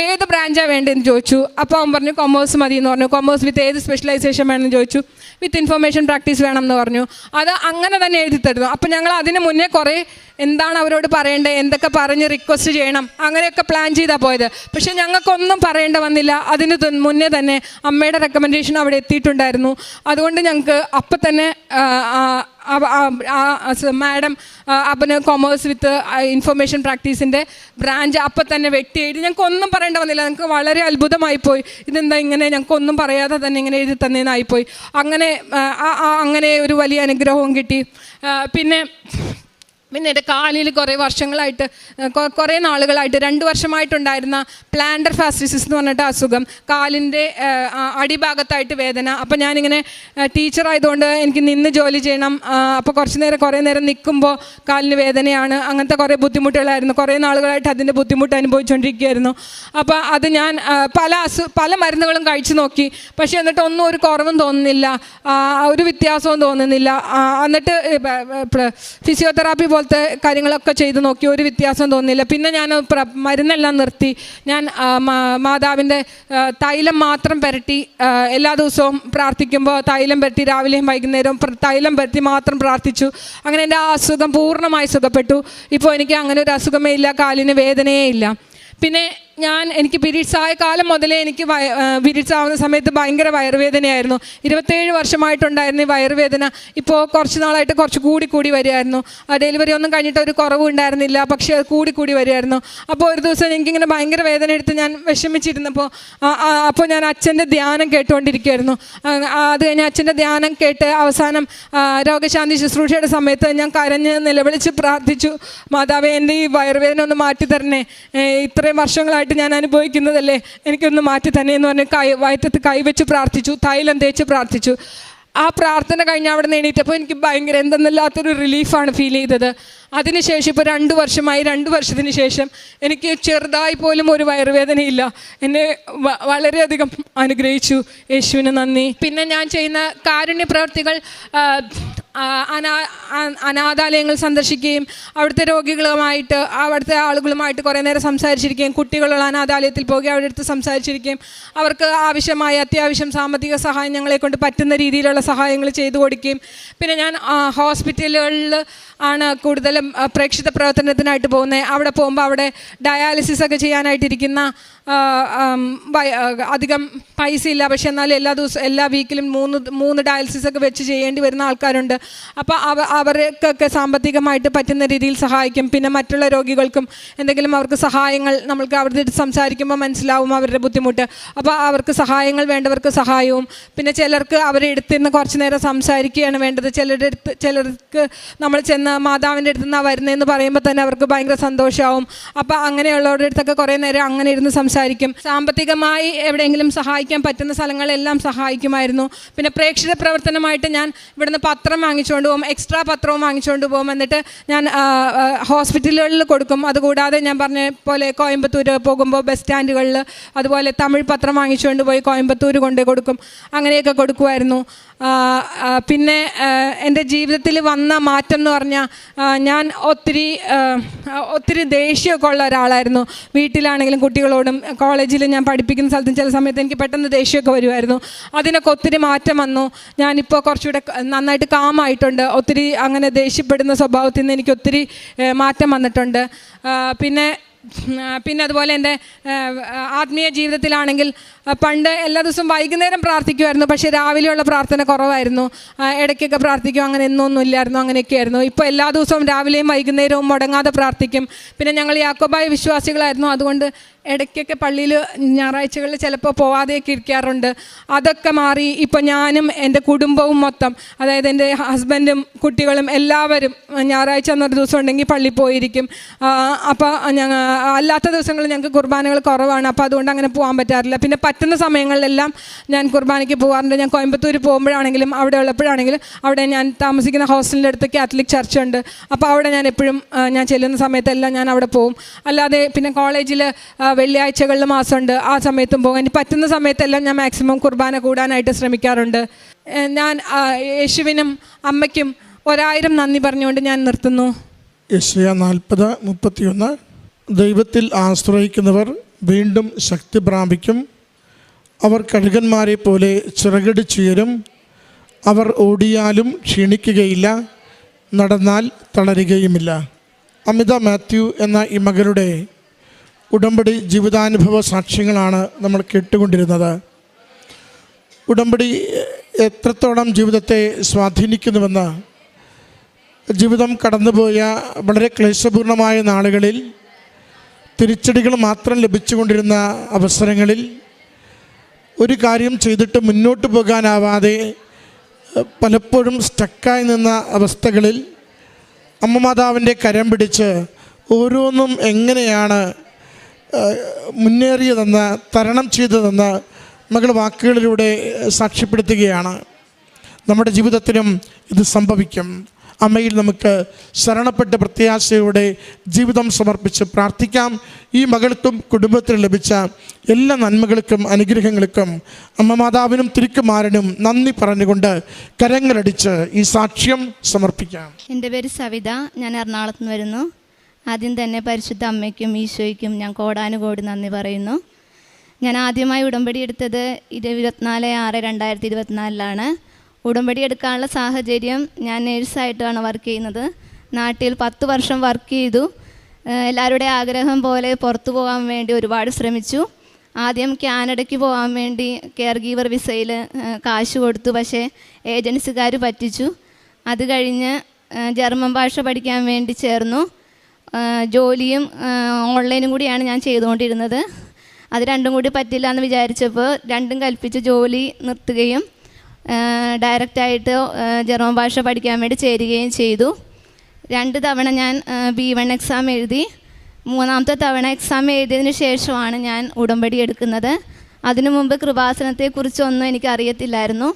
ഏത് ബ്രാഞ്ചാണ് വേണ്ടതെന്ന് ചോദിച്ചു. അപ്പോൾ അവൻ പറഞ്ഞു കൊമേഴ്സ് മതി എന്ന് പറഞ്ഞു. കൊമേഴ്സ് വിത്ത് ഏത് സ്പെഷ്യലൈസേഷൻ വേണമെന്ന് ചോദിച്ചു. വിത്ത് ഇൻഫർമേഷൻ പ്രാക്ടീസ് വേണം എന്ന് പറഞ്ഞു. അത് അങ്ങനെ തന്നെ എഴുതി തരുന്നു. അപ്പോൾ ഞങ്ങൾ അതിന് മുന്നേ കുറേ എന്താണ് അവരോട് പറയേണ്ടത്, എന്തൊക്കെ പറഞ്ഞ് റിക്വസ്റ്റ് ചെയ്യണം, അങ്ങനെയൊക്കെ പ്ലാൻ ചെയ്താണ് പോയത്. പക്ഷേ ഞങ്ങൾക്കൊന്നും പറയേണ്ട വന്നില്ല. അതിന് മുന്നേ തന്നെ അമ്മയുടെ റെക്കമെൻഡേഷൻ അവിടെ എത്തിയിട്ടുണ്ടായിരുന്നു. അതുകൊണ്ട് ഞങ്ങൾക്ക് അപ്പം തന്നെ മാഡം അവന് കൊമേഴ്സ് വിത്ത് ഇൻഫർമേഷൻ പ്രാക്ടീസിൻ്റെ ബ്രാഞ്ച് അപ്പം തന്നെ വെട്ടി എഴുതി. ഞങ്ങൾക്ക് ഒന്നും പറയേണ്ട വന്നില്ല. ഞങ്ങൾക്ക് വളരെ അത്ഭുതമായിപ്പോയി. ഇതെന്താ ഇങ്ങനെ, ഞങ്ങൾക്കൊന്നും പറയാതെ തന്നെ ഇങ്ങനെ എഴുതി തന്നേന്നായിപ്പോയി. അങ്ങനെ ഒരു വലിയ അനുഗ്രഹവും കിട്ടി. പിന്നെ എൻ്റെ കാലിൽ കുറേ നാളുകളായിട്ട് 2 വർഷമായിട്ടുണ്ടായിരുന്ന പ്ലാന്റർ ഫാസ്റ്റിസിസ് എന്ന് പറഞ്ഞിട്ട് അസുഖം, കാലിൻ്റെ അടിഭാഗത്തായിട്ട് വേദന. അപ്പോൾ ഞാനിങ്ങനെ ടീച്ചറായതുകൊണ്ട് എനിക്ക് നിന്ന് ജോലി ചെയ്യണം. അപ്പോൾ കുറേ നേരം നിൽക്കുമ്പോൾ കാലിന് വേദനയാണ്. അങ്ങനത്തെ കുറേ ബുദ്ധിമുട്ടുകളായിരുന്നു. കുറേ നാളുകളായിട്ട് അതിൻ്റെ ബുദ്ധിമുട്ട് അനുഭവിച്ചുകൊണ്ടിരിക്കുകയായിരുന്നു. അപ്പോൾ അത് ഞാൻ പല മരുന്നുകളും കഴിച്ചു നോക്കി. പക്ഷേ എന്നിട്ട് ഒന്നും ഒരു കുറവും തോന്നുന്നില്ല, ഒരു വ്യത്യാസവും തോന്നുന്നില്ല. എന്നിട്ട് ഫിസിയോതെറാപ്പി പോലത്തെ കാര്യങ്ങളൊക്കെ ചെയ്ത് നോക്കി, ഒരു വ്യത്യാസം തോന്നിയില്ല. പിന്നെ ഞാൻ മരുന്നെല്ലാം നിർത്തി. ഞാൻ മാതാവിൻ്റെ തൈലം മാത്രം പുരട്ടി എല്ലാ ദിവസവും പ്രാർത്ഥിക്കുമ്പോൾ തൈലം പുരട്ടി രാവിലെയും വൈകുന്നേരവും തൈലം പുരട്ടി മാത്രം പ്രാർത്ഥിച്ചു. അങ്ങനെ എൻ്റെ ആ അസുഖം പൂർണ്ണമായി സുഖപ്പെട്ടു. ഇപ്പോൾ എനിക്ക് അങ്ങനെ ഒരു അസുഖമേ ഇല്ല, കാലിന് വേദനയേ ഇല്ല. പിന്നെ എനിക്ക് പീരീഡ്സ് ആയ കാലം മുതലേ എനിക്ക് പീരീഡ്സ് ആവുന്ന സമയത്ത് ഭയങ്കര വയറുവേദനയായിരുന്നു. 27 വർഷമായിട്ടുണ്ടായിരുന്നു ഈ വയറുവേദന. ഇപ്പോൾ കുറച്ച് നാളായിട്ട് കുറച്ച് കൂടി വരികയായിരുന്നു. ഡെലിവറി ഒന്നും കഴിഞ്ഞിട്ട് ഒരു കുറവും ഉണ്ടായിരുന്നില്ല, പക്ഷേ അത് കൂടി വരികയായിരുന്നു. അപ്പോൾ ഒരു ദിവസം എനിക്കിങ്ങനെ ഭയങ്കര വേദന എടുത്ത് ഞാൻ വിഷമിച്ചിരുന്നപ്പോൾ അപ്പോൾ ഞാൻ അച്ഛൻ്റെ ധ്യാനം കേട്ടുകൊണ്ടിരിക്കുകയായിരുന്നു. അത് കഴിഞ്ഞ് അച്ഛൻ്റെ ധ്യാനം കേട്ട് അവസാനം രോഗശാന്തി ശുശ്രൂഷയുടെ സമയത്ത് ഞാൻ കരഞ്ഞ് നിലവിളിച്ച് പ്രാർത്ഥിച്ചു, മാതാവേ എൻ്റെ ഈ വയറുവേദന ഒന്ന് മാറ്റിത്തരണേ, ഇത്രയും വർഷങ്ങളായിട്ട് ഞാൻ അനുഭവിക്കുന്നതല്ലേ, എനിക്കൊന്ന് മാറ്റി തന്നെ എന്ന് പറഞ്ഞ് വയറ്റത്ത് കൈവച്ച് പ്രാർത്ഥിച്ചു, തൈലം തേച്ച് പ്രാർത്ഥിച്ചു. ആ പ്രാർത്ഥന കഴിഞ്ഞ് അവിടെ നിന്ന് എണീറ്റപ്പോൾ എനിക്ക് ഭയങ്കര എന്തെന്നില്ലാത്തൊരു റിലീഫാണ് ഫീൽ ചെയ്തത്. അതിനുശേഷം ഇപ്പോൾ 2 വർഷമായി. 2 വർഷത്തിന് ശേഷം എനിക്ക് ചെറുതായി പോലും ഒരു വയറുവേദനയില്ല. എന്നെ വളരെയധികം അനുഗ്രഹിച്ചു. യേശുവിന് നന്ദി. പിന്നെ ഞാൻ ചെയ്യുന്ന കാരുണ്യ പ്രവർത്തികൾ അനാഥാലയങ്ങൾ സന്ദർശിക്കുകയും അവിടുത്തെ രോഗികളുമായിട്ട് അവിടുത്തെ ആളുകളുമായിട്ട് കുറേ നേരം സംസാരിച്ചിരിക്കുകയും, കുട്ടികളുള്ള അനാഥാലയത്തിൽ പോകുകയും അവിടെ അടുത്ത് സംസാരിച്ചിരിക്കുകയും അവർക്ക് ആവശ്യമായ അത്യാവശ്യം സാമ്പത്തിക സഹായം ഞങ്ങളെ കൊണ്ട് പറ്റുന്ന രീതിയിലുള്ള സഹായങ്ങൾ ചെയ്തു കൊടുക്കുകയും, പിന്നെ ഞാൻ ഹോസ്പിറ്റലുകളിൽ ആണ് കൂടുതലും പ്രേക്ഷിത പ്രവർത്തനത്തിനായിട്ട് പോകുന്നത്. അവിടെ പോകുമ്പോൾ അവിടെ ഡയാലിസിസ് ഒക്കെ ചെയ്യാനായിട്ടിരിക്കുന്ന അധികം പൈസ ഇല്ല, പക്ഷെ എന്നാലും എല്ലാ വീക്കിലും 3 ഡയാലിസിസ് ഒക്കെ വെച്ച് ചെയ്യേണ്ടി വരുന്ന ആൾക്കാരുണ്ട്. അപ്പോൾ അവർക്കൊക്കെ സാമ്പത്തികമായിട്ട് പറ്റുന്ന രീതിയിൽ സഹായിക്കും. പിന്നെ മറ്റുള്ള രോഗികൾക്കും എന്തെങ്കിലും അവർക്ക് സഹായങ്ങൾ നമ്മൾക്ക് അവരുടെ അടുത്ത് സംസാരിക്കുമ്പോൾ മനസ്സിലാവും അവരുടെ ബുദ്ധിമുട്ട്. അപ്പോൾ അവർക്ക് സഹായങ്ങൾ വേണ്ടവർക്ക് സഹായവും, പിന്നെ ചിലർക്ക് അവരെ അടുത്തിരുന്ന് കുറച്ച് നേരം സംസാരിക്കുകയാണ് വേണ്ടത്. ചിലർക്ക് നമ്മൾ ചെന്ന് മാതാവിൻ്റെ അടുത്ത് നിന്നാണ് വരുന്നതെന്ന് പറയുമ്പോൾ തന്നെ അവർക്ക് ഭയങ്കര സന്തോഷമാവും. അപ്പോൾ അങ്ങനെയുള്ളവരുടെ അടുത്തൊക്കെ കുറേ നേരം അങ്ങനെ ഇരുന്ന് സംസാരിക്കും. സാമ്പത്തികമായി എവിടെയെങ്കിലും സഹായിക്കാൻ പറ്റുന്ന സ്ഥലങ്ങളെല്ലാം സഹായിക്കുമായിരുന്നു. പിന്നെ പ്രേക്ഷിത പ്രവർത്തനമായിട്ട് ഞാൻ ഇവിടുന്ന് പത്രം വാങ്ങിച്ചുകൊണ്ട് പോകും, എക്സ്ട്രാ പത്രവും വാങ്ങിച്ചുകൊണ്ട് പോകും. എന്നിട്ട് ഞാൻ ഹോസ്പിറ്റലുകളിൽ കൊടുക്കും. അതുകൂടാതെ ഞാൻ പറഞ്ഞ പോലെ കോയമ്പത്തൂർ പോകുമ്പോൾ ബസ് സ്റ്റാൻഡുകളിൽ അതുപോലെ തമിഴ് പത്രം വാങ്ങിച്ചുകൊണ്ട് പോയി കോയമ്പത്തൂർ കൊണ്ടു കൊടുക്കും. അങ്ങനെയൊക്കെ കൊടുക്കുമായിരുന്നു. പിന്നെ എൻ്റെ ജീവിതത്തിൽ വന്ന മാറ്റം എന്ന് പറഞ്ഞാൽ ഞാൻ ഒത്തിരി ദേഷ്യമൊക്കെ ഉള്ള ഒരാളായിരുന്നു. വീട്ടിലാണെങ്കിലും കുട്ടികളോടും കോളേജിൽ ഞാൻ പഠിപ്പിക്കുന്ന സ്ഥലത്തും ചില സമയത്ത് എനിക്ക് പെട്ടെന്ന് ദേഷ്യമൊക്കെ വരുമായിരുന്നു. അതിനൊക്കെ ഒത്തിരി മാറ്റം വന്നു. ഞാനിപ്പോൾ കുറച്ചുകൂടെ നന്നായിട്ട് കാമായിട്ടുണ്ട്. ഒത്തിരി അങ്ങനെ ദേഷ്യപ്പെടുന്ന സ്വഭാവത്തിൽ നിന്ന് എനിക്ക് ഒത്തിരി മാറ്റം വന്നിട്ടുണ്ട്. പിന്നെ അതുപോലെ എൻ്റെ ആത്മീയ ജീവിതത്തിലാണെങ്കിൽ പണ്ട് എല്ലാ ദിവസവും വൈകുന്നേരം പ്രാർത്ഥിക്കുമായിരുന്നു, പക്ഷേ രാവിലെയുള്ള പ്രാർത്ഥന കുറവായിരുന്നു. ഇടയ്ക്കൊക്കെ പ്രാർത്ഥിക്കും, അങ്ങനെ എന്നൊന്നും ഇല്ലായിരുന്നു, അങ്ങനെയൊക്കെയായിരുന്നു. ഇപ്പോൾ എല്ലാ ദിവസവും രാവിലെയും വൈകുന്നേരവും മുടങ്ങാതെ പ്രാർത്ഥിക്കും. പിന്നെ ഞങ്ങൾ യാക്കോബായ വിശ്വാസികളായിരുന്നു, അതുകൊണ്ട് ഇടയ്ക്കൊക്കെ പള്ളിയിൽ ഞായറാഴ്ചകളിൽ ചിലപ്പോൾ പോവാതെയൊക്കെ ഇരിക്കാറുണ്ട്. അതൊക്കെ മാറി ഇപ്പോൾ ഞാനും എൻ്റെ കുടുംബവും മൊത്തം, അതായത് എൻ്റെ ഹസ്ബൻഡും കുട്ടികളും എല്ലാവരും ഞായറാഴ്ച എന്നൊരു ദിവസം ഉണ്ടെങ്കിൽ പള്ളിയിൽ പോയിരിക്കും. അപ്പോൾ അല്ലാത്ത ദിവസങ്ങളിൽ ഞങ്ങൾക്ക് കുർബാനകൾ കുറവാണ്, അപ്പോൾ അതുകൊണ്ട് അങ്ങനെ പോകാൻ പറ്റാറില്ല. പിന്നെ പറ്റുന്ന സമയങ്ങളിലെല്ലാം ഞാൻ കുർബാനയ്ക്ക് പോകാറുണ്ട്. ഞാൻ കോയമ്പത്തൂർ പോകുമ്പോഴാണെങ്കിലും അവിടെ ഉള്ളപ്പോഴാണെങ്കിലും അവിടെ ഞാൻ താമസിക്കുന്ന ഹോസ്റ്റലിൻ്റെ അടുത്ത് കാത്തലിക് ചർച്ച് ഉണ്ട്. അപ്പോൾ അവിടെ ഞാൻ എപ്പോഴും ഞാൻ ചെല്ലുന്ന സമയത്തെല്ലാം ഞാൻ അവിടെ പോകും. അല്ലാതെ പിന്നെ കോളേജിൽ വെള്ളിയാഴ്ചകളിൽ മാസമുണ്ട്, ആ സമയത്തും പോകും. എനിക്ക് പറ്റുന്ന സമയത്തെല്ലാം ഞാൻ മാക്സിമം കുർബാന കൂടാനായിട്ട് ശ്രമിക്കാറുണ്ട്. ഞാൻ യേശുവിനും അമ്മയ്ക്കും 1000 നന്ദി പറഞ്ഞുകൊണ്ട് ഞാൻ നിർത്തുന്നു. യെശയ്യാ 40:31 ദൈവത്തിൽ ആശ്രയിക്കുന്നവർ വീണ്ടും ശക്തി പ്രാപിക്കും. അവർ കഴുകന്മാരെ പോലെ ചിറകടിച്ചുയരും. അവർ ഓടിയാലും ക്ഷീണിക്കുകയില്ല, നടന്നാൽ തളരുകയുമില്ല. അമിത മാത്യു എന്ന ഈ മകളുടെ ഉടമ്പടി ജീവിതാനുഭവ സാക്ഷ്യങ്ങളാണ് നമ്മൾ കേട്ടുകൊണ്ടിരുന്നത്. ഉടമ്പടി എത്രത്തോളം ജീവിതത്തെ സ്വാധീനിക്കുന്നുവെന്ന്, ജീവിതം കടന്നുപോയ വളരെ ക്ലേശപൂർണമായ നാളുകളിൽ തിരിച്ചടികൾ മാത്രം ലഭിച്ചുകൊണ്ടിരുന്ന അവസരങ്ങളിൽ ഒരു കാര്യം ചെയ്തിട്ട് മുന്നോട്ട് പോകാനാവാതെ പലപ്പോഴും സ്റ്റക്കായി നിന്ന അവസ്ഥകളിൽ അമ്മ മാതാവിൻ്റെ കരം പിടിച്ച് ഓരോന്നും എങ്ങനെയാണ് മുന്നേറിയതെന്ന്, തരണം ചെയ്തതെന്ന് മകൾ വാക്കുകളിലൂടെ സാക്ഷ്യപ്പെടുത്തുകയാണ്. നമ്മുടെ ജീവിതത്തിലും ഇത് സംഭവിക്കും. അമ്മയിൽ നമുക്ക് ശരണപ്പെട്ട് പ്രത്യാശയോടെ ജീവിതം സമർപ്പിച്ച് പ്രാർത്ഥിക്കാം. ഈ മകൾക്കും കുടുംബത്തിന് ലഭിച്ച എല്ലാ നന്മകൾക്കും അനുഗ്രഹങ്ങൾക്കും അമ്മ മാതാവിനും തിരുക്കുമാരനും നന്ദി പറഞ്ഞുകൊണ്ട് കരങ്ങളടിച്ച് ഈ സാക്ഷ്യം സമർപ്പിക്കാം. എൻ്റെ പേര് സവിത, ഞാൻ എറണാകുളത്ത് നിന്ന് വരുന്നു. ആദ്യം തന്നെ പരിശുദ്ധ അമ്മയ്ക്കും ഈശോയ്ക്കും ഞാൻ കോടാനുകോടി നന്ദി പറയുന്നു. ഞാൻ ആദ്യമായി ഉടമ്പടി എടുത്തത് 24/6/2024 ഉടമ്പടി എടുക്കാനുള്ള സാഹചര്യം, ഞാൻ നേഴ്സായിട്ടാണ് വർക്ക് ചെയ്യുന്നത്. നാട്ടിൽ 10 വർഷം വർക്ക് ചെയ്തു. എല്ലാവരുടെയും ആഗ്രഹം പോലെ പുറത്തു പോകാൻ വേണ്ടി ഒരുപാട് ശ്രമിച്ചു. ആദ്യം കാനഡയ്ക്ക് പോകാൻ വേണ്ടി കെയർ ഗീവർ വിസയിൽ കാശ് കൊടുത്തു, പക്ഷേ ഏജൻസിക്കാർ പറ്റിച്ചു. അത് കഴിഞ്ഞ് ജർമ്മൻ ഭാഷ പഠിക്കാൻ വേണ്ടി ചേർന്നു. ജോലിയും ഓൺലൈനും കൂടിയാണ് ഞാൻ ചെയ്തുകൊണ്ടിരുന്നത്. അത് രണ്ടും കൂടി പറ്റില്ല എന്ന് വിചാരിച്ചപ്പോൾ രണ്ടും കൽപ്പിച്ച് ജോലി നിർത്തുകയും ഡയറക്റ്റായിട്ട് ജർമ്മൻ ഭാഷ പഠിക്കാൻ വേണ്ടി ചേരുകയും ചെയ്തു. 2 തവണ ഞാൻ B1 എക്സാം എഴുതി. 3ാമത്തെ തവണ എക്സാം എഴുതിയതിന് ശേഷമാണ് ഞാൻ ഉടമ്പടി എടുക്കുന്നത്. അതിനു മുമ്പ് കൃപാസനത്തെക്കുറിച്ചൊന്നും എനിക്കറിയത്തില്ലായിരുന്നു.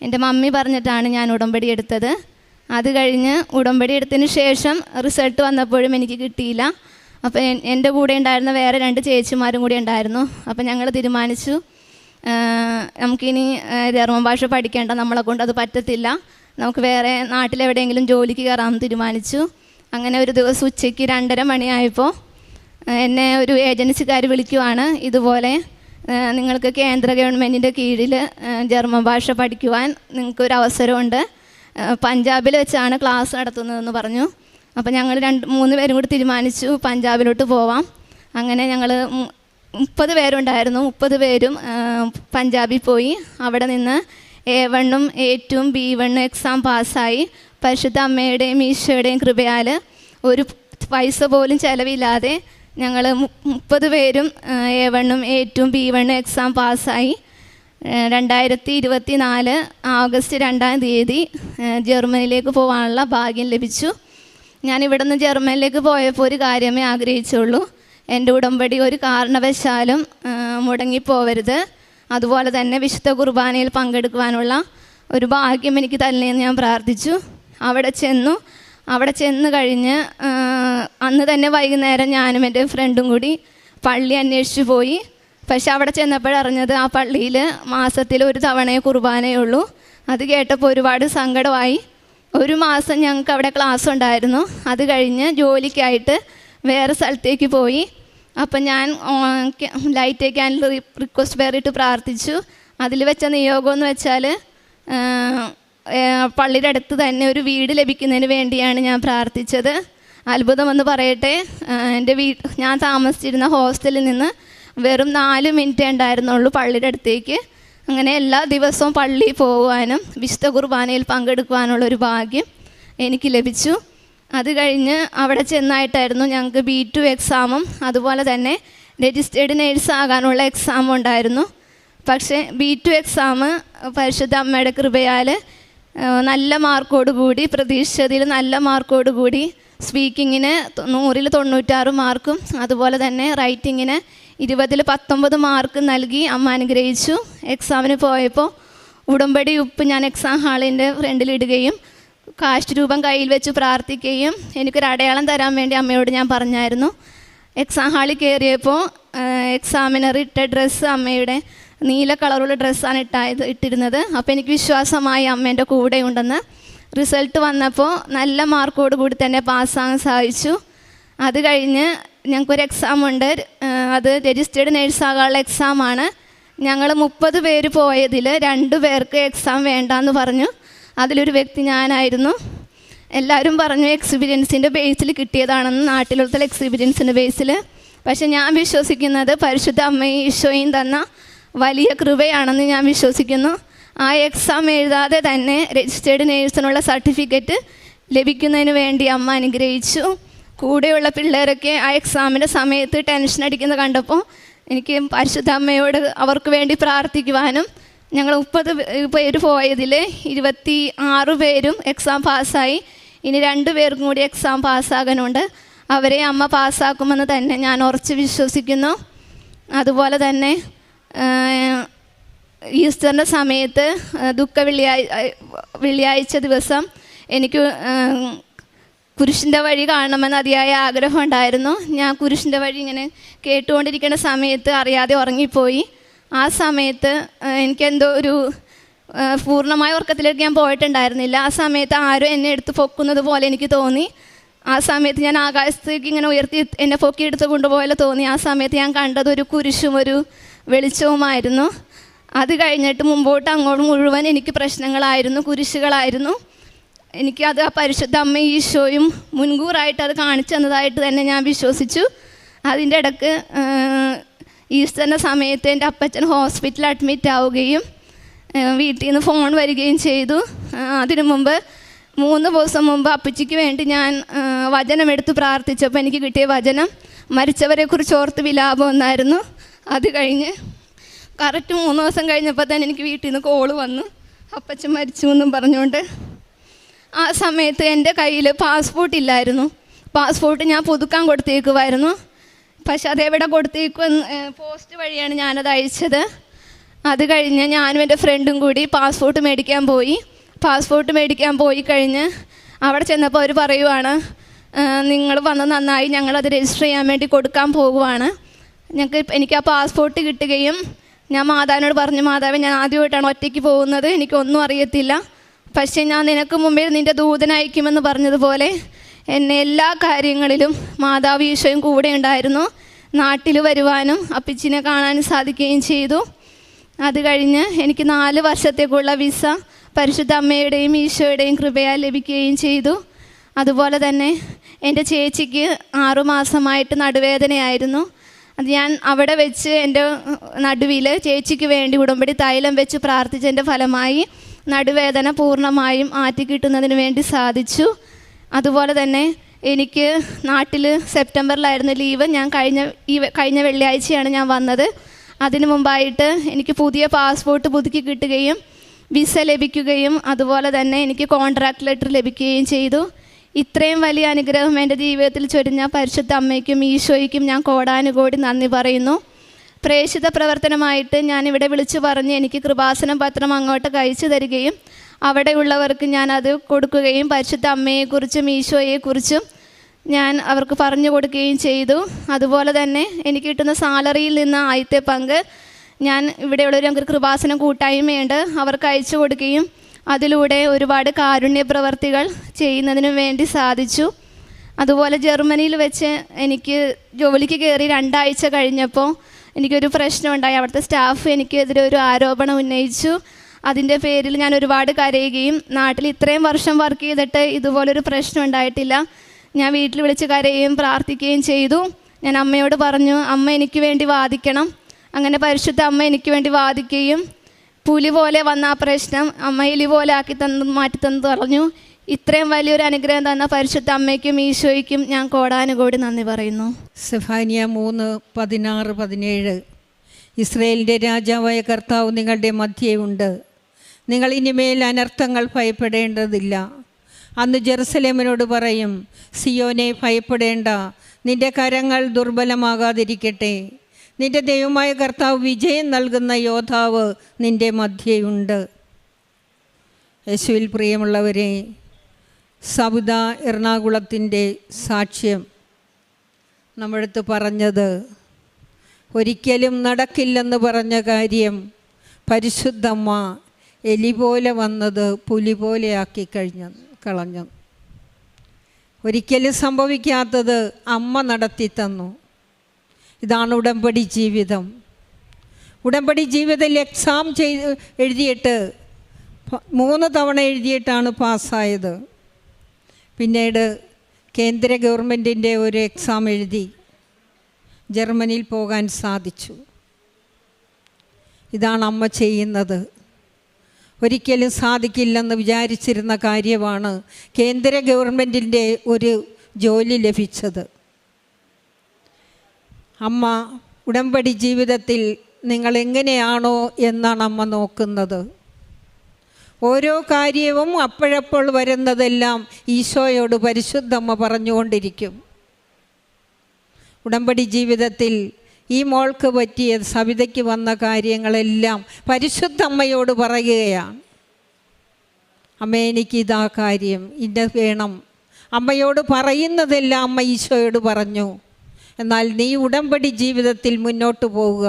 എൻ്റെ മമ്മി പറഞ്ഞിട്ടാണ് ഞാൻ ഉടമ്പടി എടുത്തത്. അത് കഴിഞ്ഞ് ഉടമ്പടി എടുത്തതിന് ശേഷം റിസൾട്ട് വന്നപ്പോഴും എനിക്ക് കിട്ടിയില്ല. അപ്പോൾ എൻ്റെ കൂടെ ഉണ്ടായിരുന്ന വേറെ 2 ചേച്ചിമാരും കൂടി ഉണ്ടായിരുന്നു. അപ്പോൾ ഞങ്ങൾ തീരുമാനിച്ചു, നമുക്കിനി ജർമ്മൻ ഭാഷ പഠിക്കേണ്ട, നമ്മളെ കൊണ്ട് അത് പറ്റത്തില്ല, നമുക്ക് വേറെ നാട്ടിലെവിടെയെങ്കിലും ജോലിക്ക് കയറാമെന്ന് തീരുമാനിച്ചു. അങ്ങനെ ഒരു ദിവസം ഉച്ചയ്ക്ക് 2:30 മണിയായപ്പോൾ എന്നെ ഒരു ഏജൻസിക്കാർ വിളിക്കുവാണ്. ഇതുപോലെ നിങ്ങൾക്ക് കേന്ദ്ര ഗവൺമെൻറ്റിൻ്റെ കീഴിൽ ജർമ്മൻ ഭാഷ പഠിക്കുവാൻ നിങ്ങൾക്കൊരു അവസരമുണ്ട്, പഞ്ചാബിൽ വെച്ചാണ് ക്ലാസ് നടത്തുന്നതെന്ന് പറഞ്ഞു. അപ്പോൾ ഞങ്ങൾ 3 പേരും കൂടി തീരുമാനിച്ചു പഞ്ചാബിലോട്ട് പോവാം. അങ്ങനെ ഞങ്ങൾ 30 പേരുണ്ടായിരുന്നു. 30 പേരും പഞ്ചാബിൽ പോയി. അവിടെ നിന്ന് A1ഉം A2ഉം B1 എക്സാം പാസ്സായി. പരിശുദ്ധ അമ്മയുടെയും ഈശോയുടെയും കൃപയാൽ ഒരു പൈസ പോലും ചിലവില്ലാതെ ഞങ്ങൾ 30 പേരും A1ഉം A2ഉം B1 എക്സാം പാസ്സായി. 2024 ഓഗസ്റ്റ് 2-ാം തീയതി ജർമ്മനിയിലേക്ക് പോകാനുള്ള ഭാഗ്യം ലഭിച്ചു. ഞാൻ ഇവിടെ നിന്ന് ജർമ്മനിലേക്ക് പോയപ്പോൾ ഒരു കാര്യമേ ആഗ്രഹിച്ചുള്ളൂ, എൻ്റെ ഉടമ്പടി ഒരു കാരണവശാലും മുടങ്ങിപ്പോവരുത്. അതുപോലെ തന്നെ വിശുദ്ധ കുർബാനയിൽ പങ്കെടുക്കുവാനുള്ള ഒരു ഭാഗ്യം എനിക്ക് തന്നെയെന്ന് ഞാൻ പ്രാർത്ഥിച്ചു. അവിടെ ചെന്ന് കഴിഞ്ഞ് അന്ന് തന്നെ വൈകുന്നേരം ഞാനും എൻ്റെ ഫ്രണ്ടും കൂടി പള്ളി അന്വേഷിച്ചു പോയി. പക്ഷെ അവിടെ ചെന്നപ്പോഴറിഞ്ഞത് ആ പള്ളിയിൽ മാസത്തിൽ 1 തവണയേ കുർബാനയുള്ളൂ. അത് കേട്ടപ്പോൾ ഒരുപാട് സങ്കടമായി. 1 മാസം ഞങ്ങൾക്ക് അവിടെ ക്ലാസ് ഉണ്ടായിരുന്നു. അത് കഴിഞ്ഞ് ജോലിക്കായിട്ട് വേറെ സ്ഥലത്തേക്ക് പോയി. അപ്പം ഞാൻ ലൈറ്റ് ക്യാൻഡിൽ റിക്വസ്റ്റ് പേരിട്ട് പ്രാർത്ഥിച്ചു. അതിൽ വെച്ച നിയോഗം എന്ന് വെച്ചാൽ പള്ളിയുടെ അടുത്ത് തന്നെ ഒരു വീട് ലഭിക്കുന്നതിന് വേണ്ടിയാണ് ഞാൻ പ്രാർത്ഥിച്ചത്. അത്ഭുതമെന്ന് പറയട്ടെ, എൻ്റെ ഞാൻ താമസിച്ചിരുന്ന ഹോസ്റ്റലിൽ നിന്ന് വെറും 4 മിനിറ്റേ ഉണ്ടായിരുന്നുള്ളൂ പള്ളിയുടെ അടുത്തേക്ക്. അങ്ങനെ എല്ലാ ദിവസവും പള്ളിയിൽ പോകുവാനും വിശുദ്ധ കുർബാനയിൽ പങ്കെടുക്കുവാനുള്ളൊരു ഭാഗ്യം എനിക്ക് ലഭിച്ചു. അത് കഴിഞ്ഞ് അവിടെ ചെന്നായിട്ടായിരുന്നു ഞങ്ങൾക്ക് B2 എക്സാമും അതുപോലെ തന്നെ രജിസ്റ്റേർഡ് നേഴ്സ് ആകാനുള്ള എക്സാമും ഉണ്ടായിരുന്നു. പക്ഷേ B2 എക്സാം പരിശുദ്ധ അമ്മയുടെ കൃപയാൽ നല്ല മാർക്കോടുകൂടി, പ്രതീക്ഷിച്ചതിൽ നല്ല മാർക്കോടുകൂടി, സ്പീക്കിങ്ങിന് 100-ൽ 96 മാർക്കും അതുപോലെ തന്നെ റൈറ്റിങ്ങിന് 20-ൽ 19 മാർക്ക് നൽകി അമ്മ അനുഗ്രഹിച്ചു. എക്സാമിന് പോയപ്പോൾ ഉടമ്പടി ഉപ്പ് ഞാൻ എക്സാം ഹാളിൻ്റെ ഫ്രണ്ടിലിടുകയും കാശ് രൂപം കയ്യിൽ വെച്ച് പ്രാർത്ഥിക്കുകയും എനിക്കൊരു അടയാളം തരാൻ വേണ്ടി അമ്മയോട് ഞാൻ പറഞ്ഞായിരുന്നു. എക്സാം ഹാളിൽ കയറിയപ്പോൾ എക്സാമിനർ ഇട്ട ഡ്രസ്സ് അമ്മയുടെ നീല കളറുള്ള ഡ്രസ്സാണ് ഇട്ടിരുന്നത്. അപ്പോൾ എനിക്ക് വിശ്വാസമായി അമ്മ എൻ്റെ കൂടെ ഉണ്ടെന്ന്. റിസൾട്ട് വന്നപ്പോൾ നല്ല മാർക്കോട് കൂടി തന്നെ പാസ്സാകാൻ സാധിച്ചു. അത് കഴിഞ്ഞ് ഞങ്ങൾക്കൊരു എക്സാം ഉണ്ട്, അത് രജിസ്റ്റേർഡ് നേഴ്സാകാനുള്ള എക്സാമാണ്. ഞങ്ങൾ 30 പേര് പോയതിൽ 2 പേർക്ക് എക്സാം വേണ്ടാന്ന് പറഞ്ഞു. അതിലൊരു വ്യക്തി ഞാനായിരുന്നു. എല്ലാവരും പറഞ്ഞു എക്സ്പീരിയൻസിൻ്റെ ബേസിൽ കിട്ടിയതാണെന്ന്, നാട്ടിലുള്ള എക്സ്പീരിയൻസിൻ്റെ ബേസിൽ. പക്ഷെ ഞാൻ വിശ്വസിക്കുന്നത് പരിശുദ്ധ അമ്മയും ഈശോയും തന്ന വലിയ കൃപയാണെന്ന് ഞാൻ വിശ്വസിക്കുന്നു. ആ എക്സാം എഴുതാതെ തന്നെ രജിസ്റ്റേർഡ് നേഴ്സിനുള്ള സർട്ടിഫിക്കറ്റ് ലഭിക്കുന്നതിന് വേണ്ടി അമ്മ അനുഗ്രഹിച്ചു. കൂടെയുള്ള പിള്ളേരൊക്കെ ആ എക്സാമിൻ്റെ സമയത്ത് ടെൻഷൻ അടിക്കുന്നത് കണ്ടപ്പോൾ എനിക്ക് പരിശുദ്ധ അമ്മയോട് അവർക്ക് വേണ്ടി പ്രാർത്ഥിക്കുവാനും, ഞങ്ങൾ 30 പേര് പോയതിൽ 26 പേരും എക്സാം പാസ്സായി. ഇനി 2 പേർക്കും കൂടി എക്സാം പാസ്സാകാനുണ്ട്. അവരെ അമ്മ പാസ്സാക്കുമെന്ന് തന്നെ ഞാൻ ഉറച്ച് വിശ്വസിക്കുന്നു. അതുപോലെ തന്നെ ഈസ്റ്ററിൻ്റെ സമയത്ത് വെള്ളിയാഴ്ച ദിവസം എനിക്ക് കുരിശിൻ്റെ വഴി കാണണമെന്ന് അതിയായ ആഗ്രഹം ഉണ്ടായിരുന്നു. ഞാൻ കുരിശിൻ്റെ വഴി ഇങ്ങനെ കേട്ടുകൊണ്ടിരിക്കുന്ന സമയത്ത് അറിയാതെ ഉറങ്ങിപ്പോയി. ആ സമയത്ത് എനിക്കെന്തോ ഒരു പൂർണ്ണമായ ഉറക്കത്തിലേക്ക് ഞാൻ പോയിട്ടുണ്ടായിരുന്നില്ല. ആ സമയത്ത് ആരോ എന്നെ എടുത്ത് പൊക്കുന്നത് പോലെ എനിക്ക് തോന്നി. ആ സമയത്ത് ഞാൻ ആകാശത്തേക്ക് ഇങ്ങനെ ഉയർത്തി എന്നെ പൊക്കിയെടുത്ത് കൊണ്ടുപോലെ തോന്നി. ആ സമയത്ത് ഞാൻ കണ്ടത് ഒരു കുരിശും ഒരു വെളിച്ചവുമായിരുന്നു. അത് കഴിഞ്ഞിട്ട് മുമ്പോട്ട് അങ്ങോട്ട് മുഴുവൻ എനിക്ക് പ്രശ്നങ്ങളായിരുന്നു, കുരിശുകളായിരുന്നു. എനിക്കത് ആ പരിശുദ്ധ അമ്മ ഈശോയും മുൻകൂറായിട്ട് അത് കാണിച്ചു തന്നതായിട്ട് തന്നെ ഞാൻ വിശ്വസിച്ചു. അതിൻ്റെ ഇടയ്ക്ക് ഈസ്റ്ററിൻ്റെ സമയത്ത് എൻ്റെ അപ്പച്ചൻ ഹോസ്പിറ്റലിൽ അഡ്മിറ്റ് ആവുകയും വീട്ടിൽ നിന്ന് ഫോൺ വരികയും ചെയ്തു. അതിനു മുമ്പ് 3 ദിവസം മുമ്പ് അപ്പച്ചിക്ക് വേണ്ടി ഞാൻ വചനം എടുത്ത് പ്രാർത്ഥിച്ചപ്പോൾ എനിക്ക് കിട്ടിയ വചനം മരിച്ചവരെക്കുറിച്ച് ഓർത്ത് വിലാപം എന്നായിരുന്നു. അത് കഴിഞ്ഞ് കറക്റ്റ് 3 ദിവസം കഴിഞ്ഞപ്പോൾ തന്നെ എനിക്ക് വീട്ടിൽ നിന്ന് കോള് വന്നു, അപ്പച്ചൻ മരിച്ചു എന്നും പറഞ്ഞുകൊണ്ട്. ആ സമയത്ത് എൻ്റെ കയ്യിൽ പാസ്പോർട്ട് ഇല്ലായിരുന്നു. പാസ്പോർട്ട് ഞാൻ പുതുക്കാൻ കൊടുത്തേക്കുമായിരുന്നു. പക്ഷെ അതെവിടെ കൊടുത്തേക്കും, പോസ്റ്റ് വഴിയാണ് ഞാനത് അയച്ചത്. അത് കഴിഞ്ഞ് ഞാനും എൻ്റെ ഫ്രണ്ടും കൂടി പാസ്പോർട്ട് മേടിക്കാൻ പോയി. പാസ്പോർട്ട് മേടിക്കാൻ പോയി കഴിഞ്ഞ് അവിടെ ചെന്നപ്പോൾ അവർ പറയുവാണ്, നിങ്ങൾ വന്ന് നന്നായി, ഞങ്ങളത് രജിസ്റ്റർ ചെയ്യാൻ വേണ്ടി കൊടുക്കാൻ പോകുവാണ്. എനിക്ക് ആ പാസ്പോർട്ട് കിട്ടുകയും ഞാൻ മാതാവിനോട് പറഞ്ഞു, മാതാവേ ഞാൻ ആദ്യമായിട്ടാണ് ഒറ്റയ്ക്ക് പോകുന്നത്, എനിക്കൊന്നും അറിയത്തില്ല, പക്ഷേ ഞാൻ നിനക്ക് മുമ്പേ നിൻ്റെ ദൂതനയക്കുമെന്ന് പറഞ്ഞതുപോലെ എന്നെ എല്ലാ കാര്യങ്ങളിലും മാതാവ് ഈശോയും കൂടെ ഉണ്ടായിരുന്നു. നാട്ടിൽ വരുവാനും അപ്പച്ചിനെ കാണാനും സാധിക്കുകയും ചെയ്തു. അത് കഴിഞ്ഞ് എനിക്ക് 4 വർഷത്തേക്കുള്ള വിസ പരിശുദ്ധ അമ്മയുടെയും ഈശോയുടെയും കൃപയാൽ ലഭിക്കുകയും ചെയ്തു. അതുപോലെ തന്നെ എൻ്റെ ചേച്ചിക്ക് 6 മാസമായിട്ട് നടുവേദനയായിരുന്നു. അത് ഞാൻ അവിടെ വെച്ച് എൻ്റെ നടുവിൽ ചേച്ചിക്ക് വേണ്ടി ഉടമ്പടി തൈലം വെച്ച് പ്രാർത്ഥിച്ചതിൻ്റെ ഫലമായി നടുവേദന പൂർണ്ണമായും ആറ്റിക്കിട്ടുന്നതിന് വേണ്ടി സാധിച്ചു. അതുപോലെ തന്നെ എനിക്ക് നാട്ടിൽ സെപ്റ്റംബറിലായിരുന്നു ലീവ്. ഞാൻ കഴിഞ്ഞ വെള്ളിയാഴ്ചയാണ് ഞാൻ വന്നത്. അതിനു മുമ്പായിട്ട് എനിക്ക് പുതിയ പാസ്പോർട്ട് പുതുക്കി കിട്ടുകയും വിസ ലഭിക്കുകയും അതുപോലെ തന്നെ എനിക്ക് കോൺട്രാക്ട് ലെറ്റർ ലഭിക്കുകയും ചെയ്തു. ഇത്രയും വലിയ അനുഗ്രഹം എൻ്റെ ജീവിതത്തിൽ ചൊരിഞ്ഞ പരിശുദ്ധ അമ്മയ്ക്കും ഈശോയ്ക്കും ഞാൻ കോടാനുകോടി നന്ദി പറയുന്നു. പ്രേക്ഷിത പ്രവർത്തനമായിട്ട് ഞാനിവിടെ വിളിച്ചു പറഞ്ഞ് എനിക്ക് കൃപാസനം പത്രം അങ്ങോട്ട് അയച്ചു തരികയും അവിടെയുള്ളവർക്ക് ഞാനത് കൊടുക്കുകയും പരിശുദ്ധ അമ്മയെക്കുറിച്ചും ഈശോയെക്കുറിച്ചും ഞാൻ അവർക്ക് പറഞ്ഞു കൊടുക്കുകയും ചെയ്തു. അതുപോലെ തന്നെ എനിക്ക് കിട്ടുന്ന സാലറിയിൽ നിന്ന് ആദ്യത്തെ പങ്ക് ഞാൻ ഇവിടെയുള്ളൊരു ഞങ്ങൾക്ക് കൃപാസനം കൂട്ടായ്മയുണ്ട്, അവർക്ക് അയച്ചു കൊടുക്കുകയും അതിലൂടെ ഒരുപാട് കാരുണ്യ പ്രവർത്തികൾ ചെയ്യുന്നതിന് വേണ്ടി സാധിച്ചു. അതുപോലെ ജർമ്മനിയിൽ വെച്ച് എനിക്ക് ജോലിക്ക് കയറി 2 ആഴ്ച കഴിഞ്ഞപ്പോൾ എനിക്കൊരു പ്രശ്നമുണ്ടായി. അവിടുത്തെ സ്റ്റാഫ് എനിക്കെതിരെ ഒരു ആരോപണം ഉന്നയിച്ചു. അതിൻ്റെ പേരിൽ ഞാൻ ഒരുപാട് കരയുകയും, നാട്ടിൽ ഇത്രയും വർഷം വർക്ക് ചെയ്തിട്ട് ഇതുപോലൊരു പ്രശ്നം ഉണ്ടായിട്ടില്ല. ഞാൻ വീട്ടിൽ വിളിച്ച് കരയുകയും പ്രാർത്ഥിക്കുകയും ചെയ്തു. ഞാൻ അമ്മയോട് പറഞ്ഞു, അമ്മ എനിക്ക് വേണ്ടി വാദിക്കണം. അങ്ങനെ പരിശുദ്ധ അമ്മ എനിക്ക് വേണ്ടി വാദിക്കുകയും പുലി പോലെ വന്ന ആ പ്രശ്നം അമ്മ എലി പോലെ ആക്കി മാറ്റി തന്നു പറഞ്ഞു. ഇത്രയും വലിയൊരു അനുഗ്രഹം തന്ന പരിശുദ്ധ അമ്മയ്ക്കും ഈശോയ്ക്കും ഞാൻ കോടാനുകോടി നന്ദി പറയുന്നു. സെഫാനിയ 3:16-17 ഇസ്രയേലിൻ്റെ രാജാവായ കർത്താവ് നിങ്ങളുടെ മധ്യേ ഉണ്ട്. നിങ്ങൾ ഇനിമേൽ അനർത്ഥങ്ങൾ ഭയപ്പെടേണ്ടതില്ല. അന്ന് ജെറുസലേമിനോട് പറയും, സിയോനെ ഭയപ്പെടേണ്ട, നിന്റെ കരങ്ങൾ ദുർബലമാകാതിരിക്കട്ടെ. നിന്റെ ദൈവമായ കർത്താവ് വിജയം നൽകുന്ന യോദ്ധാവ് നിന്റെ മധ്യയുണ്ട്. യേശുവിൽ പ്രിയമുള്ളവരെ, സബിത എറണാകുളത്തിൻ്റെ സാക്ഷ്യം നമ്മളടുത്ത് പറഞ്ഞത് ഒരിക്കലും നടക്കില്ലെന്ന് പറഞ്ഞ കാര്യം പരിശുദ്ധമ്മ എലി പോലെ വന്നത് പുലി പോലെയാക്കി കളഞ്ഞു. ഒരിക്കലും സംഭവിക്കാത്തത് അമ്മ നടത്തി തന്നു. ഇതാണ് ഉടമ്പടി ജീവിതം. ഉടമ്പടി ജീവിതത്തിൽ എക്സാം എഴുതിയിട്ട് 3 തവണ എഴുതിയിട്ടാണ് പാസ്സായത്. പിന്നീട് കേന്ദ്ര ഗവൺമെൻറ്റിൻ്റെ ഒരു എക്സാം എഴുതി ജർമ്മനിയിൽ പോകാൻ സാധിച്ചു. ഇതാണ് അമ്മ ചെയ്യുന്നത്. ഒരിക്കലും സാധിക്കില്ലെന്ന് വിചാരിച്ചിരുന്ന കാര്യമാണ് കേന്ദ്ര ഗവൺമെൻറ്റിൻ്റെ ഒരു ജോലി ലഭിച്ചത്. അമ്മ ഉടമ്പടി ജീവിതത്തിൽ നിങ്ങൾ എങ്ങനെയാണോ എന്നാണ് അമ്മ നോക്കുന്നത്. ഓരോ കാര്യവും അപ്പോഴപ്പോൾ വരുന്നതെല്ലാം ഈശോയോട് പരിശുദ്ധമ്മ പറഞ്ഞുകൊണ്ടിരിക്കും. ഉടമ്പടി ജീവിതത്തിൽ ഈ മോൾക്ക് പറ്റിയ സവിതയ്ക്ക് വന്ന കാര്യങ്ങളെല്ലാം പരിശുദ്ധമ്മയോട് പറയുകയാണ്. അമ്മ എനിക്കിതാ കാര്യം, ഇന്ന വേണം. അമ്മയോട് പറയുന്നതെല്ലാം അമ്മ ഈശോയോട് പറഞ്ഞു. എന്നാൽ നീ ഉടമ്പടി ജീവിതത്തിൽ മുന്നോട്ട് പോവുക.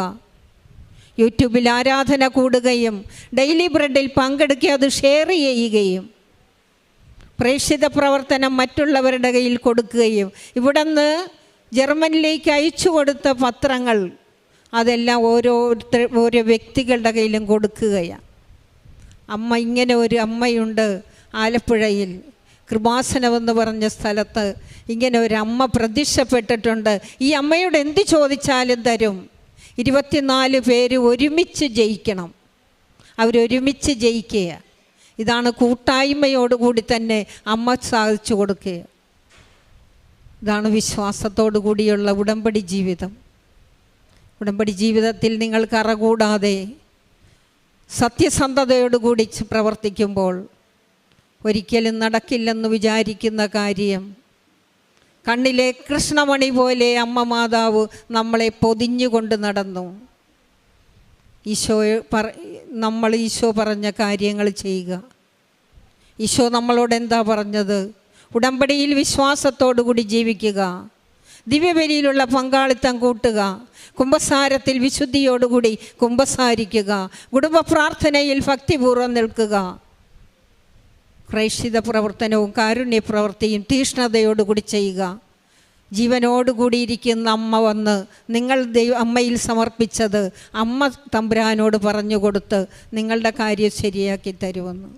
യൂട്യൂബിൽ ആരാധന കൂടുകയും ഡെയിലി ബ്രെഡിൽ പങ്കെടുക്കുക, അത് ഷെയർ ചെയ്യുകയും പ്രേക്ഷിത പ്രവർത്തനം മറ്റുള്ളവരുടെ കയ്യിൽ കൊടുക്കുകയും ഇവിടുന്ന് ജർമ്മനിലേക്ക് അയച്ചു കൊടുത്ത പത്രങ്ങൾ അതെല്ലാം ഓരോ വ്യക്തികളുടെ കയ്യിലും കൊടുക്കുകയാണ്. അമ്മ ഇങ്ങനെ ഒരു അമ്മയുണ്ട് ആലപ്പുഴയിൽ കൃപാസനമെന്ന് പറഞ്ഞ സ്ഥലത്ത്. ഇങ്ങനെ ഒരു അമ്മ പ്രത്യക്ഷപ്പെട്ടിട്ടുണ്ട്. ഈ അമ്മയോട് എന്ത് ചോദിച്ചാലും തരും. 24 പേര് ഒരുമിച്ച് ജയിക്കണം, അവരൊരുമിച്ച് ജയിക്കുക. ഇതാണ് കൂട്ടായ്മയോടുകൂടി തന്നെ അമ്മ സാധിച്ചു കൊടുക്കുക. ഇതാണ് വിശ്വാസത്തോടു കൂടിയുള്ള ഉടമ്പടി ജീവിതം. ഉടമ്പടി ജീവിതത്തിൽ നിങ്ങൾ കറകൂടാതെ സത്യസന്ധതയോടുകൂടി പ്രവർത്തിക്കുമ്പോൾ ഒരിക്കലും നടക്കില്ലെന്ന് വിചാരിക്കുന്ന കാര്യം കണ്ണിലെ കൃഷ്ണമണി പോലെ അമ്മ മാതാവ് നമ്മളെ പൊതിഞ്ഞുകൊണ്ട് നടന്നു. നമ്മൾ ഈശോ പറഞ്ഞ കാര്യങ്ങൾ ചെയ്യുക. ഈശോ നമ്മളോട് എന്താ പറഞ്ഞത്? ഉടമ്പടിയിൽ വിശ്വാസത്തോടുകൂടി ജീവിക്കുക, ദിവ്യബലിയിലുള്ള പങ്കാളിത്തം കൂട്ടുക, കുമ്പസാരത്തിൽ വിശുദ്ധിയോടുകൂടി കുമ്പസാരിക്കുക, കുടുംബ പ്രാർത്ഥനയിൽ ഭക്തിപൂർവ്വം നിൽക്കുക, പ്രേക്ഷിത പ്രവർത്തനവും കാരുണ്യ പ്രവൃത്തിയും തീഷ്ണതയോടുകൂടി ചെയ്യുക. ജീവനോടുകൂടിയിരിക്കുന്ന അമ്മ വന്ന് നിങ്ങൾ അമ്മയിൽ സമർപ്പിച്ചത് അമ്മ തമ്പുരാനോട് പറഞ്ഞു കൊടുത്ത് നിങ്ങളുടെ കാര്യം ശരിയാക്കി തരുമെന്ന്.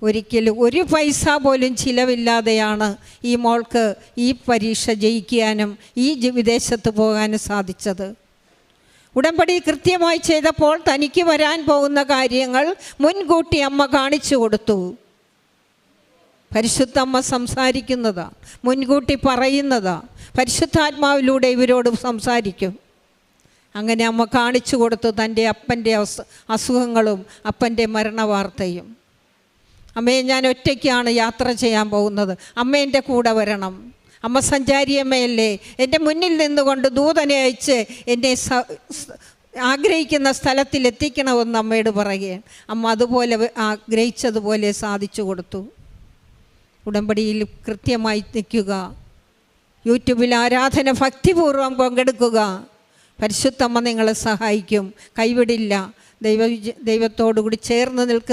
ഒരിക്കലും ഒരു പൈസ പോലും ചിലവില്ലാതെയാണ് ഈ മോൾക്ക് ഈ പരീക്ഷ ജയിക്കാനും ഈ വിദേശത്ത് പോകാനും സാധിച്ചത്. ഉടമ്പടി കൃത്യമായി ചെയ്തപ്പോൾ തനിക്ക് വരാൻ പോകുന്ന കാര്യങ്ങൾ മുൻകൂട്ടി അമ്മ കാണിച്ചു കൊടുത്തു. പരിശുദ്ധ അമ്മ സംസാരിക്കുന്നതാ, മുൻകൂട്ടി പറയുന്നതാ. പരിശുദ്ധാത്മാവിലൂടെ ഇവരോട് സംസാരിക്കും. അങ്ങനെ അമ്മ കാണിച്ചു കൊടുത്തു തൻ്റെ അപ്പൻ്റെ അസുഖങ്ങളും അപ്പൻ്റെ മരണവാർത്തയും. അമ്മയെ ഞാൻ ഒറ്റയ്ക്കാണ് യാത്ര ചെയ്യാൻ പോകുന്നത്, അമ്മ എൻ്റെ കൂടെ വരണം. അമ്മ സഞ്ചാരിയമ്മയല്ലേ, എൻ്റെ മുന്നിൽ നിന്നുകൊണ്ട് ദൂതനെ അയച്ച് എന്നെ ആഗ്രഹിക്കുന്ന സ്ഥലത്തിൽ എത്തിക്കണമെന്ന് അമ്മയോട് പറയുകയാണ്. അമ്മ അതുപോലെ ആഗ്രഹിച്ചതുപോലെ സാധിച്ചു കൊടുത്തു. ഉടമ്പടിയിൽ കൃത്യമായി നിൽക്കുക, യൂട്യൂബിൽ ആരാധന ഭക്തിപൂർവ്വം പങ്കെടുക്കുക. പരിശുദ്ധമ്മ നിങ്ങളെ സഹായിക്കും, കൈവിടില്ല. ദൈവത്തോടുകൂടി ചേർന്ന് നിൽക്കുന്ന